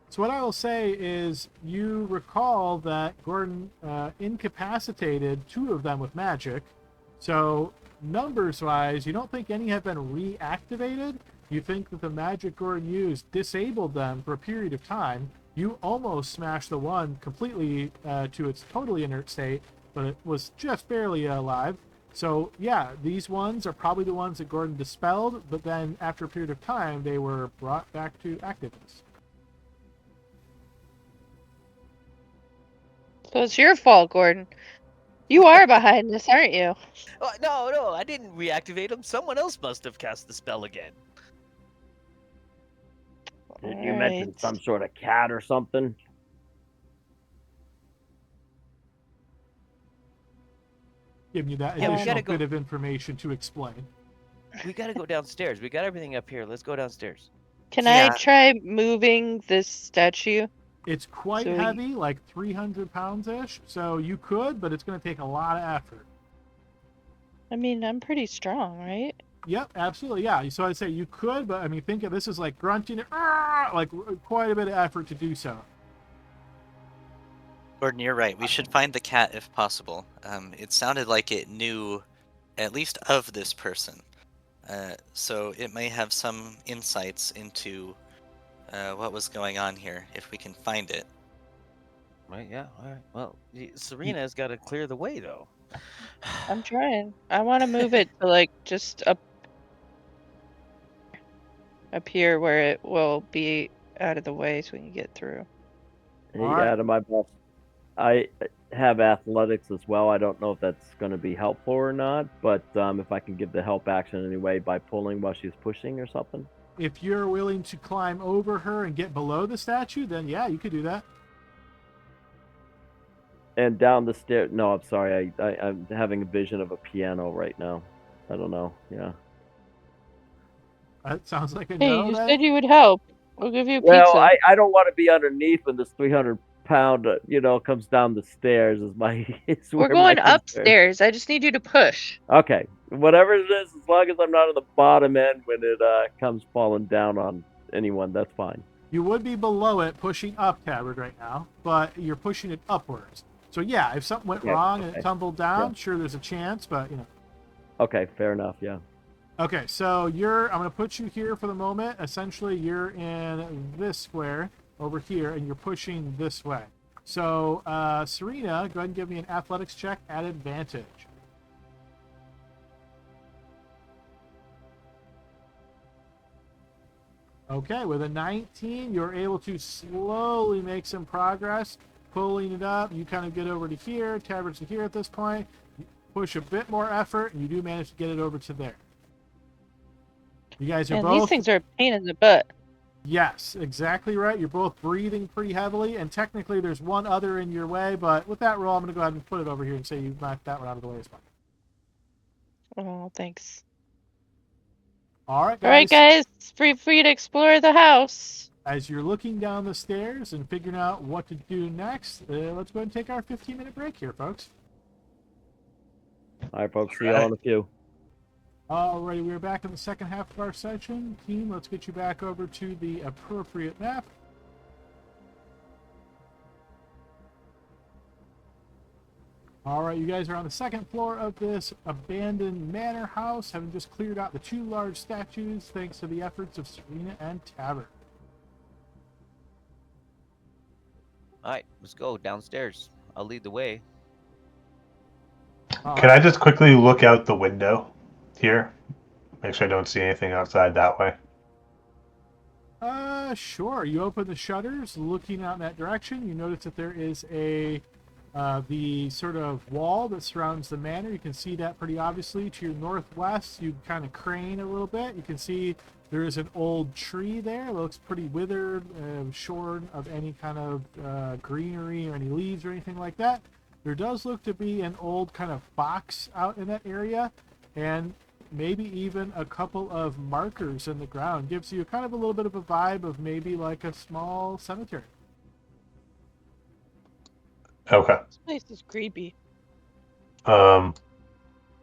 [SPEAKER 1] So what I will say is you recall that Gordon incapacitated 2 of them with magic. So numbers-wise, you don't think any have been reactivated. You think that the magic Gordon used disabled them for a period of time. You almost smashed the one completely to its totally inert state, but it was just barely alive. So yeah, these ones are probably the ones that Gordon dispelled, but then after a period of time, they were brought back to activeness.
[SPEAKER 7] So it's your fault, Gordon. You are behind this, aren't you?
[SPEAKER 2] Oh, no, I didn't reactivate them. Someone else must have cast the spell again.
[SPEAKER 6] Did you mention some sort of cat or something?
[SPEAKER 1] Giving you that
[SPEAKER 2] Yeah, we
[SPEAKER 1] additional
[SPEAKER 2] gotta go-
[SPEAKER 1] bit of information to explain.
[SPEAKER 2] We gotta go downstairs. We got everything up here. Let's go downstairs.
[SPEAKER 7] Can
[SPEAKER 5] Yeah.
[SPEAKER 7] I try moving this statue?
[SPEAKER 1] It's quite
[SPEAKER 7] So
[SPEAKER 1] heavy, like 300 pounds-ish, so you could, but it's going to take a lot of effort.
[SPEAKER 7] I mean, I'm pretty strong, right?
[SPEAKER 1] Yep, absolutely, yeah. So I'd say you could, but I mean, think of this as like grunting, like quite a bit of effort to do so.
[SPEAKER 5] Gordon, you're right. We should find the cat if possible. It sounded like it knew at least of this person. So it may have some insights into what was going on here, if we can find it.
[SPEAKER 2] Right, yeah, all right. Well, Serena's got to clear the way, though.
[SPEAKER 7] I'm trying. I want to move it to just up here where it will be out of the way so we can get through.
[SPEAKER 6] Hey,
[SPEAKER 1] All right.
[SPEAKER 6] Adam, have athletics as well. I don't know if that's going to be helpful or not, but if I can give the help action anyway by pulling while she's pushing or something.
[SPEAKER 1] If you're willing to climb over her and get below the statue, then yeah, you could do that.
[SPEAKER 6] And down the stair. No, I'm sorry. I'm having a vision of a piano right now. I don't know. Yeah.
[SPEAKER 1] That sounds like a
[SPEAKER 7] Hey,
[SPEAKER 1] no
[SPEAKER 7] you
[SPEAKER 1] then.
[SPEAKER 7] said you would help. We'll give you a
[SPEAKER 6] Well,
[SPEAKER 7] pizza.
[SPEAKER 6] I don't want to be underneath when this 300-pound, comes down the stairs.
[SPEAKER 7] We're going upstairs. I just need you to push.
[SPEAKER 6] Okay, whatever it is, as long as I'm not on the bottom end when it comes falling down on anyone, that's fine.
[SPEAKER 1] You would be below it, pushing up, Tabard, right now, but you're pushing it upwards. So yeah, if something went wrong and it tumbled down, sure, there's a chance, but
[SPEAKER 6] Okay, fair enough. Yeah.
[SPEAKER 1] Okay, so I'm going to put you here for the moment. Essentially, you're in this square over here, and you're pushing this way. So, Serena, go ahead and give me an athletics check at advantage. Okay, with a 19, you're able to slowly make some progress, pulling it up. You kind of get over to here, Tabard's to here at this point. You push a bit more effort, and you do manage to get it over to there. You guys are
[SPEAKER 7] And
[SPEAKER 1] both...
[SPEAKER 7] these things are a pain in the butt.
[SPEAKER 1] Yes, exactly right. You're both breathing pretty heavily, and technically there's one other in your way, but with that roll, I'm going to go ahead and put it over here and say you knocked that one out of the way as well.
[SPEAKER 7] Oh, thanks.
[SPEAKER 1] All right, guys.
[SPEAKER 7] All right, guys. Free for you to explore the house.
[SPEAKER 1] As you're looking down the stairs and figuring out what to do next, let's go ahead and take our 15-minute break here, folks.
[SPEAKER 6] All right, folks. See y'all in a few.
[SPEAKER 1] Alrighty, we're back in the second half of our session. Team, let's get you back over to the appropriate map. Alright, you guys are on the second floor of this abandoned manor house, having just cleared out the 2 large statues thanks to the efforts of Serena and Tabard.
[SPEAKER 2] Alright, let's go downstairs. I'll lead the way.
[SPEAKER 4] Can I just quickly look out the window here? Make sure I don't see anything outside that way.
[SPEAKER 1] Sure. You open the shutters, looking out in that direction. You notice that there is the sort of wall that surrounds the manor. You can see that pretty obviously. To your northwest, you kind of crane a little bit. You can see there is an old tree there. It looks pretty withered, shorn of any kind of greenery or any leaves or anything like that. There does look to be an old kind of box out in that area, and maybe even a couple of markers in the ground. Gives you kind of a little bit of a vibe of maybe like a small cemetery.
[SPEAKER 4] Okay.
[SPEAKER 7] This place is creepy.
[SPEAKER 4] I'll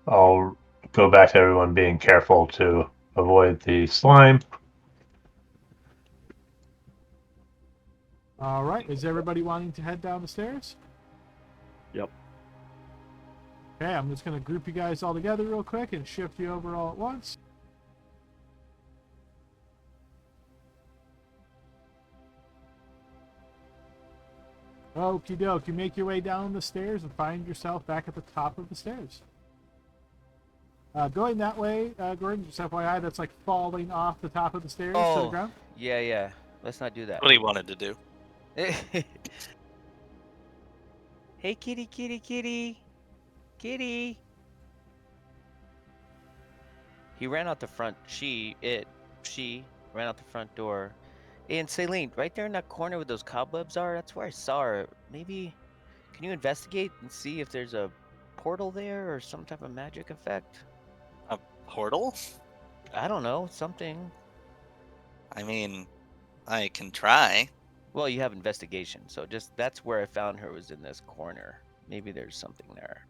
[SPEAKER 4] go back to everyone being careful to avoid the slime.
[SPEAKER 1] All right. Is everybody wanting to head down the stairs?
[SPEAKER 6] Yep.
[SPEAKER 1] Okay, I'm just going to group you guys all together real quick and shift you over all at once. Okie doke, you make your way down the stairs and find yourself back at the top of the stairs. Going that way, Gordon, just FYI, that's like falling off the top of the stairs to the ground.
[SPEAKER 2] Yeah. Let's not do that.
[SPEAKER 5] What he wanted to do.
[SPEAKER 2] Hey, kitty. He ran out the front. She ran out the front door. And Celine, right there in that corner where those cobwebs are, that's where I saw her. Maybe, can you investigate and see if there's a portal there or some type of magic effect?
[SPEAKER 5] A portal?
[SPEAKER 2] I don't know, something.
[SPEAKER 5] I mean, I can try.
[SPEAKER 2] Well, you have investigation, so just that's where I found her, was in this corner. Maybe there's something there.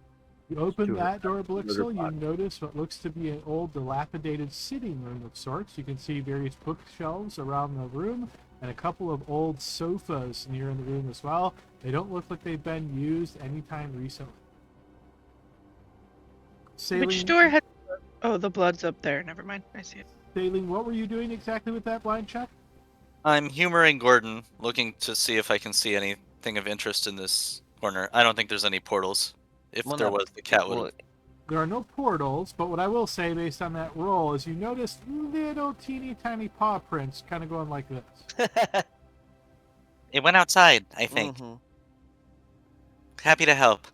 [SPEAKER 1] You open that door, Blixel, you notice what looks to be an old dilapidated sitting room of sorts. You can see various bookshelves around the room and a couple of old sofas near in the room as well. They don't look like they've been used anytime recently. Saline,
[SPEAKER 7] Which door had... Oh, the blood's up there. Never mind. I see it.
[SPEAKER 1] Saline, what were you doing exactly with that blind check?
[SPEAKER 5] I'm humoring Gordon, looking to see if I can see anything of interest in this corner. I don't think there's any portals. If
[SPEAKER 2] Well,
[SPEAKER 5] there
[SPEAKER 2] no,
[SPEAKER 5] was, the cat would.
[SPEAKER 2] well,
[SPEAKER 1] There are no portals, but what I will say based on that roll is you notice little teeny tiny paw prints kind of going like this.
[SPEAKER 5] It went outside, I think.
[SPEAKER 2] Mhm.
[SPEAKER 5] happy to help.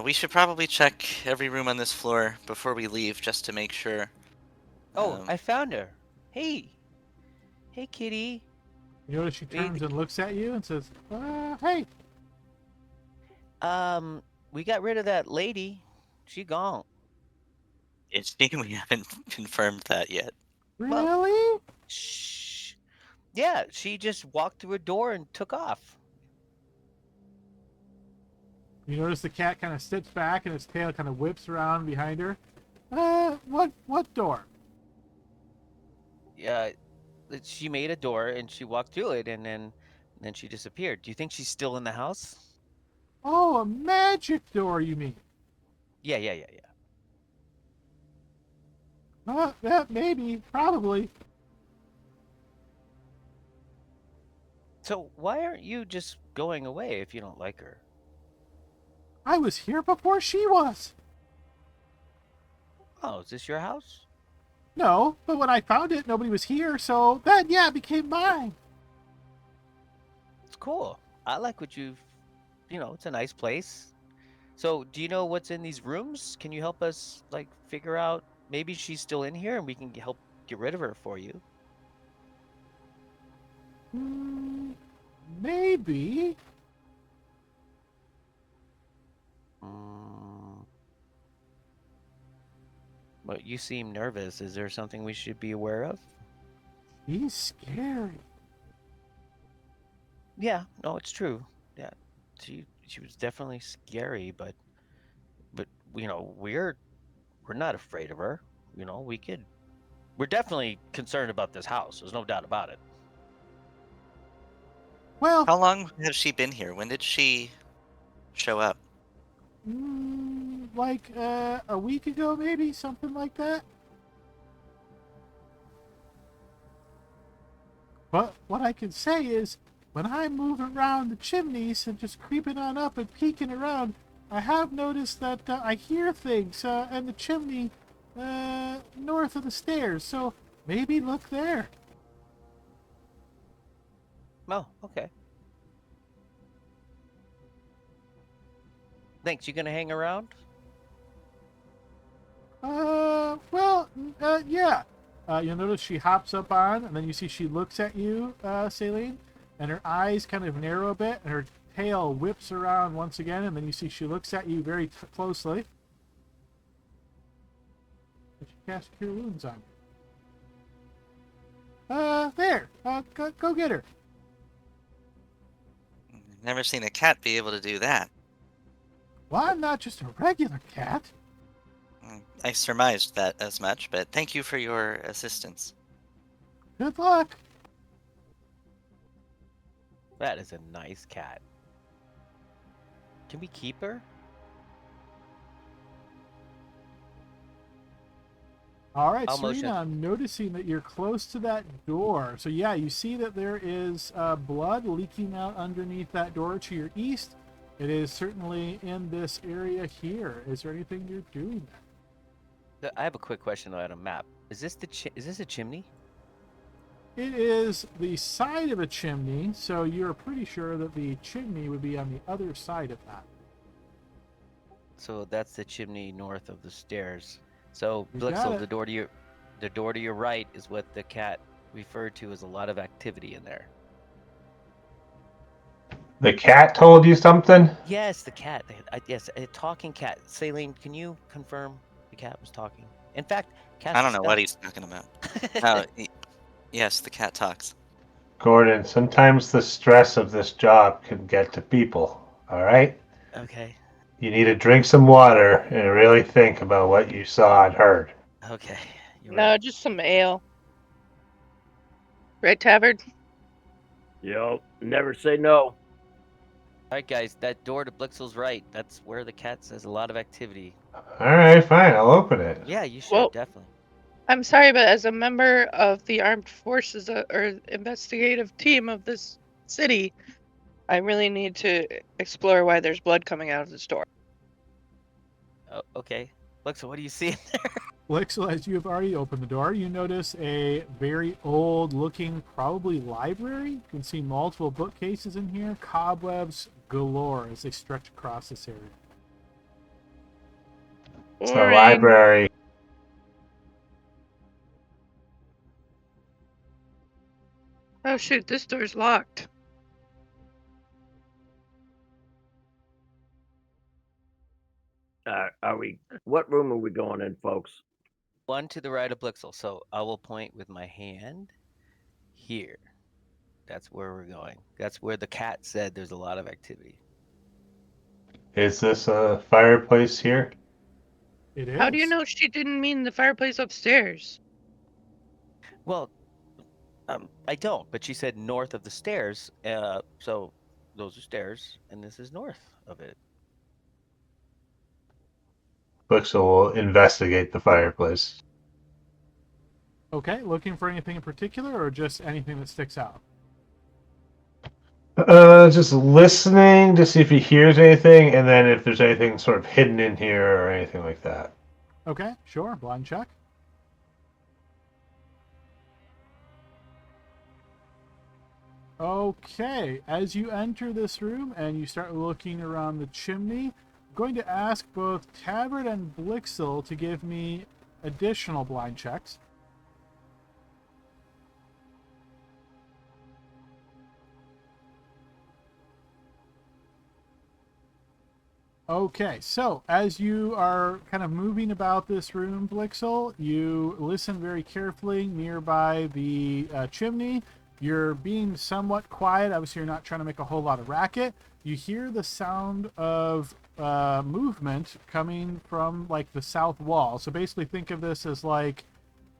[SPEAKER 5] We should probably check every room on this floor before we leave, just to make sure.
[SPEAKER 2] Oh, I found her. Hey, kitty.
[SPEAKER 1] You notice she
[SPEAKER 2] We need
[SPEAKER 1] turns
[SPEAKER 2] to-
[SPEAKER 1] and looks at you and says, "Hey,
[SPEAKER 2] We got rid of that lady. She gone.
[SPEAKER 5] It's me. We haven't confirmed that yet.
[SPEAKER 2] Well-
[SPEAKER 1] really?"
[SPEAKER 2] Shh. Yeah, she just walked through a door and took off.
[SPEAKER 1] You notice the cat kind of sits back and its tail kind of whips around behind her. What door?
[SPEAKER 2] Yeah, she made a door and she walked through it, and then she disappeared. Do you think she's still in the house?
[SPEAKER 1] Oh, a magic door, you mean?
[SPEAKER 2] Yeah.
[SPEAKER 1] Yeah, maybe, probably.
[SPEAKER 2] So why aren't you just going away if you don't like her?
[SPEAKER 1] I was here before she was.
[SPEAKER 2] Oh, is this your house?
[SPEAKER 1] No, but when I found it, nobody was here, so that, yeah, became mine.
[SPEAKER 2] It's cool. I like what it's a nice place. So, do you know what's in these rooms? Can you help us, like, figure out? Maybe she's still in here and we can help get rid of her for you.
[SPEAKER 1] Maybe.
[SPEAKER 2] But you seem nervous. Is there something we should be aware of?
[SPEAKER 1] He's scary.
[SPEAKER 2] Yeah, no, it's true. Yeah, she was definitely scary, but we're not afraid of her. We're definitely concerned about this house. There's no doubt about it.
[SPEAKER 1] Well,
[SPEAKER 5] How long has she been here? When did she show up?
[SPEAKER 1] like a week ago, maybe, something like that. But what I can say is, when I move around the chimneys and just creeping on up and peeking around, I have noticed that I hear things in the chimney north of the stairs. So maybe look there.
[SPEAKER 2] Oh, okay. Thanks. You gonna hang around?
[SPEAKER 1] Yeah. You'll notice she hops up on, and then you see she looks at you, Saline, and her eyes kind of narrow a bit, and her tail whips around once again, and then you see she looks at you very closely. And she casts Cure Wounds on you. There. Go get her.
[SPEAKER 5] Never seen a cat be able to do that.
[SPEAKER 1] Well, I'm not just a regular cat.
[SPEAKER 5] I surmised that as much, but thank you for your assistance.
[SPEAKER 1] Good luck.
[SPEAKER 2] That is a nice cat. Can we keep her?
[SPEAKER 1] All right,
[SPEAKER 2] I'll
[SPEAKER 1] Serena,
[SPEAKER 2] motion.
[SPEAKER 1] I'm noticing that you're close to that door. So yeah, you see that there is blood leaking out underneath that door to your east. It is certainly in this area here. Is there anything you're doing there?
[SPEAKER 2] I have a quick question about a map. Is this is this a chimney?
[SPEAKER 1] It is the side of a chimney, so you're pretty sure that the chimney would be on the other side of that.
[SPEAKER 2] So that's the chimney north of the stairs. So
[SPEAKER 1] You got
[SPEAKER 2] Blixel,
[SPEAKER 1] it.
[SPEAKER 2] the door to your right is what the cat referred to as a lot of activity in there.
[SPEAKER 4] The cat told you something?
[SPEAKER 2] Yes, the cat. Yes, a talking cat. Saline, can you confirm the cat was talking? In fact, cast
[SPEAKER 5] I
[SPEAKER 2] a
[SPEAKER 5] don't know what
[SPEAKER 2] spell.
[SPEAKER 5] he's talking about. Yes, the cat talks.
[SPEAKER 4] Gordon, sometimes the stress of this job can get to people, all right?
[SPEAKER 2] Okay.
[SPEAKER 4] You need to drink some water and really think about what you saw and heard.
[SPEAKER 2] Okay. You're
[SPEAKER 7] No,
[SPEAKER 2] right.
[SPEAKER 7] just some ale. Right, Tavern?
[SPEAKER 6] Yo, never say no.
[SPEAKER 2] All right, guys. That door to Blixel's right. That's where the cat says a lot of activity.
[SPEAKER 4] All right, fine, I'll open it.
[SPEAKER 2] Yeah, you should
[SPEAKER 7] Well-
[SPEAKER 2] definitely.
[SPEAKER 7] I'm sorry, but as a member of the armed forces or investigative team of this city, I really need to explore why there's blood coming out of this door.
[SPEAKER 2] Oh, okay. Blixel, what do you see in there?
[SPEAKER 1] Blixel, as you have already opened the door, you notice a very old looking, probably library. You can see multiple bookcases in here, cobwebs galore as they stretch across this area.
[SPEAKER 4] It's the
[SPEAKER 7] Boring.
[SPEAKER 4] library.
[SPEAKER 7] Oh shoot, this door's locked.
[SPEAKER 6] What room are we going in, folks?
[SPEAKER 2] One to the right of Blixel. So I will point with my hand here. That's where we're going. That's where the cat said there's a lot of activity.
[SPEAKER 4] Is this a fireplace here?
[SPEAKER 1] It is.
[SPEAKER 7] How do you know she didn't mean the fireplace upstairs?
[SPEAKER 2] Well, I don't, but she said north of the stairs. So those are stairs, and this is north of it.
[SPEAKER 4] Blixel will investigate the fireplace.
[SPEAKER 1] Okay, looking for anything in particular or just anything that sticks out?
[SPEAKER 4] Just listening to see if he hears anything, and then if there's anything sort of hidden in here or anything like that.
[SPEAKER 1] Okay, sure. Blind check. Okay, as you enter this room and you start looking around the chimney, I'm going to ask both Tabard and Blixel to give me additional blind checks. Okay, so as you are kind of moving about this room, Blixel, you listen very carefully nearby the chimney. You're being somewhat quiet. Obviously, you're not trying to make a whole lot of racket. You hear the sound of movement coming from like the south wall. So basically, think of this as like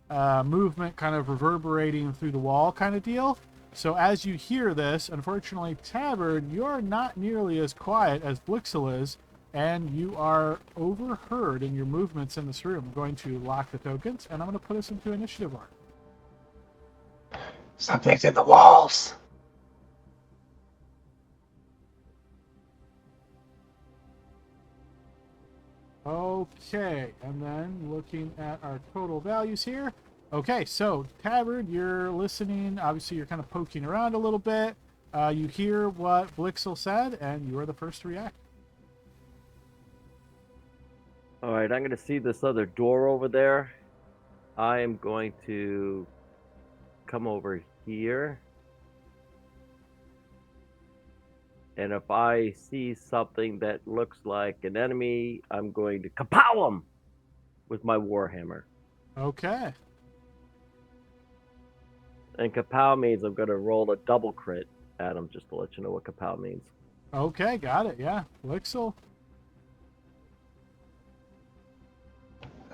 [SPEAKER 1] movement kind of reverberating through the wall kind of deal. So as you hear this, unfortunately, Tabard, you're not nearly as quiet as Blixel is, and you are overheard in your movements in this room. I'm going to lock the tokens, and I'm going to put us into initiative order.
[SPEAKER 4] Something's in the walls.
[SPEAKER 1] Okay, and then looking at our total values here. Okay, so Tabard, you're listening. Obviously, you're kind of poking around a little bit. You hear what Blixel said, and you are the first to react.
[SPEAKER 6] All right, I'm going to see this other door over there. I am going to come over here. And if I see something that looks like an enemy, I'm going to kapow him with my warhammer.
[SPEAKER 1] Okay.
[SPEAKER 6] And kapow means I'm going to roll a double crit at him, just to let you know what kapow means.
[SPEAKER 1] Okay, got it. Yeah, Blixel.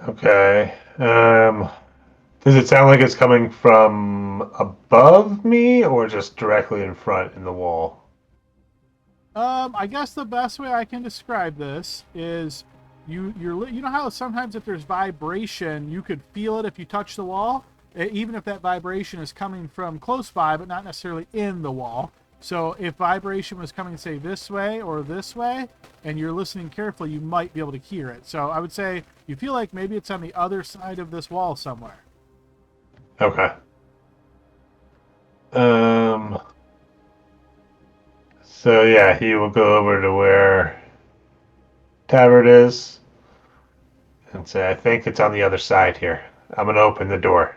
[SPEAKER 4] Okay. Does it sound like it's coming from above me or just directly in front in the wall?
[SPEAKER 1] I guess the best way I can describe this is you know how sometimes if there's vibration, you could feel it if you touch the wall, even if that vibration is coming from close by, but not necessarily in the wall. So if vibration was coming, say, this way or this way, and you're listening carefully, you might be able to hear it. So I would say you feel like maybe it's on the other side of this wall somewhere.
[SPEAKER 4] Okay. So yeah, he will go over to where Tabard is and say, I think it's on the other side here. I'm going to open the door.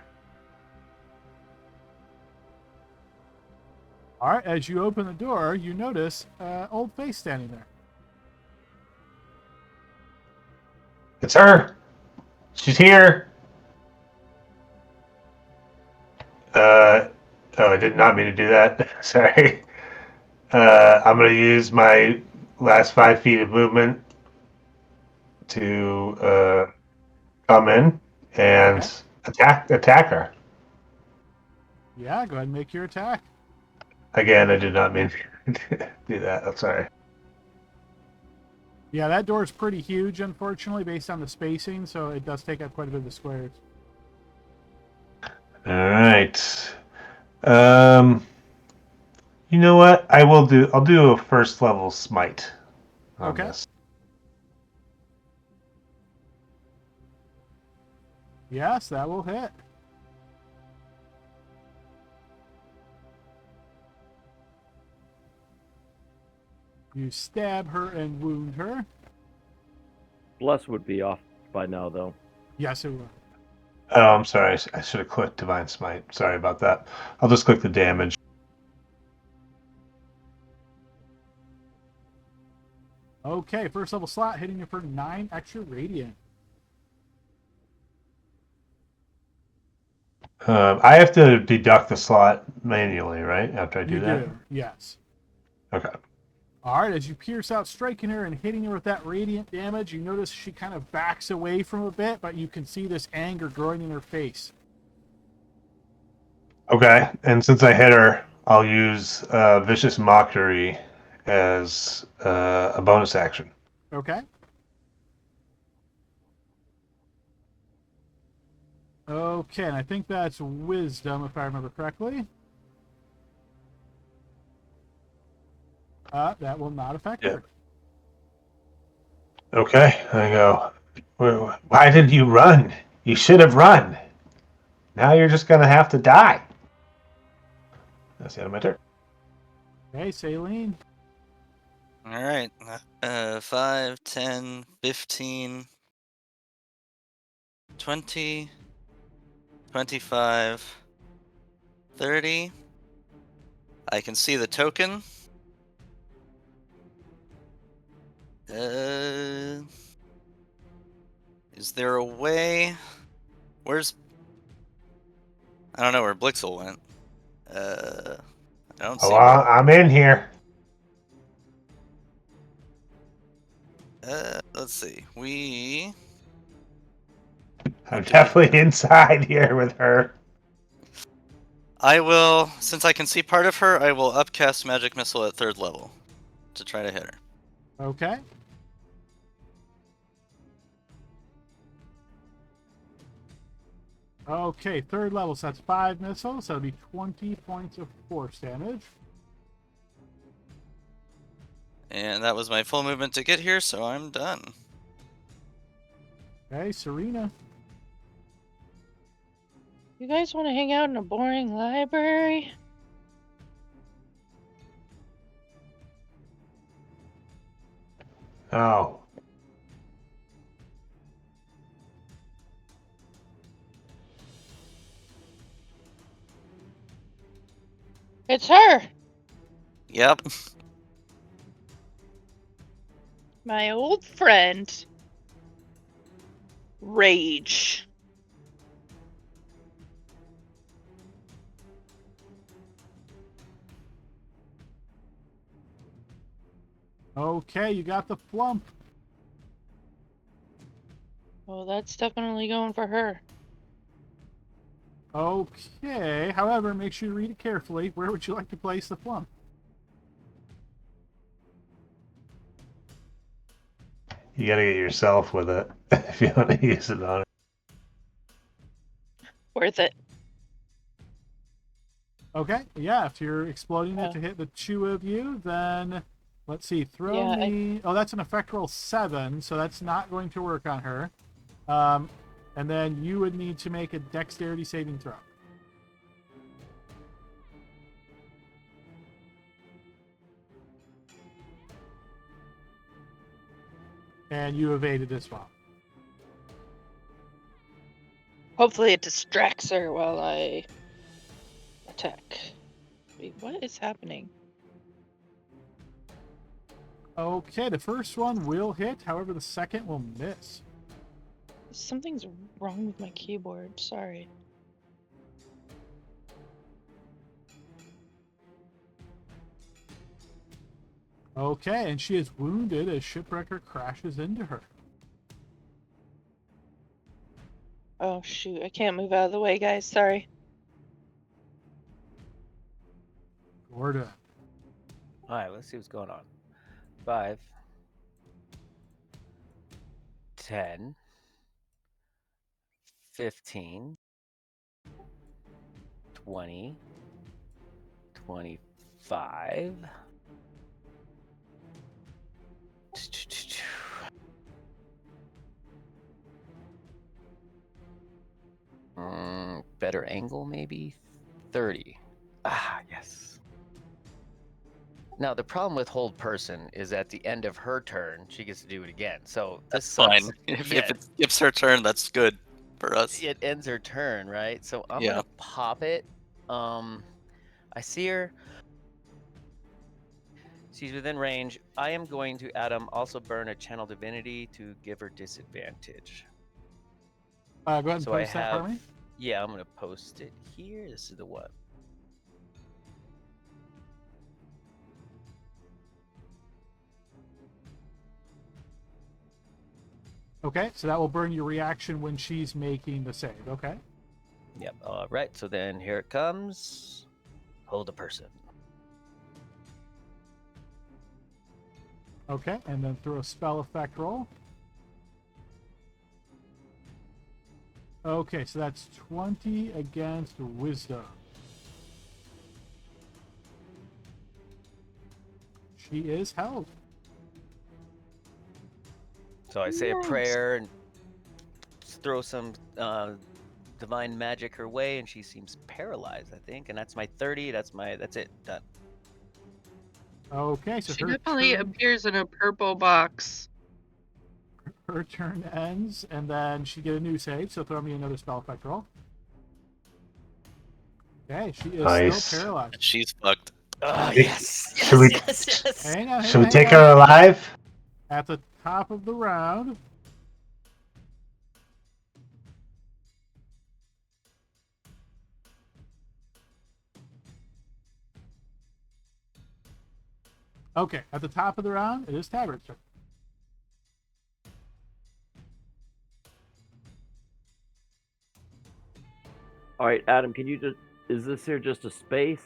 [SPEAKER 1] All right, as you open the door, you notice Old Face standing there.
[SPEAKER 4] It's her. She's here. Oh, I did not mean to do that. Sorry. I'm going to use my last 5 feet of movement to come in and attack her.
[SPEAKER 1] Yeah, go ahead and make your attack.
[SPEAKER 4] Again, I did not mean to do that. I'm sorry.
[SPEAKER 1] Yeah, that door is pretty huge, unfortunately, based on the spacing, so it does take up quite a bit of the squares.
[SPEAKER 4] All right. You know what? I'll do a first level smite on this.
[SPEAKER 1] Yes, that will hit. You stab her and wound her.
[SPEAKER 6] Bless would be off by now, though.
[SPEAKER 1] Yes, it will.
[SPEAKER 4] Oh, I'm sorry. I should have clicked Divine Smite. Sorry about that. I'll just click the damage.
[SPEAKER 1] Okay, first level slot hitting you for 9 extra radiant.
[SPEAKER 4] I have to deduct the slot manually, right? After I do
[SPEAKER 1] You
[SPEAKER 4] that?
[SPEAKER 1] do, yes.
[SPEAKER 4] Okay.
[SPEAKER 1] All right, as you pierce out, striking her and hitting her with that radiant damage, you notice she kind of backs away from a bit, but you can see this anger growing in her face.
[SPEAKER 4] Okay. And since I hit her, I'll use Vicious Mockery as a bonus action.
[SPEAKER 1] Okay. Okay, and I think that's wisdom, if I remember correctly. That will not affect her.
[SPEAKER 4] Okay. I go, why didn't you run? You should have run. Now you're just going to have to die. That's the end of my turn.
[SPEAKER 1] Okay, Saline.
[SPEAKER 5] All right. 5, 10, 15, 20, 25, 30. I can see the token. Is there a way? Where's... I don't know where Blixel went. I don't see
[SPEAKER 4] Well,
[SPEAKER 5] Blixel.
[SPEAKER 4] I'm in here.
[SPEAKER 5] Let's see. We...
[SPEAKER 4] I'm
[SPEAKER 5] What do we
[SPEAKER 4] definitely
[SPEAKER 5] do?
[SPEAKER 4] inside here with her.
[SPEAKER 5] I will, since I can see part of her, I will upcast Magic Missile at 3rd level to try to hit her.
[SPEAKER 1] Okay. Okay, 3rd level, so that's 5 missiles, so that'll be 20 points of force damage.
[SPEAKER 5] And that was my full movement to get here, so I'm done.
[SPEAKER 1] Okay, Serena.
[SPEAKER 7] You guys want to hang out in a boring library?
[SPEAKER 4] Oh.
[SPEAKER 7] It's her!
[SPEAKER 5] Yep.
[SPEAKER 7] My old friend. Rage.
[SPEAKER 1] Okay, you got the flump.
[SPEAKER 7] Oh, that's definitely going for her.
[SPEAKER 1] Okay, however, make sure you read it carefully. Where would you like to place the flump?
[SPEAKER 4] You gotta get yourself with it if you want to use it on it.
[SPEAKER 7] Worth it.
[SPEAKER 1] Okay, yeah, if you're exploding it
[SPEAKER 7] Yeah.
[SPEAKER 1] to hit the 2 of you, then let's see, throw
[SPEAKER 7] Yeah,
[SPEAKER 1] me. Oh, that's an effect roll 7, so that's not going to work on her. And then you would need to make a dexterity saving throw. And you evaded as well.
[SPEAKER 7] Hopefully it distracts her while I attack. Wait, what is happening?
[SPEAKER 1] Okay, the first one will hit, however, the second will miss.
[SPEAKER 7] Something's wrong with my keyboard. Sorry.
[SPEAKER 1] Okay, and she is wounded as Shipwrecker crashes into her.
[SPEAKER 7] Oh, shoot. I can't move out of the way, guys. Sorry.
[SPEAKER 1] Gordon.
[SPEAKER 2] All right, let's see what's going on. 5, 10, 15, 20, 25. Better angle, maybe 30. Ah, yes. Now the problem with hold person is at the end of her turn, she gets to do it again. So this
[SPEAKER 5] That's
[SPEAKER 2] sucks.
[SPEAKER 5] fine. If
[SPEAKER 2] Yeah,
[SPEAKER 5] it skips her turn, that's good for us.
[SPEAKER 2] it ends her turn, right? So I'm
[SPEAKER 5] Yeah.
[SPEAKER 2] gonna pop it. I see her. She's within range. I am going to, Adam, also burn a channel divinity to give her disadvantage.
[SPEAKER 1] Go ahead and
[SPEAKER 2] So
[SPEAKER 1] post that for me.
[SPEAKER 2] Yeah, I'm gonna post it here. This is the one.
[SPEAKER 1] Okay, so that will burn your reaction when she's making the save. Okay.
[SPEAKER 2] Yep. All right. So then here it comes. Hold a person.
[SPEAKER 1] Okay, and then throw a spell effect roll. Okay, so that's 20 against wisdom. She is held.
[SPEAKER 2] So I say a prayer and throw some divine magic her way, and she seems paralyzed, I think. And that's my 30. That's it. Done.
[SPEAKER 1] Okay, so
[SPEAKER 7] She
[SPEAKER 1] her
[SPEAKER 7] definitely
[SPEAKER 1] turn,
[SPEAKER 7] appears in a purple box.
[SPEAKER 1] her turn ends, and then she get a new save. So throw me another spell effect roll. Okay, she is
[SPEAKER 4] Nice.
[SPEAKER 1] still paralyzed.
[SPEAKER 5] She's fucked.
[SPEAKER 2] Oh,
[SPEAKER 4] Hey,
[SPEAKER 2] yes.
[SPEAKER 4] should we-
[SPEAKER 2] Yes.
[SPEAKER 1] Hang on,
[SPEAKER 4] Should we
[SPEAKER 1] hang
[SPEAKER 4] take
[SPEAKER 1] on.
[SPEAKER 4] her alive?
[SPEAKER 1] At the top of the round. Okay, at the top of the round, it is Tabard's turn.
[SPEAKER 6] All right, Adam, can you just? Is this here just a space?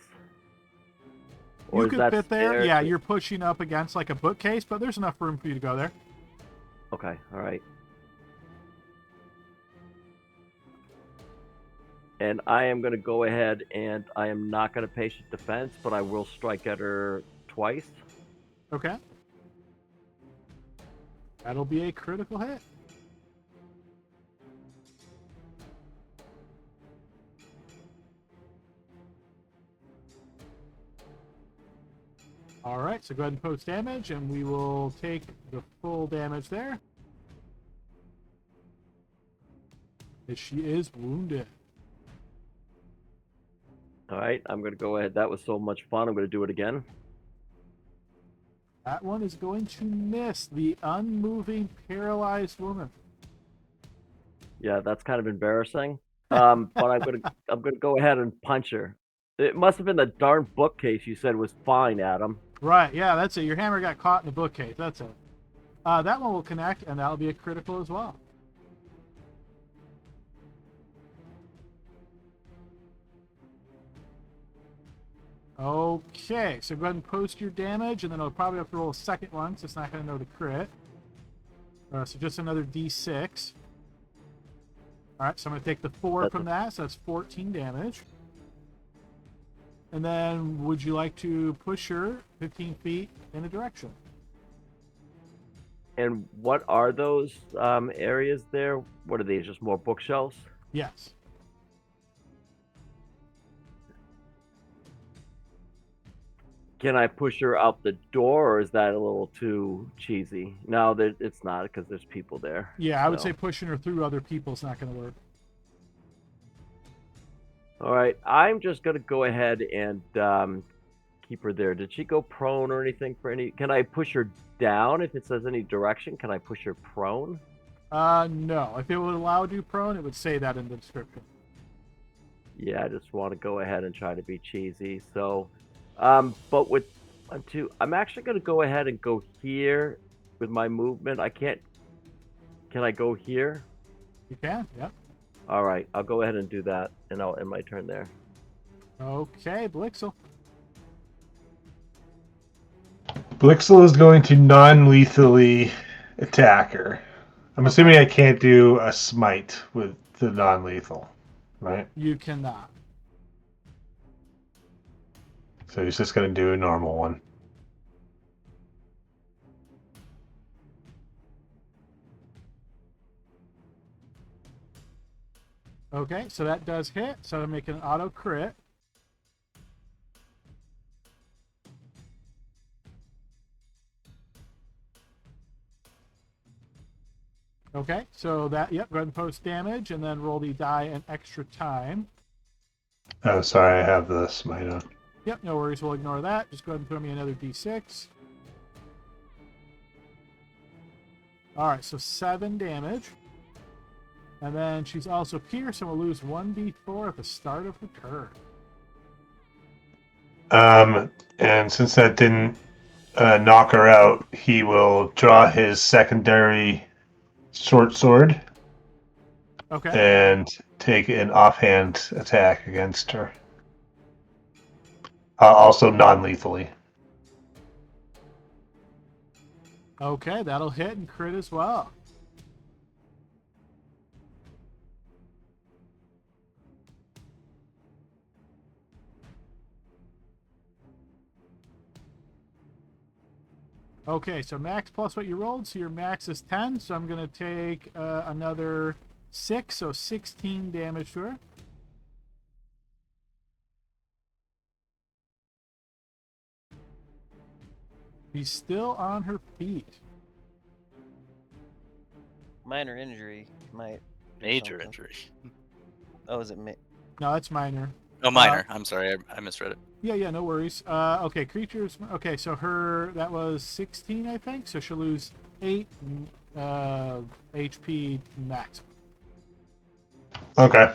[SPEAKER 6] Or
[SPEAKER 1] You
[SPEAKER 6] is
[SPEAKER 1] could
[SPEAKER 6] that
[SPEAKER 1] fit there.
[SPEAKER 6] stairs?
[SPEAKER 1] Yeah, you're pushing up against like a bookcase, but there's enough room for you to go there.
[SPEAKER 6] Okay. All right. And I am going to go ahead and I am not going to patient defense, but I will strike at her twice.
[SPEAKER 1] Okay. That'll be a critical hit. All right, so go ahead and post damage, and we will take the full damage there. As she is wounded.
[SPEAKER 6] All right, I'm going to go ahead. That was so much fun. I'm going to do it again.
[SPEAKER 1] That one is going to miss the unmoving, paralyzed woman.
[SPEAKER 6] Yeah, that's kind of embarrassing. But I'm gonna go ahead and punch her. It must have been the darn bookcase you said was fine, Adam.
[SPEAKER 1] Right, yeah, that's it. Your hammer got caught in the bookcase. That's it. That one will connect, and that'll be a critical as well. Okay, so go ahead and post your damage, and then I'll probably have to roll a second one, so it's not going to know the crit. So just another d6. All right, so I'm going to take the 4 from that, so that's 14 damage. And then would you like to push her 15 feet in a direction?
[SPEAKER 6] And what are those areas there? What are these? Just more bookshelves?
[SPEAKER 1] Yes.
[SPEAKER 6] Can I push her out the door, or is that a little too cheesy? No, it's not, because there's people there.
[SPEAKER 1] Yeah, I would
[SPEAKER 6] so.
[SPEAKER 1] say pushing her through other people is not going to work.
[SPEAKER 6] All right, I'm just gonna go ahead and keep her there. Did she go prone or anything for any? Can I push her down if it says any direction? Can I push her prone?
[SPEAKER 1] No. If it would allow you prone, it would say that in the description.
[SPEAKER 6] Yeah, I just want to go ahead and try to be cheesy. So, but with 1, 2, I'm actually gonna go ahead and go here with my movement. I can't. Can I go here?
[SPEAKER 1] You can, yep.
[SPEAKER 6] All right, I'll go ahead and do that, and I'll end my turn there.
[SPEAKER 1] Okay, Blixel.
[SPEAKER 4] Blixel is going to non-lethally attack her. I'm assuming I can't do a smite with the non-lethal, right?
[SPEAKER 1] You cannot.
[SPEAKER 4] So he's just going to do a normal one.
[SPEAKER 1] Okay, so that does hit. So I'm making an auto crit. Okay, so that, yep, go ahead and post damage, and then roll the die an extra time.
[SPEAKER 4] Oh, sorry, I have the smite on.
[SPEAKER 1] Yep, no worries, we'll ignore that. Just go ahead and throw me another d6. Alright, so 7 damage. And then she's also pierced and will lose 1d4 at the start of her turn.
[SPEAKER 4] And since that didn't knock her out, he will draw his secondary short sword
[SPEAKER 1] Okay.
[SPEAKER 4] and take an offhand attack against her. Also non-lethally.
[SPEAKER 1] Okay, that'll hit and crit as well. Okay, so max plus what you rolled, so your max is 10, so I'm going to take another 6, so 16 damage to her. She's still on her feet.
[SPEAKER 2] Minor injury might.
[SPEAKER 5] Major
[SPEAKER 2] something.
[SPEAKER 5] injury.
[SPEAKER 2] Oh, is it?
[SPEAKER 1] No, that's minor.
[SPEAKER 5] Oh, minor. I'm sorry, I misread it.
[SPEAKER 1] Yeah, no worries. Okay, creatures. Okay, so that was 16, I think. So she'll lose 8 HP max.
[SPEAKER 4] Okay.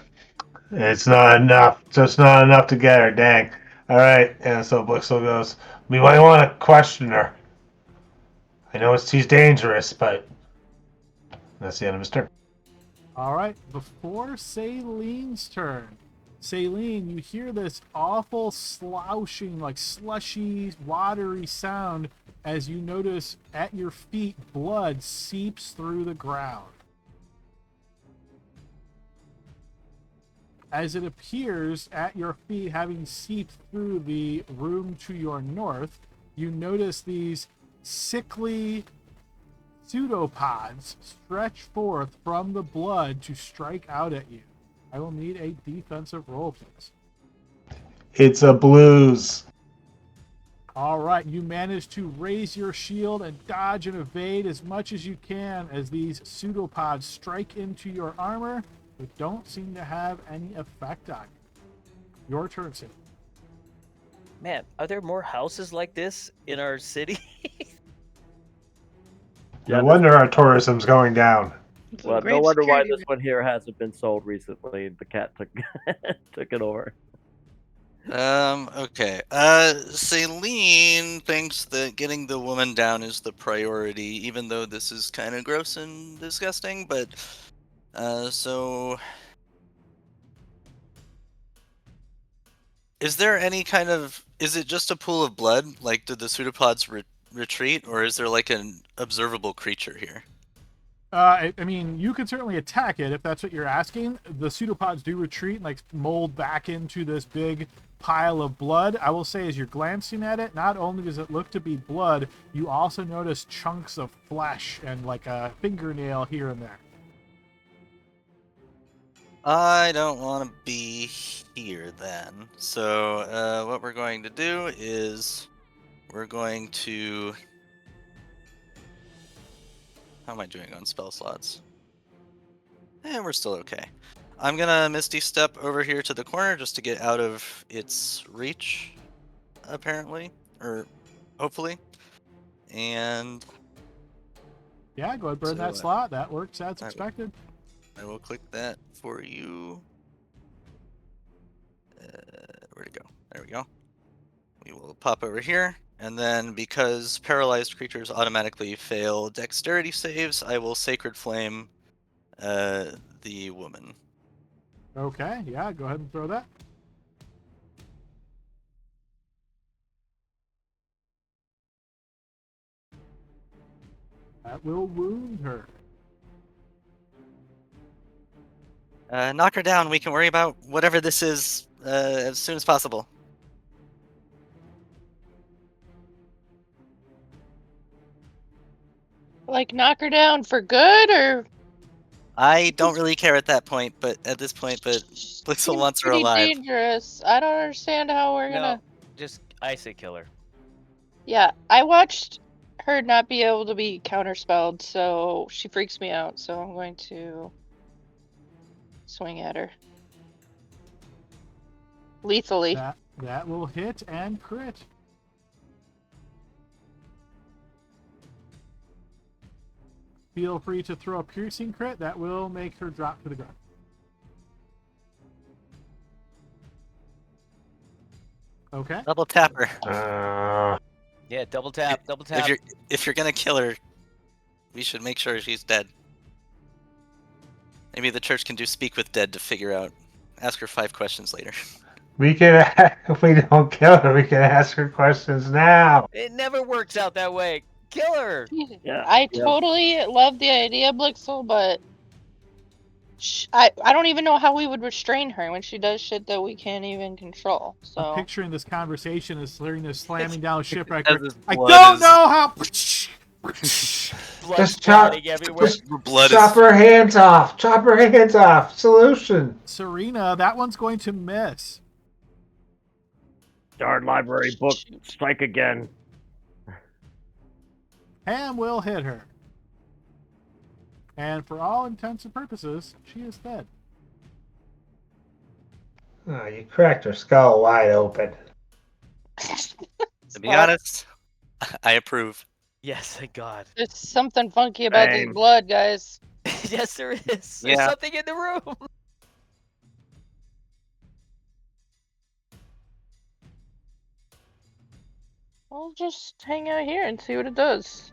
[SPEAKER 4] It's not enough. Just not enough to get her. Dang. All right. And so Blixel goes, we might want to question her. I know she's dangerous, but that's the end of his turn.
[SPEAKER 1] All right, before Saileen's turn. Saleen, you hear this awful slouching, like slushy, watery sound as you notice at your feet blood seeps through the ground. As it appears at your feet, having seeped through the room to your north, you notice these sickly pseudopods stretch forth from the blood to strike out at you. I will need a defensive roll, please.
[SPEAKER 4] It's a blues.
[SPEAKER 1] All right, you manage to raise your shield and dodge and evade as much as you can as these pseudopods strike into your armor, but don't seem to have any effect on you. Your turn, Sid.
[SPEAKER 2] Man, are there more houses like this in our city?
[SPEAKER 6] Yeah,
[SPEAKER 4] No wonder our tourism's going down.
[SPEAKER 7] It's a
[SPEAKER 6] Well, no
[SPEAKER 7] great
[SPEAKER 6] wonder why
[SPEAKER 7] security
[SPEAKER 6] this one here hasn't been sold recently. The cat took took it over.
[SPEAKER 5] Okay. Celine thinks that getting the woman down is the priority, even though this is kind of gross and disgusting. But so, is there any kind of? Is it just a pool of blood? Like, did the pseudopods retreat, or is there like an observable creature here?
[SPEAKER 1] I mean, you can certainly attack it if that's what you're asking. The pseudopods do retreat and like mold back into this big pile of blood. I will say, as you're glancing at it, not only does it look to be blood, you also notice chunks of flesh and like a fingernail here and there.
[SPEAKER 5] I don't want to be here then. So what we're going to do is we're going to. How am I doing on spell slots? We're still okay. I'm gonna Misty Step over here to the corner just to get out of its reach, apparently, or hopefully. And
[SPEAKER 1] Yeah, go ahead, burn
[SPEAKER 5] So,
[SPEAKER 1] that slot. That works as expected.
[SPEAKER 5] I will click that for you. Where'd it go? There we go. We will pop over here. And then, because paralyzed creatures automatically fail dexterity saves, I will Sacred Flame the woman.
[SPEAKER 1] Okay, yeah, go ahead and throw that. That will wound her.
[SPEAKER 5] Knock her down. We can worry about whatever this is as soon as possible.
[SPEAKER 7] Like, knock her down for good, or
[SPEAKER 5] I don't really care at that point, but at this point, but Blixel
[SPEAKER 7] seems
[SPEAKER 5] wants her
[SPEAKER 7] pretty
[SPEAKER 5] alive.
[SPEAKER 7] dangerous. I don't understand how we're
[SPEAKER 2] No,
[SPEAKER 7] gonna.
[SPEAKER 2] just ice it, kill her.
[SPEAKER 7] Yeah, I watched her not be able to be counterspelled, so she freaks me out. So I'm going to swing at her lethally.
[SPEAKER 1] That will hit and crit. Feel free to throw a piercing crit. That will make her drop to the ground. Okay.
[SPEAKER 5] Double tap her.
[SPEAKER 2] Yeah, double tap.
[SPEAKER 5] If you're gonna kill her, we should make sure she's dead. Maybe the church can do speak with dead to figure out. Ask her 5 questions later.
[SPEAKER 4] We can, if we don't kill her, we can ask her questions now.
[SPEAKER 2] It never works out that way. Kill her.
[SPEAKER 6] Yeah.
[SPEAKER 7] I
[SPEAKER 6] yeah.
[SPEAKER 7] totally love the idea, Blixel, but I don't even know how we would restrain her when she does shit that we can't even control.
[SPEAKER 1] I'm
[SPEAKER 7] So
[SPEAKER 1] picturing this conversation as hearing this slamming down shipwreck.
[SPEAKER 5] As his
[SPEAKER 1] I
[SPEAKER 5] blood
[SPEAKER 1] don't
[SPEAKER 5] is-
[SPEAKER 1] know how.
[SPEAKER 2] Blood
[SPEAKER 4] Just chop,
[SPEAKER 2] splatting everywhere.
[SPEAKER 4] just
[SPEAKER 5] Her blood
[SPEAKER 4] chop her hands off. Chop her hands off. Solution.
[SPEAKER 1] Serena, that one's going to miss.
[SPEAKER 6] Darn library book.
[SPEAKER 7] Shoot.
[SPEAKER 6] Strike again.
[SPEAKER 1] Ham will hit her. And for all intents and purposes, she is dead.
[SPEAKER 4] Oh, you cracked her skull wide open.
[SPEAKER 5] To be honest, I approve.
[SPEAKER 2] Yes, thank God.
[SPEAKER 7] There's something funky about this
[SPEAKER 6] Same.
[SPEAKER 7] blood, guys.
[SPEAKER 2] Yes, there is. There's
[SPEAKER 5] Yeah.
[SPEAKER 2] something in the room.
[SPEAKER 7] I'll just hang out here and see what it does.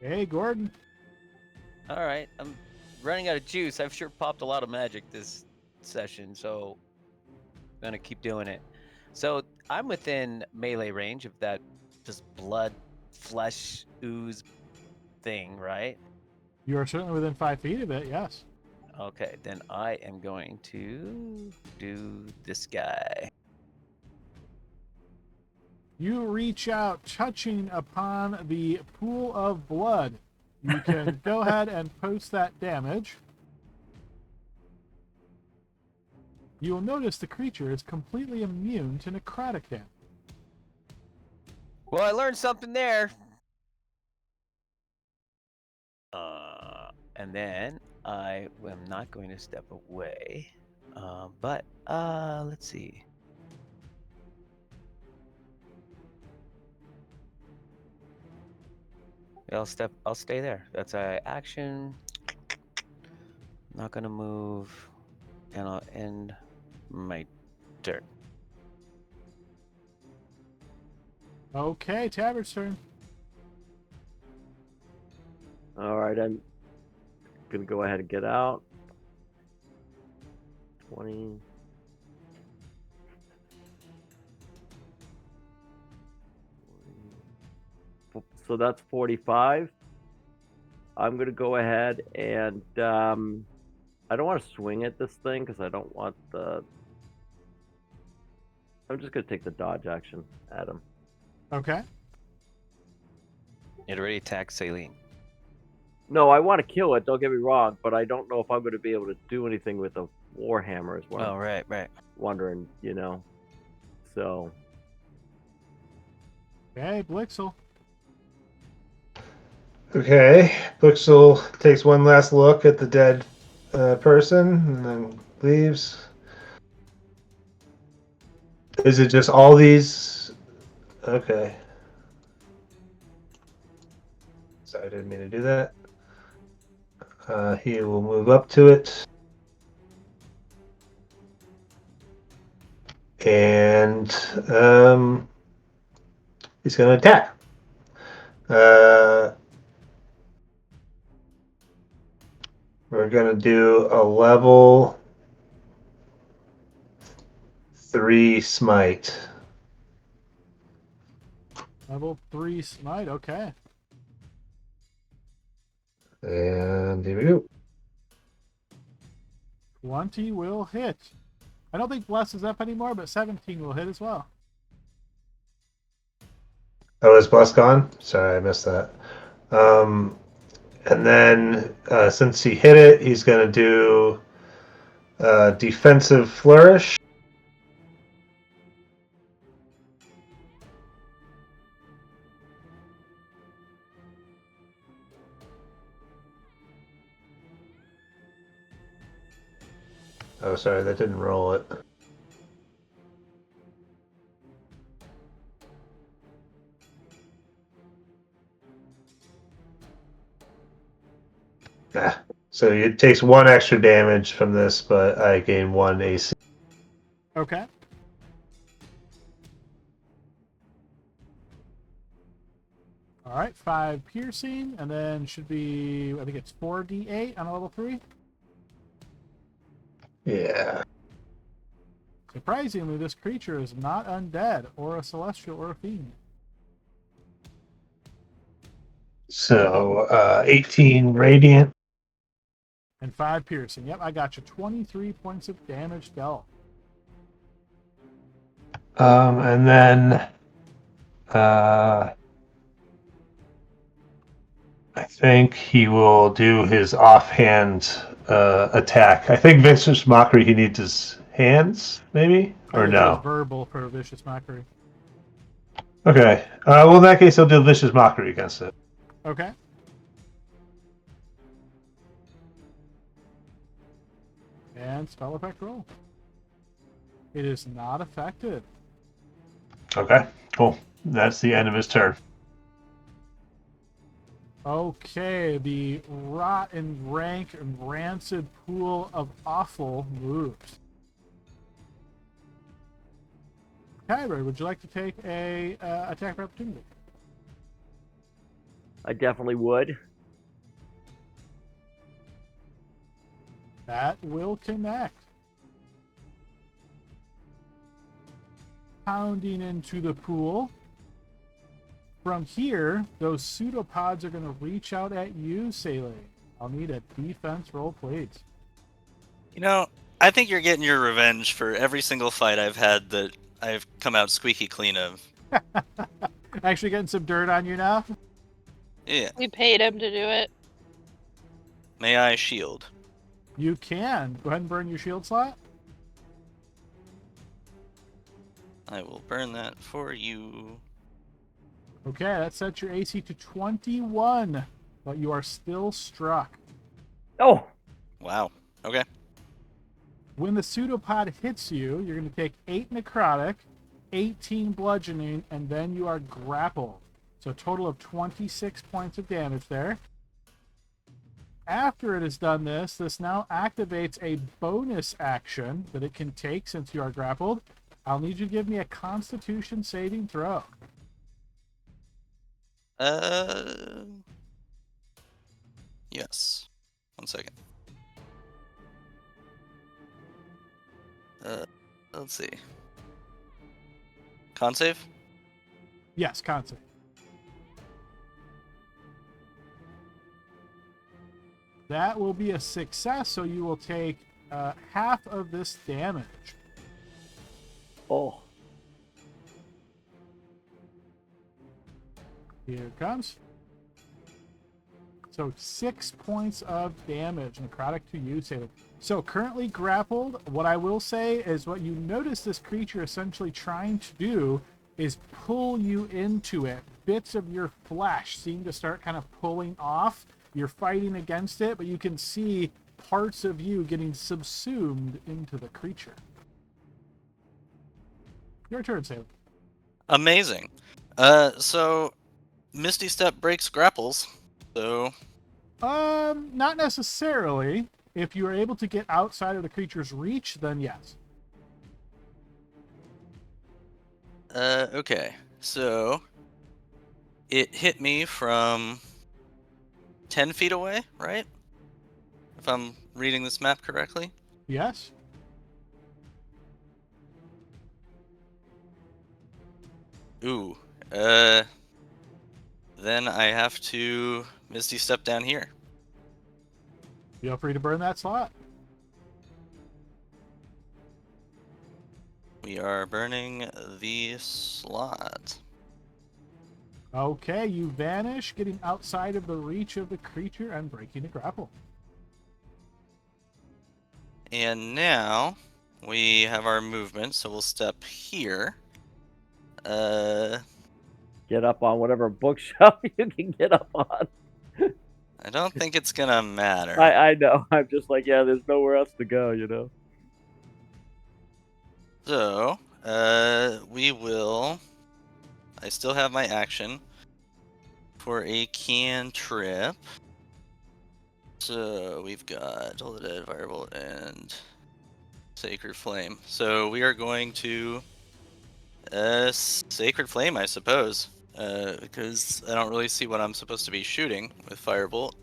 [SPEAKER 1] Hey, Gordon.
[SPEAKER 2] All right, I'm running out of juice. I've sure popped a lot of magic this session, so I'm gonna keep doing it. So I'm within melee range of that just blood, flesh, ooze thing, right?
[SPEAKER 1] You are certainly within 5 feet of it, yes.
[SPEAKER 2] Okay, then I am going to do this guy.
[SPEAKER 1] You reach out, touching upon the pool of blood. You can go ahead and post that damage. You will notice the creature is completely immune to necrotic damage.
[SPEAKER 2] Well, I learned something there. And then I am not going to step away. But let's see. I'll stay there. That's a action. Not gonna move, and I'll end my turn.
[SPEAKER 1] Okay, Tabard's turn.
[SPEAKER 6] All right, I'm gonna go ahead and get out. 20. So that's 45. I'm gonna go ahead and I don't want to swing at this thing because I don't want the. I'm just gonna take the dodge action at him.
[SPEAKER 1] Okay.
[SPEAKER 2] It already attacked Saline.
[SPEAKER 6] No, I want to kill it. Don't get me wrong, but I don't know if I'm going to be able to do anything with the warhammer. Is what
[SPEAKER 2] Oh,
[SPEAKER 6] I'm
[SPEAKER 2] right.
[SPEAKER 6] wondering. You know, so
[SPEAKER 1] Okay, Blixel.
[SPEAKER 4] Okay, Blixel takes one last look at the dead person and then leaves. Is it just all these? Okay. Sorry, I didn't mean to do that. He will move up to it. And he's going to attack. We're going to do a level 3 smite.
[SPEAKER 1] Level 3 smite, okay.
[SPEAKER 4] And here we go.
[SPEAKER 1] 20 will hit. I don't think Bless is up anymore, but 17 will hit as well.
[SPEAKER 4] Oh, is Bless gone? Sorry, I missed that. And then since he hit it, he's going to do defensive flourish. Oh, sorry, that didn't roll it. Ah, so it takes 1 extra damage from this, but I gain 1 AC.
[SPEAKER 1] Okay. All right, 5 piercing, and then should be, I think it's 4d8 on a level 3.
[SPEAKER 4] Yeah.
[SPEAKER 1] Surprisingly, this creature is not undead, or a celestial, or a fiend.
[SPEAKER 4] So 18 radiant.
[SPEAKER 1] And 5 piercing. Yep, I got you. 23 points of damage dealt.
[SPEAKER 4] And then I think he will do his offhand attack. I think Vicious Mockery, he needs his hands, maybe?
[SPEAKER 1] I
[SPEAKER 4] Or
[SPEAKER 1] think it's just
[SPEAKER 4] no?
[SPEAKER 1] verbal for Vicious Mockery.
[SPEAKER 4] Okay. Well, in that case, he'll do Vicious Mockery against it.
[SPEAKER 1] Okay. And spell effect roll. It is not affected.
[SPEAKER 4] Okay, cool. That's the end of his turn.
[SPEAKER 1] Okay, the rotten, rank, and rancid pool of offal moves. Kyber, would you like to take a attack of opportunity?
[SPEAKER 6] I definitely would.
[SPEAKER 1] That will connect. Pounding into the pool. From here, those pseudopods are going to reach out at you, Sele. I'll need a defense roll, please.
[SPEAKER 5] You know, I think you're getting your revenge for every single fight I've had that I've come out squeaky clean of.
[SPEAKER 1] Actually getting some dirt on you now?
[SPEAKER 5] Yeah.
[SPEAKER 7] We paid him to do it.
[SPEAKER 5] May I shield?
[SPEAKER 1] You can. Go ahead and burn your shield slot.
[SPEAKER 5] I will burn that for you.
[SPEAKER 1] Okay, that sets your AC to 21, but you are still struck.
[SPEAKER 6] Oh,
[SPEAKER 5] Wow. Okay.
[SPEAKER 1] When the pseudopod hits you, you're going to take 8 necrotic, 18 bludgeoning, and then you are grappled. So a total of 26 points of damage there. After it has done this now activates a bonus action that it can take since you are grappled. I'll need you to give me a Constitution saving throw.
[SPEAKER 5] Yes. 1 second. Let's see. Con save?
[SPEAKER 1] Yes, con save. That will be a success, so you will take half of this damage.
[SPEAKER 6] oh.
[SPEAKER 1] Here it comes. So 6 points of damage, necrotic to you, Sailor. So currently grappled, what I will say is what you notice this creature essentially trying to do is pull you into it. Bits of your flesh seem to start kind of pulling off. You're fighting against it, but you can see parts of you getting subsumed into the creature. Your turn, Sailor.
[SPEAKER 5] Amazing. So Misty Step breaks grapples. So
[SPEAKER 1] Not necessarily. If you are able to get outside of the creature's reach, then yes.
[SPEAKER 5] Okay. So it hit me from 10 feet away, right? If I'm reading this map correctly.
[SPEAKER 1] Yes.
[SPEAKER 5] Ooh. Then I have to Misty Step down here.
[SPEAKER 1] Feel free to burn that slot.
[SPEAKER 5] We are burning the slot.
[SPEAKER 1] Okay, you vanish, getting outside of the reach of the creature and breaking the grapple.
[SPEAKER 5] And now we have our movement, so we'll step here.
[SPEAKER 6] Get up on whatever bookshelf you can get up on.
[SPEAKER 5] I don't think it's gonna matter.
[SPEAKER 6] I know. I'm just like, yeah, there's nowhere else to go, you know?
[SPEAKER 5] So, we will. I still have my action for a cantrip. So we've got Toll the Dead, Firebolt, and Sacred Flame. So we are going to Sacred Flame, I suppose, because I don't really see what I'm supposed to be shooting with Firebolt.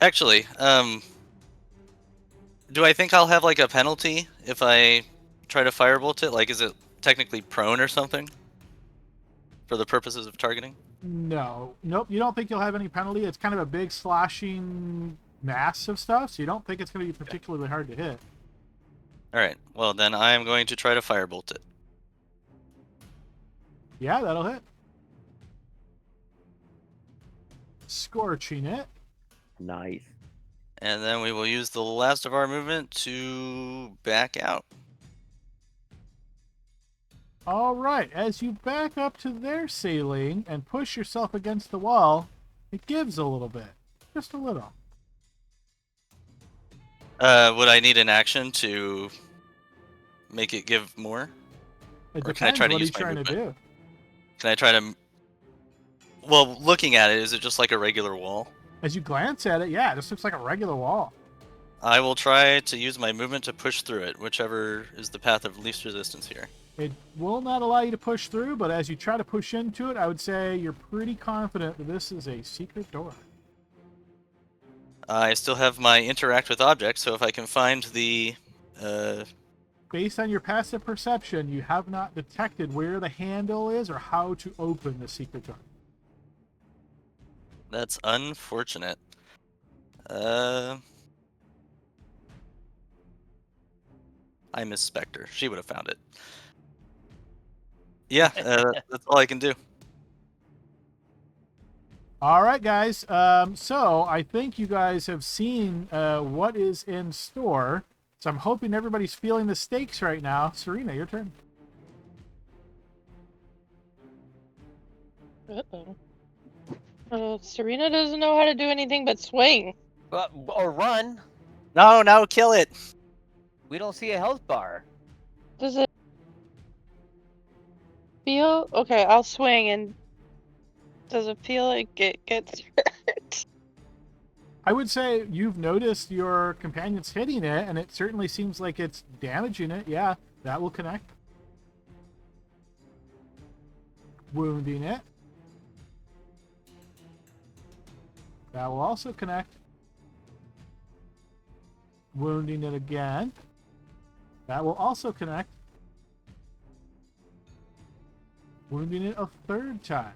[SPEAKER 5] Actually, do I think I'll have like a penalty if I try to Firebolt it? Like, is it technically prone or something for the purposes of targeting?
[SPEAKER 1] No. Nope, you don't think you'll have any penalty. It's kind of a big slashing mass of stuff, so you don't think it's going to be particularly hard to hit.
[SPEAKER 5] Alright, well then I am going to try to Firebolt it.
[SPEAKER 1] Yeah, that'll hit. Scorching it.
[SPEAKER 6] Nice.
[SPEAKER 5] And then we will use the last of our movement to back out.
[SPEAKER 1] All right, as you back up to their ceiling and push yourself against the wall, it gives a little bit. Just a little.
[SPEAKER 5] Would I need an action to make it give more?
[SPEAKER 1] It
[SPEAKER 5] Or can I
[SPEAKER 1] depends.
[SPEAKER 5] try to
[SPEAKER 1] What are you
[SPEAKER 5] use my
[SPEAKER 1] trying to
[SPEAKER 5] movement?
[SPEAKER 1] do?
[SPEAKER 5] Can I try to... Well, looking at it, is it just like a regular wall?
[SPEAKER 1] As you glance at it, yeah, it just looks like a regular wall.
[SPEAKER 5] I will try to use my movement to push through it, whichever is the path of least resistance here.
[SPEAKER 1] It will not allow you to push through, but as you try to push into it, I would say you're pretty confident that this is a secret door.
[SPEAKER 5] I still have my interact with objects, so if I can find the...
[SPEAKER 1] Based on your passive perception, you have not detected where the handle is or how to open the secret door.
[SPEAKER 5] That's unfortunate. I miss Spectre. She would have found it. Yeah, that's all I can do.
[SPEAKER 1] All right, guys. So I think you guys have seen what is in store. So I'm hoping everybody's feeling the stakes right now. Serena, your turn.
[SPEAKER 7] Uh-oh. Serena doesn't know how to do anything but swing.
[SPEAKER 2] Or run.
[SPEAKER 5] No, kill it!
[SPEAKER 2] We don't see a health bar.
[SPEAKER 7] Does it feel... Okay, I'll swing, and does it feel like it gets hurt?
[SPEAKER 1] I would say you've noticed your companions hitting it, and it certainly seems like it's damaging it. Yeah, that will connect. Wounding it. That will also connect. Wounding it again. That will also connect. Wounding it a third time.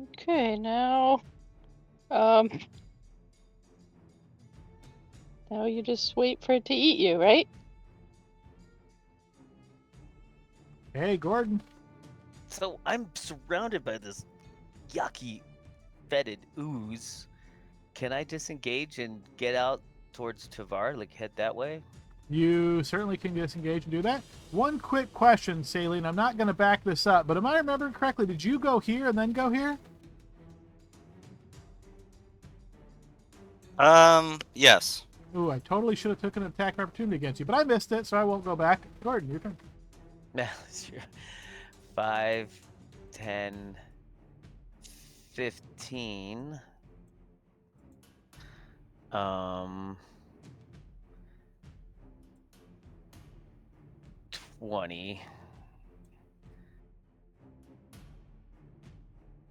[SPEAKER 7] Okay, now... Now you just wait for it to eat you, right?
[SPEAKER 1] Hey, Gordon.
[SPEAKER 2] So I'm surrounded by this yucky, fetid ooze. Can I disengage and get out towards Tavar? Like head that way?
[SPEAKER 1] You certainly can disengage and do that. One quick question, Saline. I'm not going to back this up, but am I remembering correctly? Did you go here and then go here?
[SPEAKER 5] Yes.
[SPEAKER 1] Ooh, I totally should have taken an attack of opportunity against you, but I missed it, so I won't go back. Gordon, your turn.
[SPEAKER 2] Yeah, sure. 5, 10, 15. 20.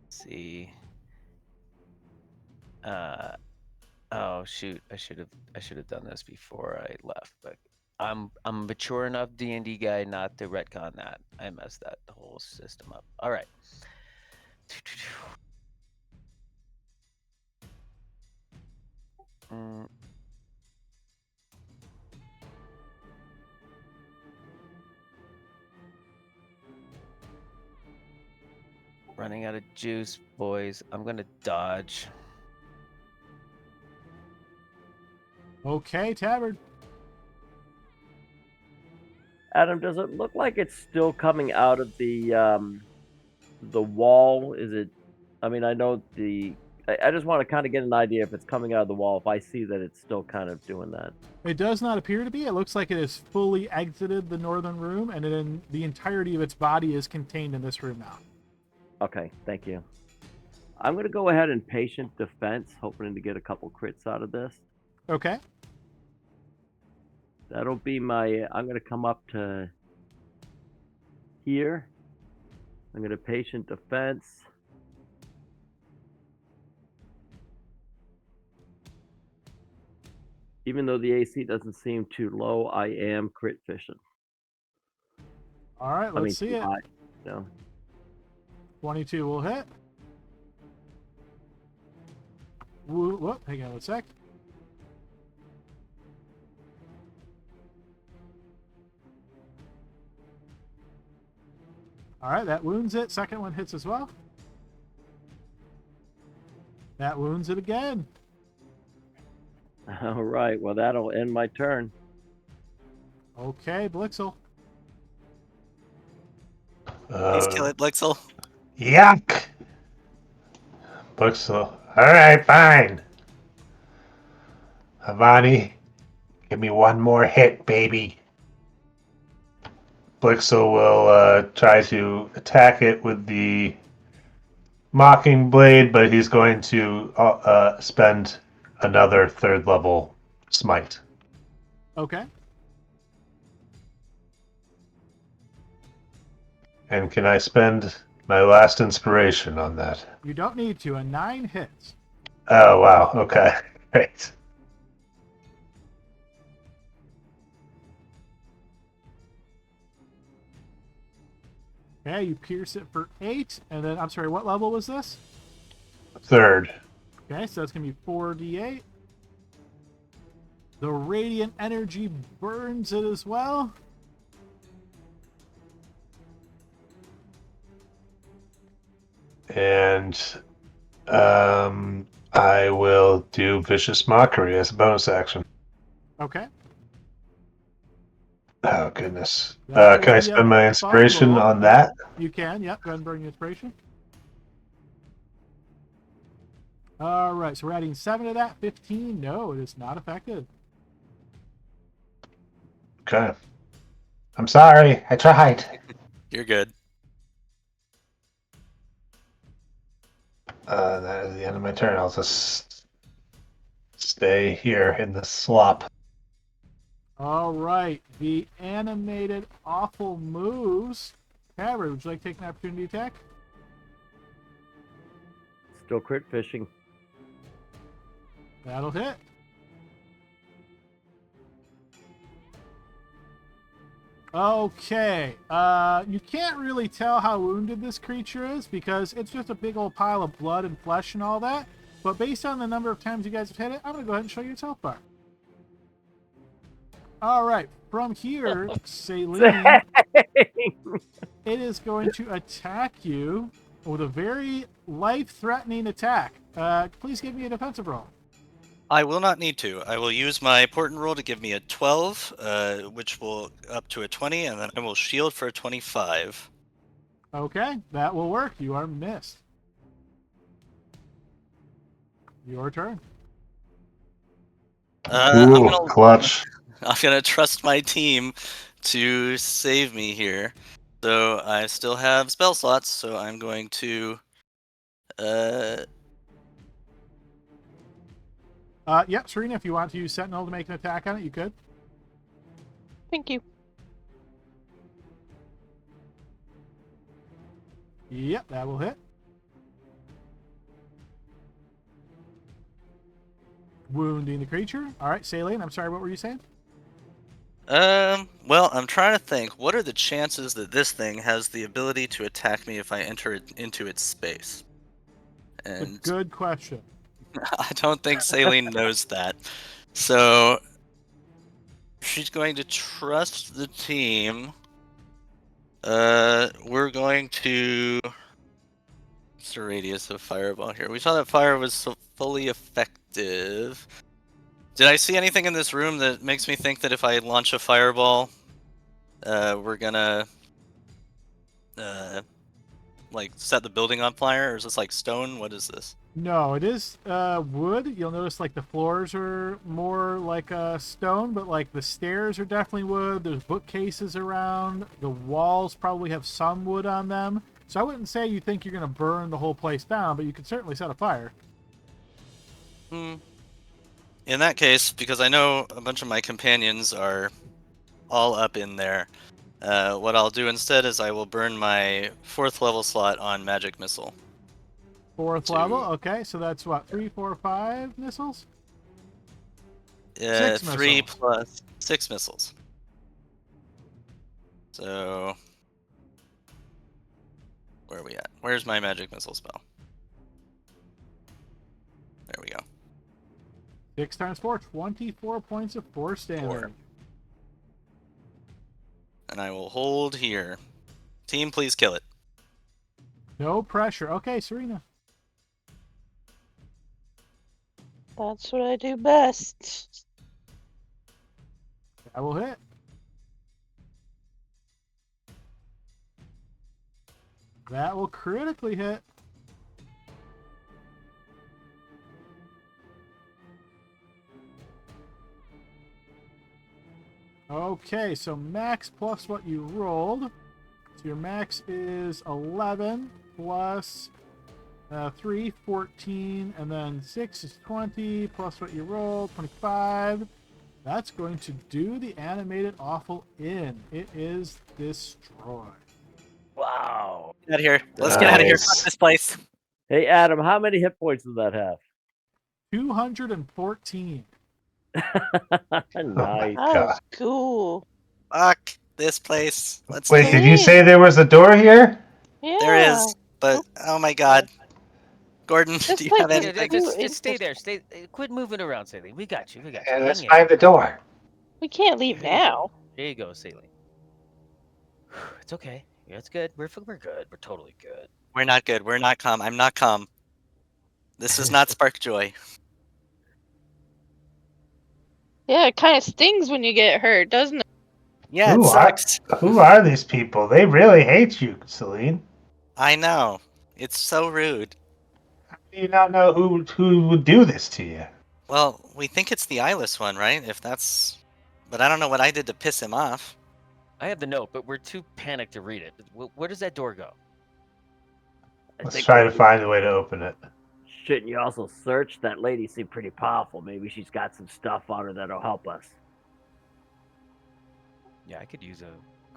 [SPEAKER 2] Let's see. Oh shoot! I should have done this before I left, but I'm mature enough D&D guy not to retcon that. I messed that whole system up. All right. Running out of juice, boys. I'm gonna dodge.
[SPEAKER 1] Okay, Tabard.
[SPEAKER 6] Adam, does it look like it's still coming out of the wall? Is it? I mean, I know the. I just want to kind of get an idea if it's coming out of the wall. If I see that it's still kind of doing that.
[SPEAKER 1] It does not appear to be. It looks like it has fully exited the northern room, and then the entirety of its body is contained in this room now.
[SPEAKER 6] Okay, thank you. I'm gonna go ahead and patient defense, hoping to get a couple crits out of this.
[SPEAKER 1] Okay.
[SPEAKER 6] That'll be my. I'm gonna come up to here. I'm gonna patient defense. Even though the AC doesn't seem too low, I am crit fishing.
[SPEAKER 1] All right, let's see it.
[SPEAKER 6] High, you know.
[SPEAKER 1] 22 will hit. Whoop, hang on a sec. All right, that wounds it. Second one hits as well. That wounds it again.
[SPEAKER 6] All right, well, that'll end my turn.
[SPEAKER 1] Okay, Blixel.
[SPEAKER 5] Please kill it, Blixel.
[SPEAKER 4] Yuck! Blixel. Alright, fine. Avani, give me one more hit, baby. Blixel will try to attack it with the Mocking Blade, but he's going to spend another 3rd level smite.
[SPEAKER 1] Okay.
[SPEAKER 4] And can I spend my last inspiration on that?
[SPEAKER 1] You don't need to. A 9 hits.
[SPEAKER 4] Oh, wow. Okay. Great.
[SPEAKER 1] Okay, you pierce it for 8. And then, I'm sorry, what level was this?
[SPEAKER 4] 3rd.
[SPEAKER 1] Okay, so that's going to be 4d8. The radiant energy burns it as well.
[SPEAKER 4] And I will do Vicious Mockery as a bonus action.
[SPEAKER 1] Okay.
[SPEAKER 4] Oh, goodness.
[SPEAKER 1] That
[SPEAKER 4] Can I
[SPEAKER 1] will be
[SPEAKER 4] spend
[SPEAKER 1] a
[SPEAKER 4] my inspiration
[SPEAKER 1] fumble.
[SPEAKER 4] on that?
[SPEAKER 1] You can, yep. Go ahead and burn your inspiration. All right, so we're adding 7 to that. 15. No, it is not affected.
[SPEAKER 4] Okay. I'm sorry. I tried.
[SPEAKER 5] You're good.
[SPEAKER 4] That is the end of my turn. I'll just stay here in the slop.
[SPEAKER 1] All right, the animated awful moves. Tabard, would you like to take an opportunity attack?
[SPEAKER 6] Still crit fishing.
[SPEAKER 1] That'll hit. Okay, you can't really tell how wounded this creature is because it's just a big old pile of blood and flesh and all that. But based on the number of times you guys have hit it, I'm going to go ahead and show you its health bar. All right, from here, Celine, it is going to attack you with a very life-threatening attack. Please give me a defensive roll.
[SPEAKER 5] I will not need to. I will use my important roll to give me a 12, which will up to a 20, and then I will shield for a 25.
[SPEAKER 1] Okay, that will work. You are missed. Your turn.
[SPEAKER 4] Ooh, clutch.
[SPEAKER 5] I'm gonna trust my team to save me here. So I still have spell slots, so I'm going to
[SPEAKER 1] Yep, Serena, if you want to use Sentinel to make an attack on it, you could.
[SPEAKER 7] Thank you.
[SPEAKER 1] Yep, that will hit. Wounding the creature. All right, Saline, I'm sorry, what were you saying?
[SPEAKER 5] well, I'm trying to think. What are the chances that this thing has the ability to attack me if I enter it into its space?
[SPEAKER 1] A
[SPEAKER 5] And
[SPEAKER 1] good question.
[SPEAKER 5] I don't think Saline knows that. So she's going to trust the team. We're going to What's the radius of fireball here? We saw that fire was so fully effective. Did I see anything in this room that makes me think that if I launch a fireball, we're gonna like set the building on fire, or is this like stone? What is this?
[SPEAKER 1] No, it is wood. You'll notice like the floors are more like stone, but like the stairs are definitely wood. There's bookcases around. The walls probably have some wood on them. So I wouldn't say you think you're going to burn the whole place down, but you could certainly set a fire.
[SPEAKER 5] In that case, because I know a bunch of my companions are all up in there, what I'll do instead is I will burn my 4th level slot on magic missile.
[SPEAKER 1] 4th level. Okay, so that's what, 3, 4, 5 missiles? 6
[SPEAKER 5] 3
[SPEAKER 1] missiles.
[SPEAKER 5] plus 6 missiles. So, where are we at? Where's my magic missile spell? There we go.
[SPEAKER 1] 6 times 4, 24 points of force damage.
[SPEAKER 5] 4. And I will hold here. Team, please kill it.
[SPEAKER 1] No pressure. Okay, Serena.
[SPEAKER 7] That's what I do best.
[SPEAKER 1] That will hit. That will critically hit. Okay, so max plus what you rolled. So your max is 11 plus 3, 14, and then 6 is 20, plus what you rolled, 25. That's going to do the animated awful in. It is destroyed.
[SPEAKER 6] Wow.
[SPEAKER 5] Get out of here. Let's get out of here.
[SPEAKER 4] Nice.
[SPEAKER 5] Fuck this place.
[SPEAKER 6] Hey, Adam, how many hit points does that have?
[SPEAKER 1] 214.
[SPEAKER 6] Nice.
[SPEAKER 7] That was cool.
[SPEAKER 5] Fuck this place. Let's
[SPEAKER 4] Wait,
[SPEAKER 5] leave.
[SPEAKER 4] did you say there was a door here?
[SPEAKER 7] Yeah.
[SPEAKER 5] There is, but oh my god. Gordon,
[SPEAKER 7] This
[SPEAKER 5] do you
[SPEAKER 7] place
[SPEAKER 5] have
[SPEAKER 7] is
[SPEAKER 5] anything?
[SPEAKER 2] Just stay there. Quit moving around, Celine. We got you. We got you.
[SPEAKER 4] And let's
[SPEAKER 2] Hang in.
[SPEAKER 4] find the door.
[SPEAKER 7] We can't leave
[SPEAKER 2] There you
[SPEAKER 7] now.
[SPEAKER 2] go. There you go, Celine. It's okay. Yeah, it's good. We're good. We're totally good.
[SPEAKER 5] We're not good. We're not calm. I'm not calm. This does not spark joy.
[SPEAKER 7] Yeah, it kind of stings when you get hurt, doesn't it?
[SPEAKER 5] Yeah, it
[SPEAKER 4] Who
[SPEAKER 5] sucks.
[SPEAKER 4] Who are these people? They really hate you, Celine.
[SPEAKER 5] I know. It's so rude.
[SPEAKER 4] How do you not know who would do this to you?
[SPEAKER 5] Well, we think it's the eyeless one, right? If that's... But I don't know what I did to piss him off.
[SPEAKER 2] I have the note, but we're too panicked to read it. Where does that door go?
[SPEAKER 4] Let's try to find a way to open it.
[SPEAKER 6] Shouldn't you also search? That lady seemed pretty powerful. Maybe she's got some stuff on her that'll help us.
[SPEAKER 2] Yeah, I could use a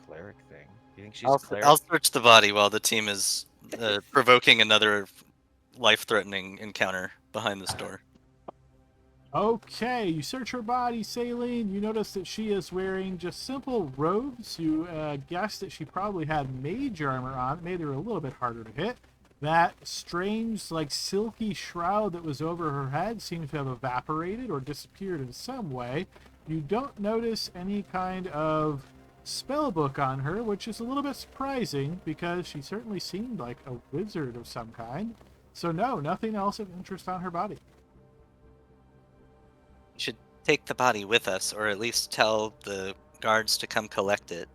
[SPEAKER 2] cleric thing. Do you think she's
[SPEAKER 5] I'll,
[SPEAKER 2] a cleric?
[SPEAKER 5] I'll search the body while the team is provoking another life-threatening encounter behind this door.
[SPEAKER 1] Okay, you search her body, Saline. You notice that she is wearing just simple robes. You guess that she probably had mage armor on. It made her a little bit harder to hit. That strange, like, silky shroud that was over her head seems to have evaporated or disappeared in some way. You don't notice any kind of spell book on her, which is a little bit surprising because she certainly seemed like a wizard of some kind. So no, nothing else of interest on her body.
[SPEAKER 5] We should take the body with us, or at least tell the guards to come collect it.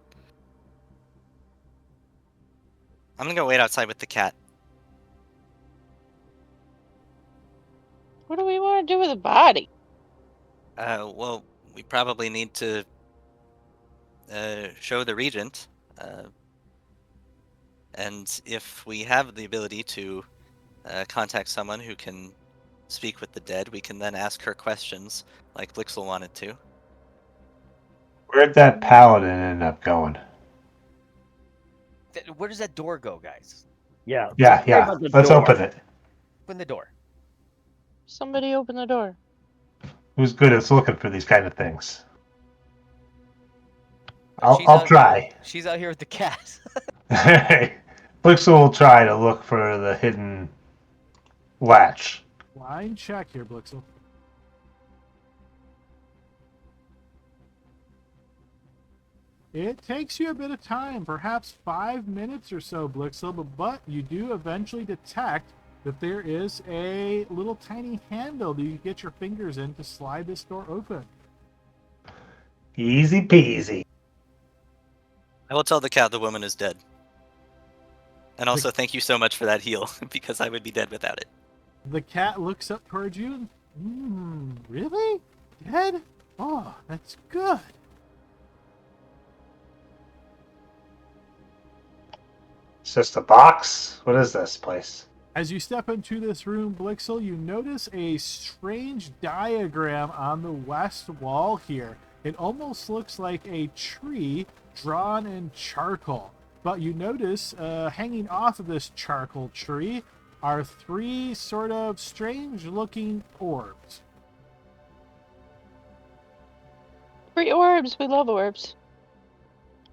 [SPEAKER 5] I'm gonna go wait outside with the cat.
[SPEAKER 7] What do we want to do with the body?
[SPEAKER 5] Well, we probably need to show the regent, and if we have the ability to contact someone who can speak with the dead, we can then ask her questions, like Blixel wanted to.
[SPEAKER 4] Where'd that paladin end up going?
[SPEAKER 2] Where does that door go, guys?
[SPEAKER 6] Yeah.
[SPEAKER 4] Yeah. Let's open it.
[SPEAKER 2] Open the door.
[SPEAKER 7] Somebody open the door.
[SPEAKER 4] Who's good at looking for these kind of things?
[SPEAKER 2] She's
[SPEAKER 4] I'll
[SPEAKER 2] out
[SPEAKER 4] try.
[SPEAKER 2] here- she's out here with the cat.
[SPEAKER 4] Blixel will try to look for the hidden latch.
[SPEAKER 1] Blind check here, Blixel. It takes you a bit of time, perhaps 5 minutes or so, Blixel, but you do eventually detect that there is a little tiny handle that you can get your fingers in to slide this door open.
[SPEAKER 4] Easy peasy.
[SPEAKER 5] I will tell the cat the woman is dead. And also, thank you so much for that heal, because I would be dead without it.
[SPEAKER 1] The cat looks up towards you and, really? Dead? Oh, that's good.
[SPEAKER 4] It's just a box. What is this place?
[SPEAKER 1] As you step into this room, Blixel, you notice a strange diagram on the west wall here. It almost looks like a tree drawn in charcoal. But you notice hanging off of this charcoal tree are 3 sort of strange-looking orbs.
[SPEAKER 7] 3 orbs. We love orbs.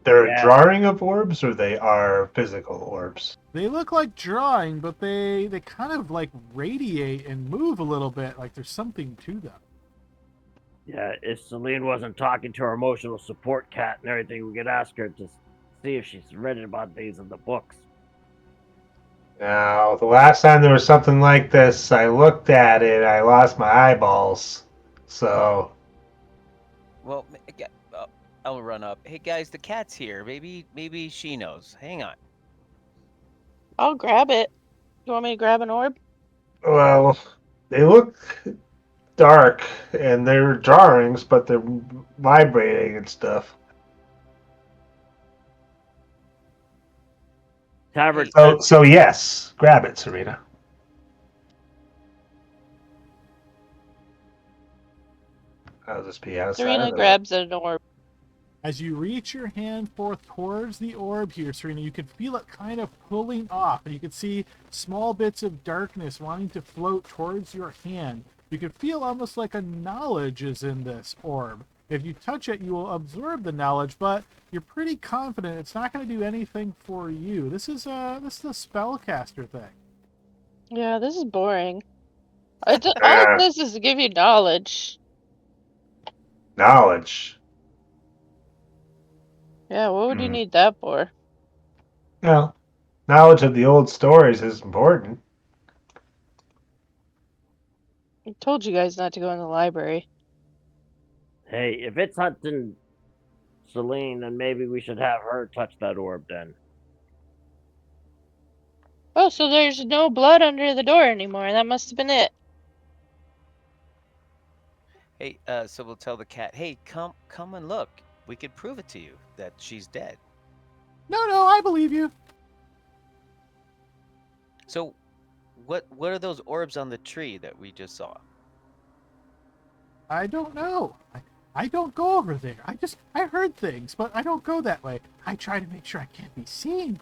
[SPEAKER 4] They're
[SPEAKER 6] Yeah.
[SPEAKER 4] a drawing of orbs, or they are physical orbs?
[SPEAKER 1] They look like drawing, but they kind of like radiate and move a little bit, like there's something to them.
[SPEAKER 6] Yeah, if Celine wasn't talking to our emotional support cat and everything, we could ask her to see if she's read about these in the books.
[SPEAKER 4] Now, the last time there was something like this, I looked at it, I lost my eyeballs. So,
[SPEAKER 2] Well, I'll run up. Hey guys, the cat's here. Maybe she knows. Hang on.
[SPEAKER 7] I'll grab it. You want me to grab an orb?
[SPEAKER 4] well, they look dark, and they're drawings, but they're vibrating and stuff.
[SPEAKER 6] Tavern
[SPEAKER 2] Hey,
[SPEAKER 4] So yes, grab it, Serena. I'll just be outside
[SPEAKER 7] Serena
[SPEAKER 4] of it.
[SPEAKER 7] grabs an orb.
[SPEAKER 1] As you reach your hand forth towards the orb here, Serena, you can feel it kind of pulling off, and you can see small bits of darkness wanting to float towards your hand. You can feel almost like a knowledge is in this orb. If you touch it, you will absorb the knowledge, but you're pretty confident it's not going to do anything for you. This is a spellcaster thing.
[SPEAKER 7] Yeah, this is boring. All it does is give you knowledge.
[SPEAKER 4] Knowledge.
[SPEAKER 7] Yeah, what would you need that for?
[SPEAKER 4] Well, knowledge of the old stories is important.
[SPEAKER 7] I told you guys not to go in the library.
[SPEAKER 6] Hey, if it's hunting Celine, then maybe we should have her touch that orb then.
[SPEAKER 7] Oh, so there's no blood under the door anymore. That must have been it.
[SPEAKER 2] hey, so we'll tell the cat, hey, come and look. We could prove it to you that she's dead.
[SPEAKER 1] No, I believe you.
[SPEAKER 2] So, what are those orbs on the tree that we just saw?
[SPEAKER 1] I don't know. I don't go over there. I heard things, but I don't go that way. I try to make sure I can't be seen.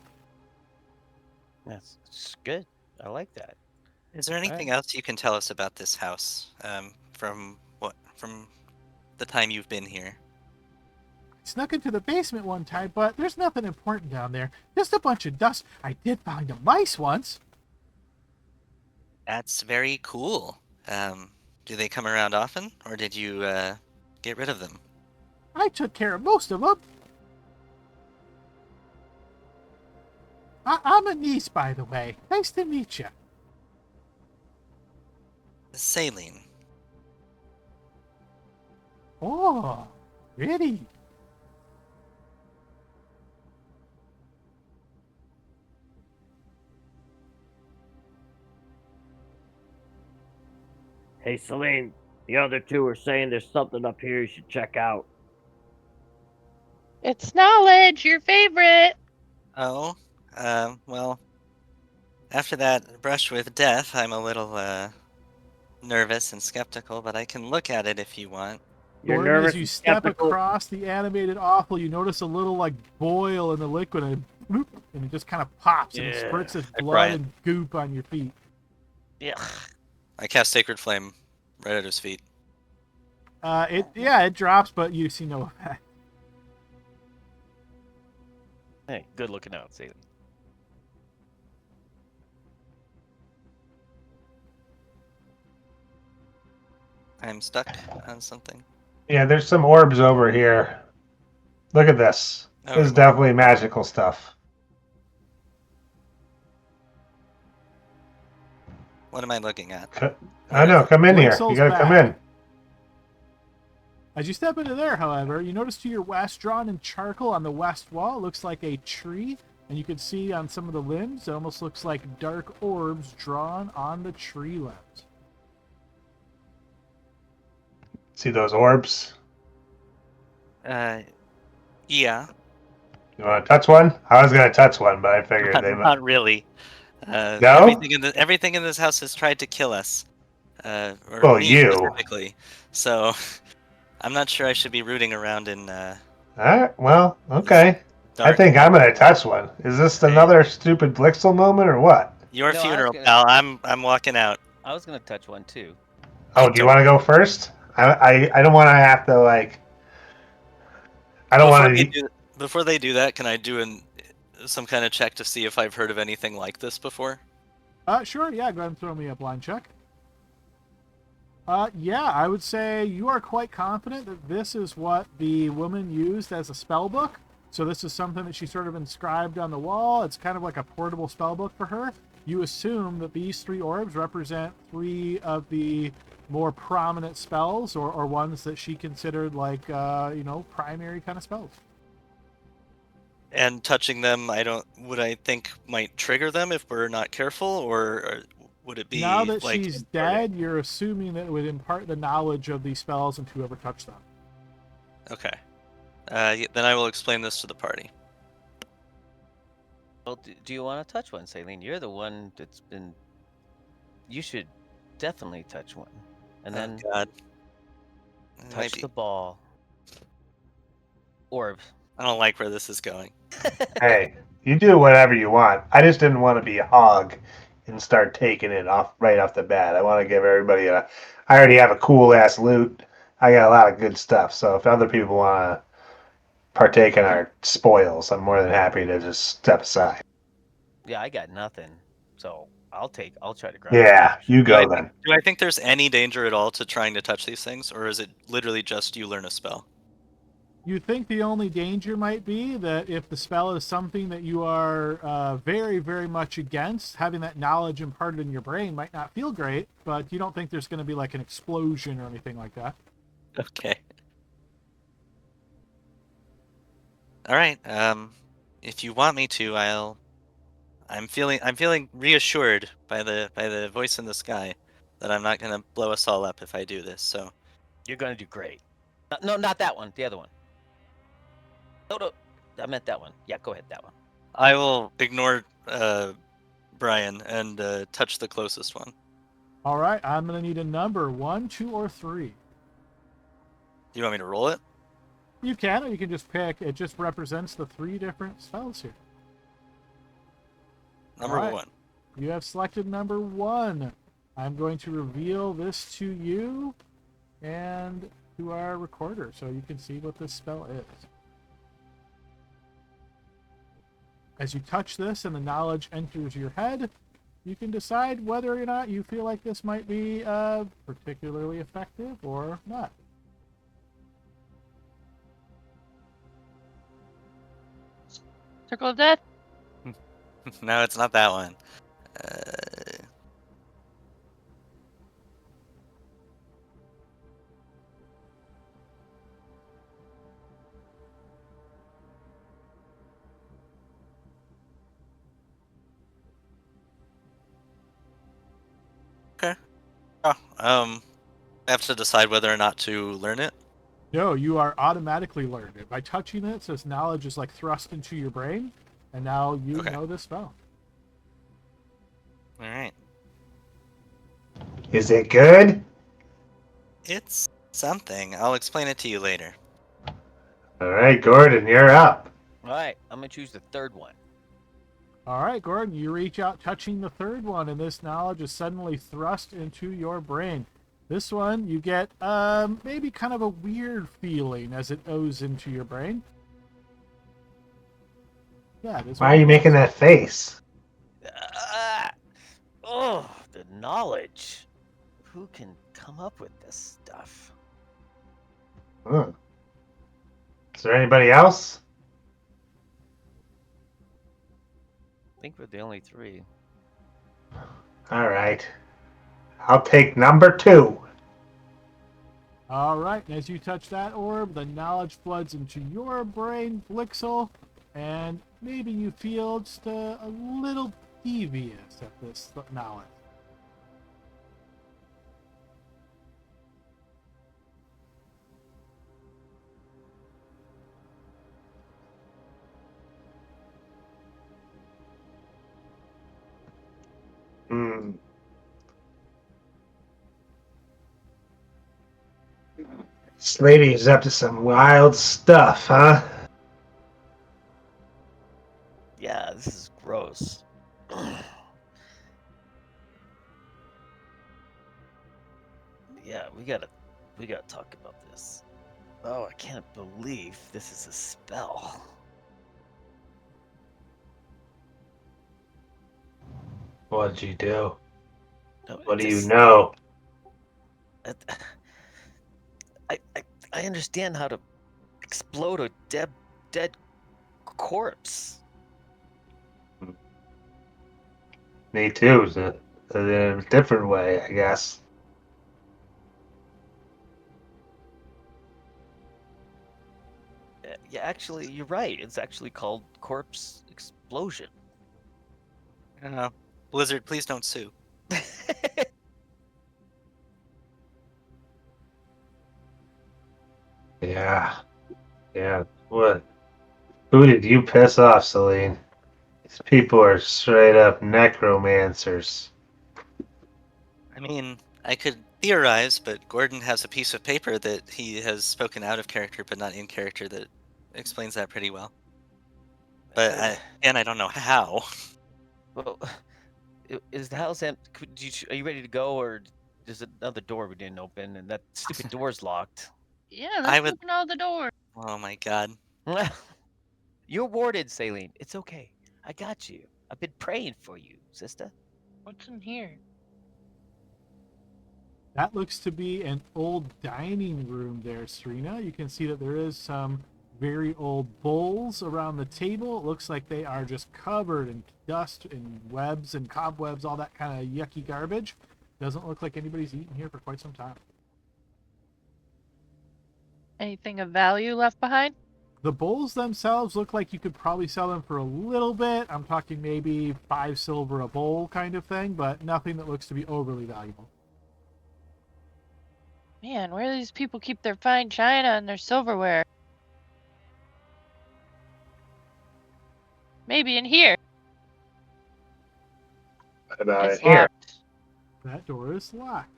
[SPEAKER 2] That's good. I like that.
[SPEAKER 5] Is there anything else you can tell us about this house? From the time you've been here?
[SPEAKER 1] I snuck into the basement one time, but there's nothing important down there. Just a bunch of dust. I did find a mice once.
[SPEAKER 5] That's very cool. Do they come around often, or did you get rid of them?
[SPEAKER 1] I took care of most of them. I'm a niece, by the way. Nice to meet you.
[SPEAKER 5] Saline.
[SPEAKER 1] Oh, really?
[SPEAKER 6] Hey, Celine, the other 2 are saying there's something up here you should check out.
[SPEAKER 7] It's knowledge, your favorite.
[SPEAKER 5] Oh, well, after that brush with death, I'm a little nervous and skeptical, but I can look at it if you want.
[SPEAKER 6] You're
[SPEAKER 1] Gordon,
[SPEAKER 6] nervous
[SPEAKER 1] as you
[SPEAKER 6] and
[SPEAKER 1] step
[SPEAKER 6] skeptical.
[SPEAKER 1] across the animated awful, you notice a little like boil in the liquid, and bloop, and it just kind of pops and it
[SPEAKER 6] Yeah.
[SPEAKER 1] spurts this
[SPEAKER 5] I
[SPEAKER 1] blood
[SPEAKER 5] Brian.
[SPEAKER 1] and goop on your feet.
[SPEAKER 2] Yeah.
[SPEAKER 5] I cast Sacred Flame right at his feet.
[SPEAKER 1] It drops, but you see no effect.
[SPEAKER 2] Hey, good looking out, Salem.
[SPEAKER 5] I'm stuck on something.
[SPEAKER 4] Yeah, there's some orbs over here. Look at this.
[SPEAKER 5] Oh,
[SPEAKER 4] This is definitely magical stuff.
[SPEAKER 5] what am I looking at?
[SPEAKER 4] I know. Come in here. You
[SPEAKER 1] Blixel's
[SPEAKER 4] gotta come
[SPEAKER 1] back.
[SPEAKER 4] in.
[SPEAKER 1] As you step into there, however, you notice to your west, drawn in charcoal on the west wall, looks like a tree, and you can see on some of the limbs, it almost looks like dark orbs drawn on the tree limbs.
[SPEAKER 4] See those orbs?
[SPEAKER 5] Yeah.
[SPEAKER 4] You want to touch one? I was gonna touch one, but I figured they might.
[SPEAKER 5] Not really.
[SPEAKER 4] No?
[SPEAKER 5] Everything in this house has tried to kill us, or
[SPEAKER 4] Well,
[SPEAKER 5] me
[SPEAKER 4] you.
[SPEAKER 5] specifically. So I'm not sure I should be rooting around in
[SPEAKER 4] Alright, well, okay. I
[SPEAKER 5] dark.
[SPEAKER 4] think I'm gonna touch one. Is this
[SPEAKER 5] Okay.
[SPEAKER 4] another stupid Blixel moment or what?
[SPEAKER 5] Your
[SPEAKER 2] No, I was
[SPEAKER 5] funeral,
[SPEAKER 2] gonna-
[SPEAKER 5] pal. I'm walking out.
[SPEAKER 2] I was gonna touch one too.
[SPEAKER 4] Oh, do you want to go first? I don't want to have to like. I don't want to.
[SPEAKER 5] Before they do that, can I do some kind of check to see if I've heard of anything like this before?
[SPEAKER 1] Sure, yeah, go ahead and throw me a blind check. Yeah, I would say you are quite confident that this is what the woman used as a spell book. So this is something that she sort of inscribed on the wall. It's kind of like a portable spell book for her. You assume that these 3 orbs represent 3 of the more prominent spells or ones that she considered like, primary kind of spells.
[SPEAKER 5] And touching them, would I think might trigger them if we're not careful, or would it be
[SPEAKER 1] Now that
[SPEAKER 5] like
[SPEAKER 1] she's
[SPEAKER 5] imparting?
[SPEAKER 1] dead, you're assuming that it would impart the knowledge of these spells into whoever touched them.
[SPEAKER 5] Okay. Then I will explain this to the party.
[SPEAKER 2] Well, do you want to touch one, Saline? You're the one that's been. You should definitely touch one, and then
[SPEAKER 5] God.
[SPEAKER 2] touch the ball. Orb.
[SPEAKER 5] I don't like where this is going.
[SPEAKER 4] Hey, you do whatever you want. I just didn't want to be a hog and start taking it off right off the bat. I want to give everybody a. I already have a cool ass loot. I got a lot of good stuff. So if other people want to partake in our spoils, I'm more than happy to just step aside.
[SPEAKER 2] Yeah, I got nothing, so I'll try to grab.
[SPEAKER 4] Yeah, you go then.
[SPEAKER 5] Do I think there's any danger at all to trying to touch these things, or is it literally just you learn a spell?
[SPEAKER 1] You think the only danger might be that if the spell is something that you are very, very much against, having that knowledge imparted in your brain might not feel great, but you don't think there's going to be like an explosion or anything like that.
[SPEAKER 5] Okay. All right. If you want me to, I'm feeling reassured by the voice in the sky that I'm not gonna blow us all up if I do this. So
[SPEAKER 2] You're gonna do great. No, not that one. The other one. No, I meant that one. Yeah, go ahead, that one.
[SPEAKER 5] I will ignore Brian and touch the closest one.
[SPEAKER 1] All right, I'm going to need a number, 1, 2, or 3.
[SPEAKER 5] Do you want me to roll it?
[SPEAKER 1] You can, or you can just pick. It just represents the 3 different spells here.
[SPEAKER 5] Number
[SPEAKER 1] All right.
[SPEAKER 5] 1.
[SPEAKER 1] You have selected number 1. I'm going to reveal this to you and to our recorder so you can see what this spell is. As you touch this and the knowledge enters your head, you can decide whether or not you feel like this might be particularly effective or not.
[SPEAKER 7] Circle of Death.
[SPEAKER 5] No, it's not that one. Okay. Oh, I have to decide whether or not to learn it.
[SPEAKER 1] No, you are automatically learned it. By touching it, this knowledge is like thrust into your brain, and now you know this spell.
[SPEAKER 5] All right.
[SPEAKER 4] Is it good?
[SPEAKER 5] It's something. I'll explain it to you later.
[SPEAKER 4] All right, Gordon, you're up.
[SPEAKER 2] All right, I'm gonna choose the third one.
[SPEAKER 1] All right, Gordon, you reach out touching the third one, and this knowledge is suddenly thrust into your brain. This one, you get maybe kind of a weird feeling as it goes into your brain. Yeah.
[SPEAKER 4] Why are you making that face?
[SPEAKER 2] Oh, the knowledge. Who can come up with this stuff?
[SPEAKER 4] Is there anybody else?
[SPEAKER 2] think we're the only three.
[SPEAKER 4] All right. I'll take number 2.
[SPEAKER 1] All right, and as you touch that orb, the knowledge floods into your brain, Blixel, and maybe you feel just a little devious at this knowledge.
[SPEAKER 4] Hmm. This lady is up to some wild stuff, huh?
[SPEAKER 2] Yeah, this is gross. Yeah, we gotta talk about this. Oh, I can't believe this is a spell.
[SPEAKER 4] What'd you do?
[SPEAKER 2] No,
[SPEAKER 4] What do you
[SPEAKER 2] this-
[SPEAKER 4] know?
[SPEAKER 2] I, I I understand how to explode a dead corpse.
[SPEAKER 4] Me too. It's a different way, I guess.
[SPEAKER 2] Yeah, actually, you're right. It's actually called corpse explosion.
[SPEAKER 5] Blizzard, please don't sue.
[SPEAKER 4] Yeah. Yeah. What? Who did you piss off, Celine? These people are straight up necromancers.
[SPEAKER 5] I mean, I could theorize, but Gordon has a piece of paper that he has spoken out of character but not in character that explains that pretty well. But I don't know how.
[SPEAKER 2] Well, is the house empty? Are you ready to go, or there's another door we didn't open, and that stupid door's locked?
[SPEAKER 7] Yeah,
[SPEAKER 5] I
[SPEAKER 7] let's
[SPEAKER 5] would-
[SPEAKER 7] open all the doors.
[SPEAKER 5] Oh my god.
[SPEAKER 2] You're warded, Saline. It's okay. I got you. I've been praying for you, sister.
[SPEAKER 7] What's in here?
[SPEAKER 1] That looks to be an old dining room there, Serena. You can see that there is some very old bowls around the table. It looks like they are just covered in dust and webs and cobwebs, all that kind of yucky garbage. Doesn't look like anybody's eaten here for quite some time.
[SPEAKER 7] Anything of value left behind?
[SPEAKER 1] The bowls themselves look like you could probably sell them for a little bit. I'm talking maybe 5 silver a bowl kind of thing, but nothing that looks to be overly valuable.
[SPEAKER 7] Man, where do these people keep their fine china and their silverware? Maybe in here. It's
[SPEAKER 4] Here.
[SPEAKER 7] locked.
[SPEAKER 1] That door is locked.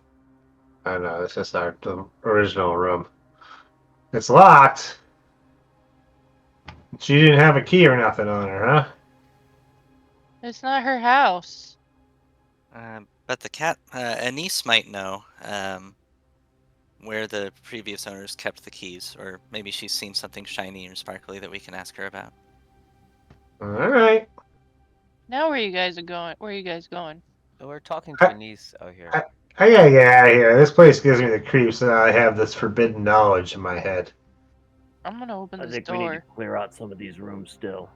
[SPEAKER 4] I know, this is the original room. It's locked. She didn't have a key or nothing on her, huh?
[SPEAKER 7] It's not her house.
[SPEAKER 5] But the cat, Anise might know where the previous owners kept the keys, or maybe she's seen something shiny or sparkly that we can ask her about.
[SPEAKER 4] All right.
[SPEAKER 7] Now where you guys are going? Where are you guys going?
[SPEAKER 2] We're talking to Anise out here.
[SPEAKER 4] I gotta get out of here. This place gives me the creeps, and I have this forbidden knowledge in my head.
[SPEAKER 7] I'm gonna open
[SPEAKER 6] I
[SPEAKER 7] this
[SPEAKER 6] think we need to
[SPEAKER 7] door.
[SPEAKER 6] clear out some of these rooms still.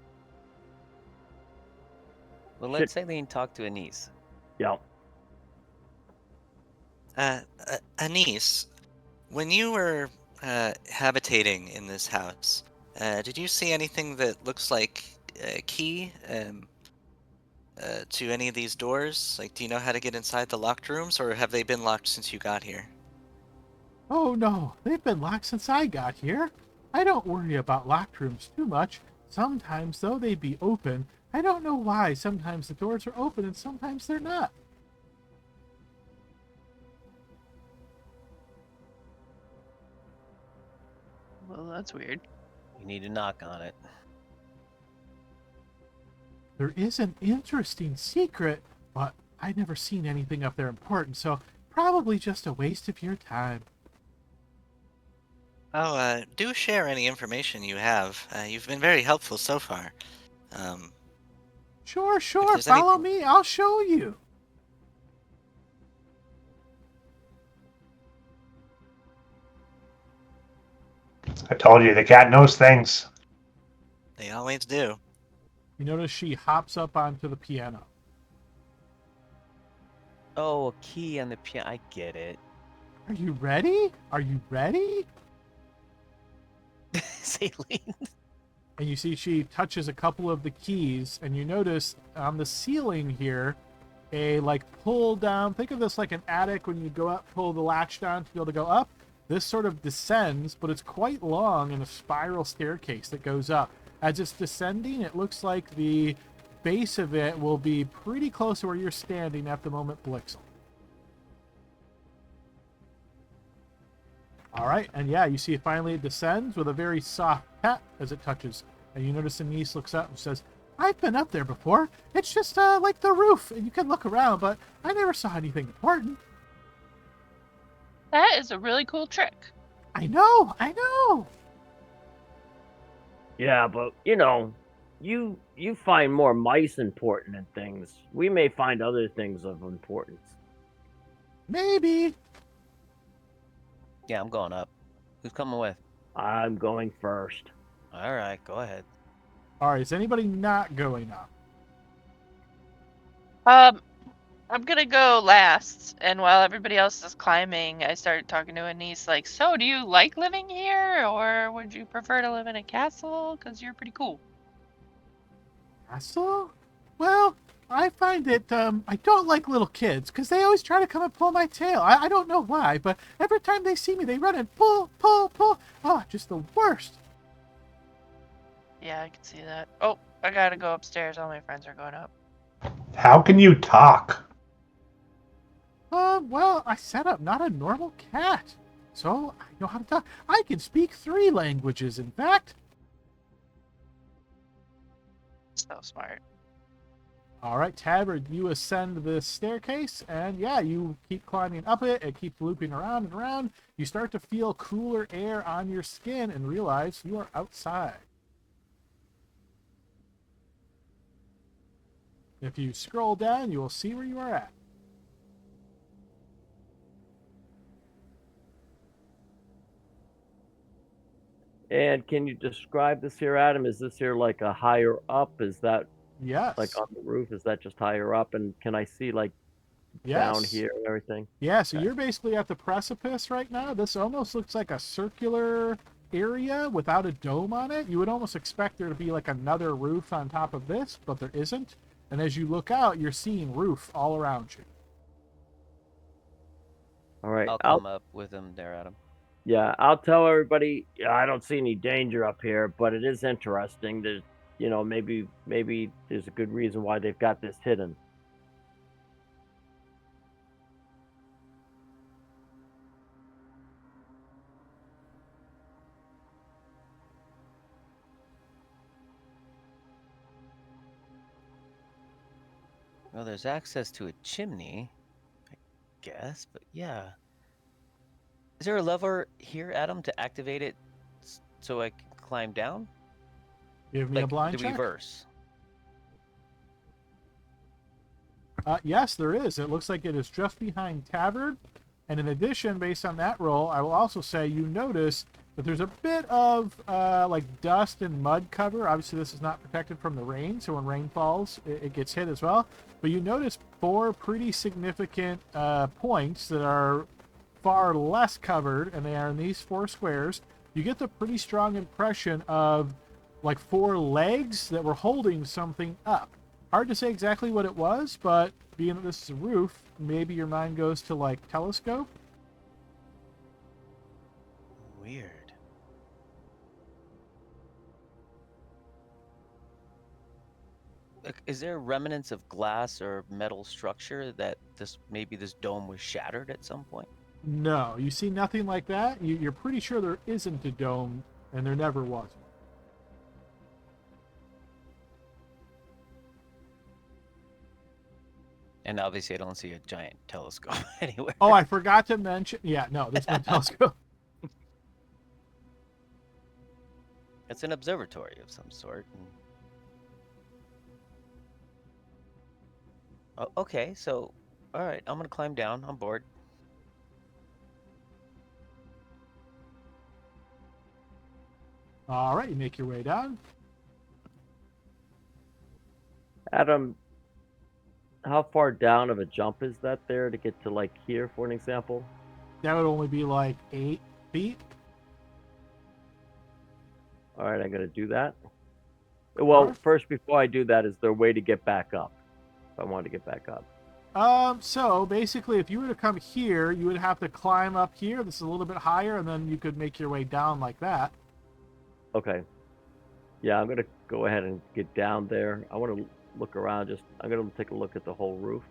[SPEAKER 2] Well, let Saline talk to Anise.
[SPEAKER 6] Yep.
[SPEAKER 5] Anise, when you were habitating in this house, did you see anything that looks like a key to any of these doors? Like, do you know how to get inside the locked rooms, or have they been locked since you got here?
[SPEAKER 1] Oh no, they've been locked since I got here. I don't worry about locked rooms too much. Sometimes, though, they'd be open. I don't know why. Sometimes the doors are open and sometimes they're not.
[SPEAKER 7] Well, that's weird.
[SPEAKER 2] You need to knock on it.
[SPEAKER 1] There is an interesting secret, but I've never seen anything up there important, so probably just a waste of your time.
[SPEAKER 5] Oh, do share any information you have. You've been very helpful so far.
[SPEAKER 1] Sure,
[SPEAKER 5] there's
[SPEAKER 1] follow
[SPEAKER 5] anything-
[SPEAKER 1] me, I'll show you.
[SPEAKER 4] I told you, the cat knows things.
[SPEAKER 5] They always do.
[SPEAKER 1] You notice she hops up onto the piano.
[SPEAKER 2] Oh, a key on the piano. I get it.
[SPEAKER 1] Are you ready? Are you ready?
[SPEAKER 2] Saline.
[SPEAKER 1] And you see she touches a couple of the keys, and you notice on the ceiling here, a like pull down. Think of this like an attic when you go up, pull the latch down to be able to go up. This sort of descends, but it's quite long in a spiral staircase that goes up. As it's descending, it looks like the base of it will be pretty close to where you're standing at the moment, Blixel. All right, and yeah, you see finally it descends with a very soft pat as it touches. And you notice Anise looks up and says, I've been up there before. It's just like the roof, and you can look around, but I never saw anything important.
[SPEAKER 7] That is a really cool trick.
[SPEAKER 1] I know.
[SPEAKER 6] Yeah, but you find more mice important than things. We may find other things of importance.
[SPEAKER 1] Maybe.
[SPEAKER 2] Yeah, I'm going up. Who's coming with?
[SPEAKER 6] I'm going first.
[SPEAKER 2] All right, go ahead.
[SPEAKER 1] All right, is anybody not going up?
[SPEAKER 7] I'm gonna go last, and while everybody else is climbing, I started talking to Anise like, so do you like living here, or would you prefer to live in a castle? Because you're pretty cool.
[SPEAKER 1] Castle? Well, I find that I don't like little kids because they always try to come and pull my tail. I don't know why, but every time they see me, they run and pull. Oh, just the worst.
[SPEAKER 7] Yeah, I can see that. Oh, I gotta go upstairs. All my friends are going up.
[SPEAKER 4] How can you talk?
[SPEAKER 1] Well, I said I'm not a normal cat, so I know how to talk. I can speak 3 languages, in fact.
[SPEAKER 7] So smart.
[SPEAKER 1] All right, Tabard, you ascend the staircase, and yeah, you keep climbing up it. It keeps looping around and around. You start to feel cooler air on your skin and realize you are outside. If you scroll down, you will see where you are at.
[SPEAKER 6] And can you describe this here, Adam? Is this here like a higher up? Is that
[SPEAKER 1] Yes.
[SPEAKER 6] like on the roof? Is that just higher up? And can I see like down
[SPEAKER 1] Yes.
[SPEAKER 6] here and everything?
[SPEAKER 1] Yeah, so
[SPEAKER 6] Okay.
[SPEAKER 1] you're basically at the precipice right now. This almost looks like a circular area without a dome on it. You would almost expect there to be like another roof on top of this, but there isn't. And as you look out, you're seeing roof all around you.
[SPEAKER 6] All right.
[SPEAKER 2] I'll come up with him there, Adam.
[SPEAKER 6] Yeah, I'll tell everybody. I don't see any danger up here, but it is interesting. There's, maybe there's a good reason why they've got this hidden.
[SPEAKER 2] Well, there's access to a chimney, I guess, but yeah. Is there a lever here, Adam, to activate it so I can climb down?
[SPEAKER 1] Give me a blind
[SPEAKER 2] the
[SPEAKER 1] check.
[SPEAKER 2] reverse.
[SPEAKER 1] Yes, there is. It looks like it is just behind Tabard. And in addition, based on that roll, I will also say you notice that there's a bit of like dust and mud cover. Obviously, this is not protected from the rain, so when rain falls, it gets hit as well. But you notice 4 pretty significant points that are far less covered, and they are in these 4 squares. You get the pretty strong impression of like 4 legs that were holding something up. Hard to say exactly what it was, but being that this is a roof, maybe your mind goes to like telescope.
[SPEAKER 2] Weird. Is there remnants of glass or metal structure that maybe this dome was shattered at some point?
[SPEAKER 1] No, you see nothing like that. You're pretty sure there isn't a dome, and there never was one.
[SPEAKER 2] And obviously, I don't see a giant telescope anywhere.
[SPEAKER 1] Oh, I forgot to mention. Yeah, no, there's no telescope.
[SPEAKER 2] It's an observatory of some sort. Oh, okay, so, all right, I'm gonna climb down. I'm bored.
[SPEAKER 1] All right, you make your way down.
[SPEAKER 6] Adam, how far down of a jump is that there to get to like here, for an example?
[SPEAKER 1] That would only be like 8 feet.
[SPEAKER 6] All right, I'm gonna do that. Well,
[SPEAKER 1] Sure.
[SPEAKER 6] first, before I do that, is there a way to get back up? If I want to get back up.
[SPEAKER 1] So basically, if you were to come here, you would have to climb up here. This is a little bit higher, and then you could make your way down like that.
[SPEAKER 6] Okay. Yeah, I'm gonna go ahead and get down there. I want to look around. I'm gonna take a look at the whole roof.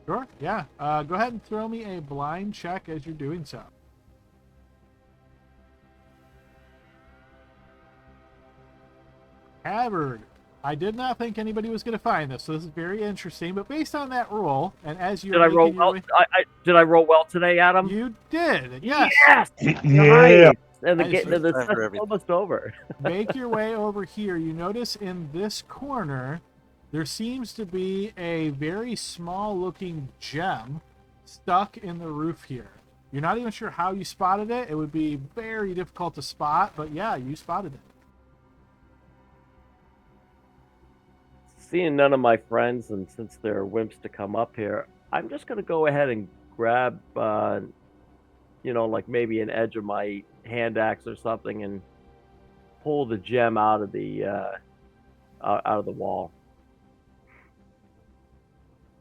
[SPEAKER 1] Sure. Yeah. Go ahead and throw me a blind check as you're doing so. Havard. I did not think anybody was going to find this, so this is very interesting. But based on that roll, and as you're
[SPEAKER 6] Did I roll
[SPEAKER 1] making your
[SPEAKER 6] well?
[SPEAKER 1] way,
[SPEAKER 6] Did I roll well today, Adam?
[SPEAKER 1] you did. Yes.
[SPEAKER 6] Yes.
[SPEAKER 4] Yeah.
[SPEAKER 6] Nice. And
[SPEAKER 1] Nice.
[SPEAKER 6] the
[SPEAKER 5] Time for
[SPEAKER 6] session's
[SPEAKER 5] everything.
[SPEAKER 6] almost over.
[SPEAKER 1] Make your way over here. You notice in this corner, there seems to be a very small looking gem stuck in the roof here. You're not even sure how you spotted it. It would be very difficult to spot, but yeah, you spotted it.
[SPEAKER 6] Seeing none of my friends, and since they're wimps to come up here, I'm just gonna go ahead and grab, like maybe an edge of my hand axe or something, and pull the gem out of the wall.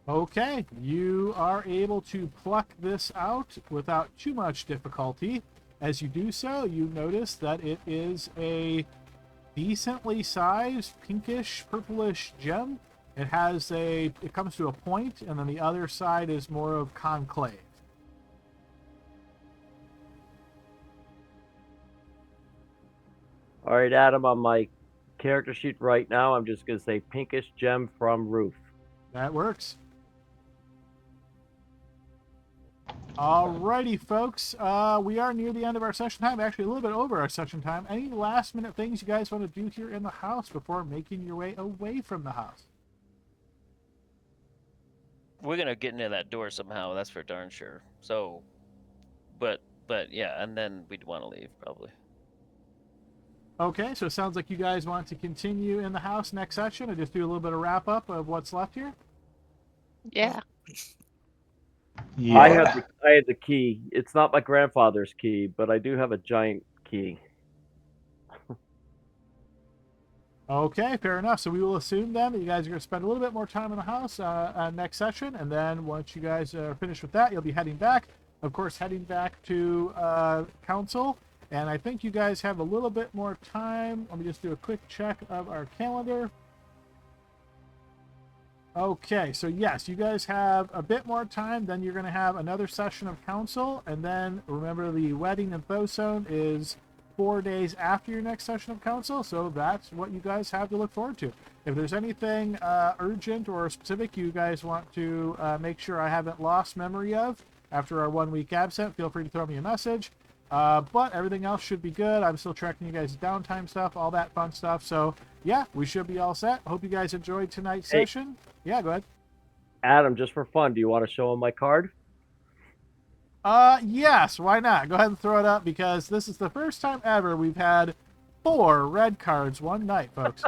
[SPEAKER 1] Okay, you are able to pluck this out without too much difficulty. As you do so, you notice that it is a decently sized pinkish purplish gem. It comes to a point, and then the other side is more of concave.
[SPEAKER 6] All right, Adam, on my character sheet right now, I'm just gonna say pinkish gem from roof.
[SPEAKER 1] That works. Alrighty, folks. We are near the end of our session time. Actually, a little bit over our session time. Any last minute things you guys want to do here in the house before making your way away from the house?
[SPEAKER 2] We're gonna get into that door somehow. That's for darn sure. So, but yeah, and then we'd want to leave probably.
[SPEAKER 1] Okay, so it sounds like you guys want to continue in the house next session and just do a little bit of wrap up of what's left here.
[SPEAKER 7] Yeah.
[SPEAKER 4] Yeah.
[SPEAKER 6] I had the key. It's not my grandfather's key, but I do have a giant key.
[SPEAKER 1] Okay, fair enough. So we will assume then that you guys are going to spend a little bit more time in the house next session, and then once you guys are finished with that, you'll be heading back. Of course, heading back to council, and I think you guys have a little bit more time. Let me just do a quick check of our calendar. Okay, so yes, you guys have a bit more time. Then you're going to have another session of council, and then remember the wedding in Thosone is 4 days after your next session of council, so that's what you guys have to look forward to. If there's anything urgent or specific you guys want to make sure I haven't lost memory of after our 1 week absent, feel free to throw me a message. But everything else should be good. I'm still tracking you guys' downtime stuff, all that fun stuff. So yeah, we should be all set. Hope you guys enjoyed tonight's session. Yeah, go ahead.
[SPEAKER 6] Adam, just for fun, do you want to show him my card?
[SPEAKER 1] Yes, why not? Go ahead and throw it up, because this is the first time ever we've had 4 red cards one night, folks.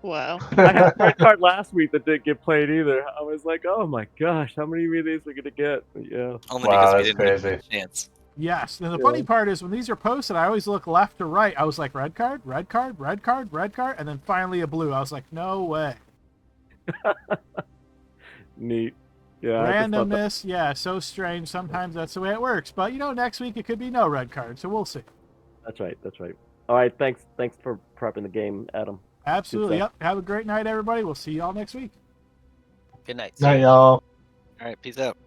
[SPEAKER 7] Wow.
[SPEAKER 6] I had a red card last week that didn't get played either. I was like, oh my gosh, how many of these are we gonna get? Yeah.
[SPEAKER 5] Only
[SPEAKER 4] Wow,
[SPEAKER 5] because we
[SPEAKER 4] that's
[SPEAKER 5] didn't give
[SPEAKER 4] crazy.
[SPEAKER 5] him a chance.
[SPEAKER 1] Yes, and the funny part is when these are posted, I always look left to right. I was like, red card, red card, red card, red card, and then finally a blue. I was like, no way.
[SPEAKER 6] Neat. Yeah. I just thought
[SPEAKER 1] Randomness, yeah, so strange. Sometimes that's the way it works. But next week it could be no red card, so we'll see.
[SPEAKER 6] that's right. That's right. All right. Thanks for prepping the game, Adam.
[SPEAKER 1] Absolutely.
[SPEAKER 6] Good
[SPEAKER 1] Yep. Have a great night, everybody. We'll see you all next week.
[SPEAKER 2] Good night.
[SPEAKER 4] Night, y'all.
[SPEAKER 5] All right, peace out.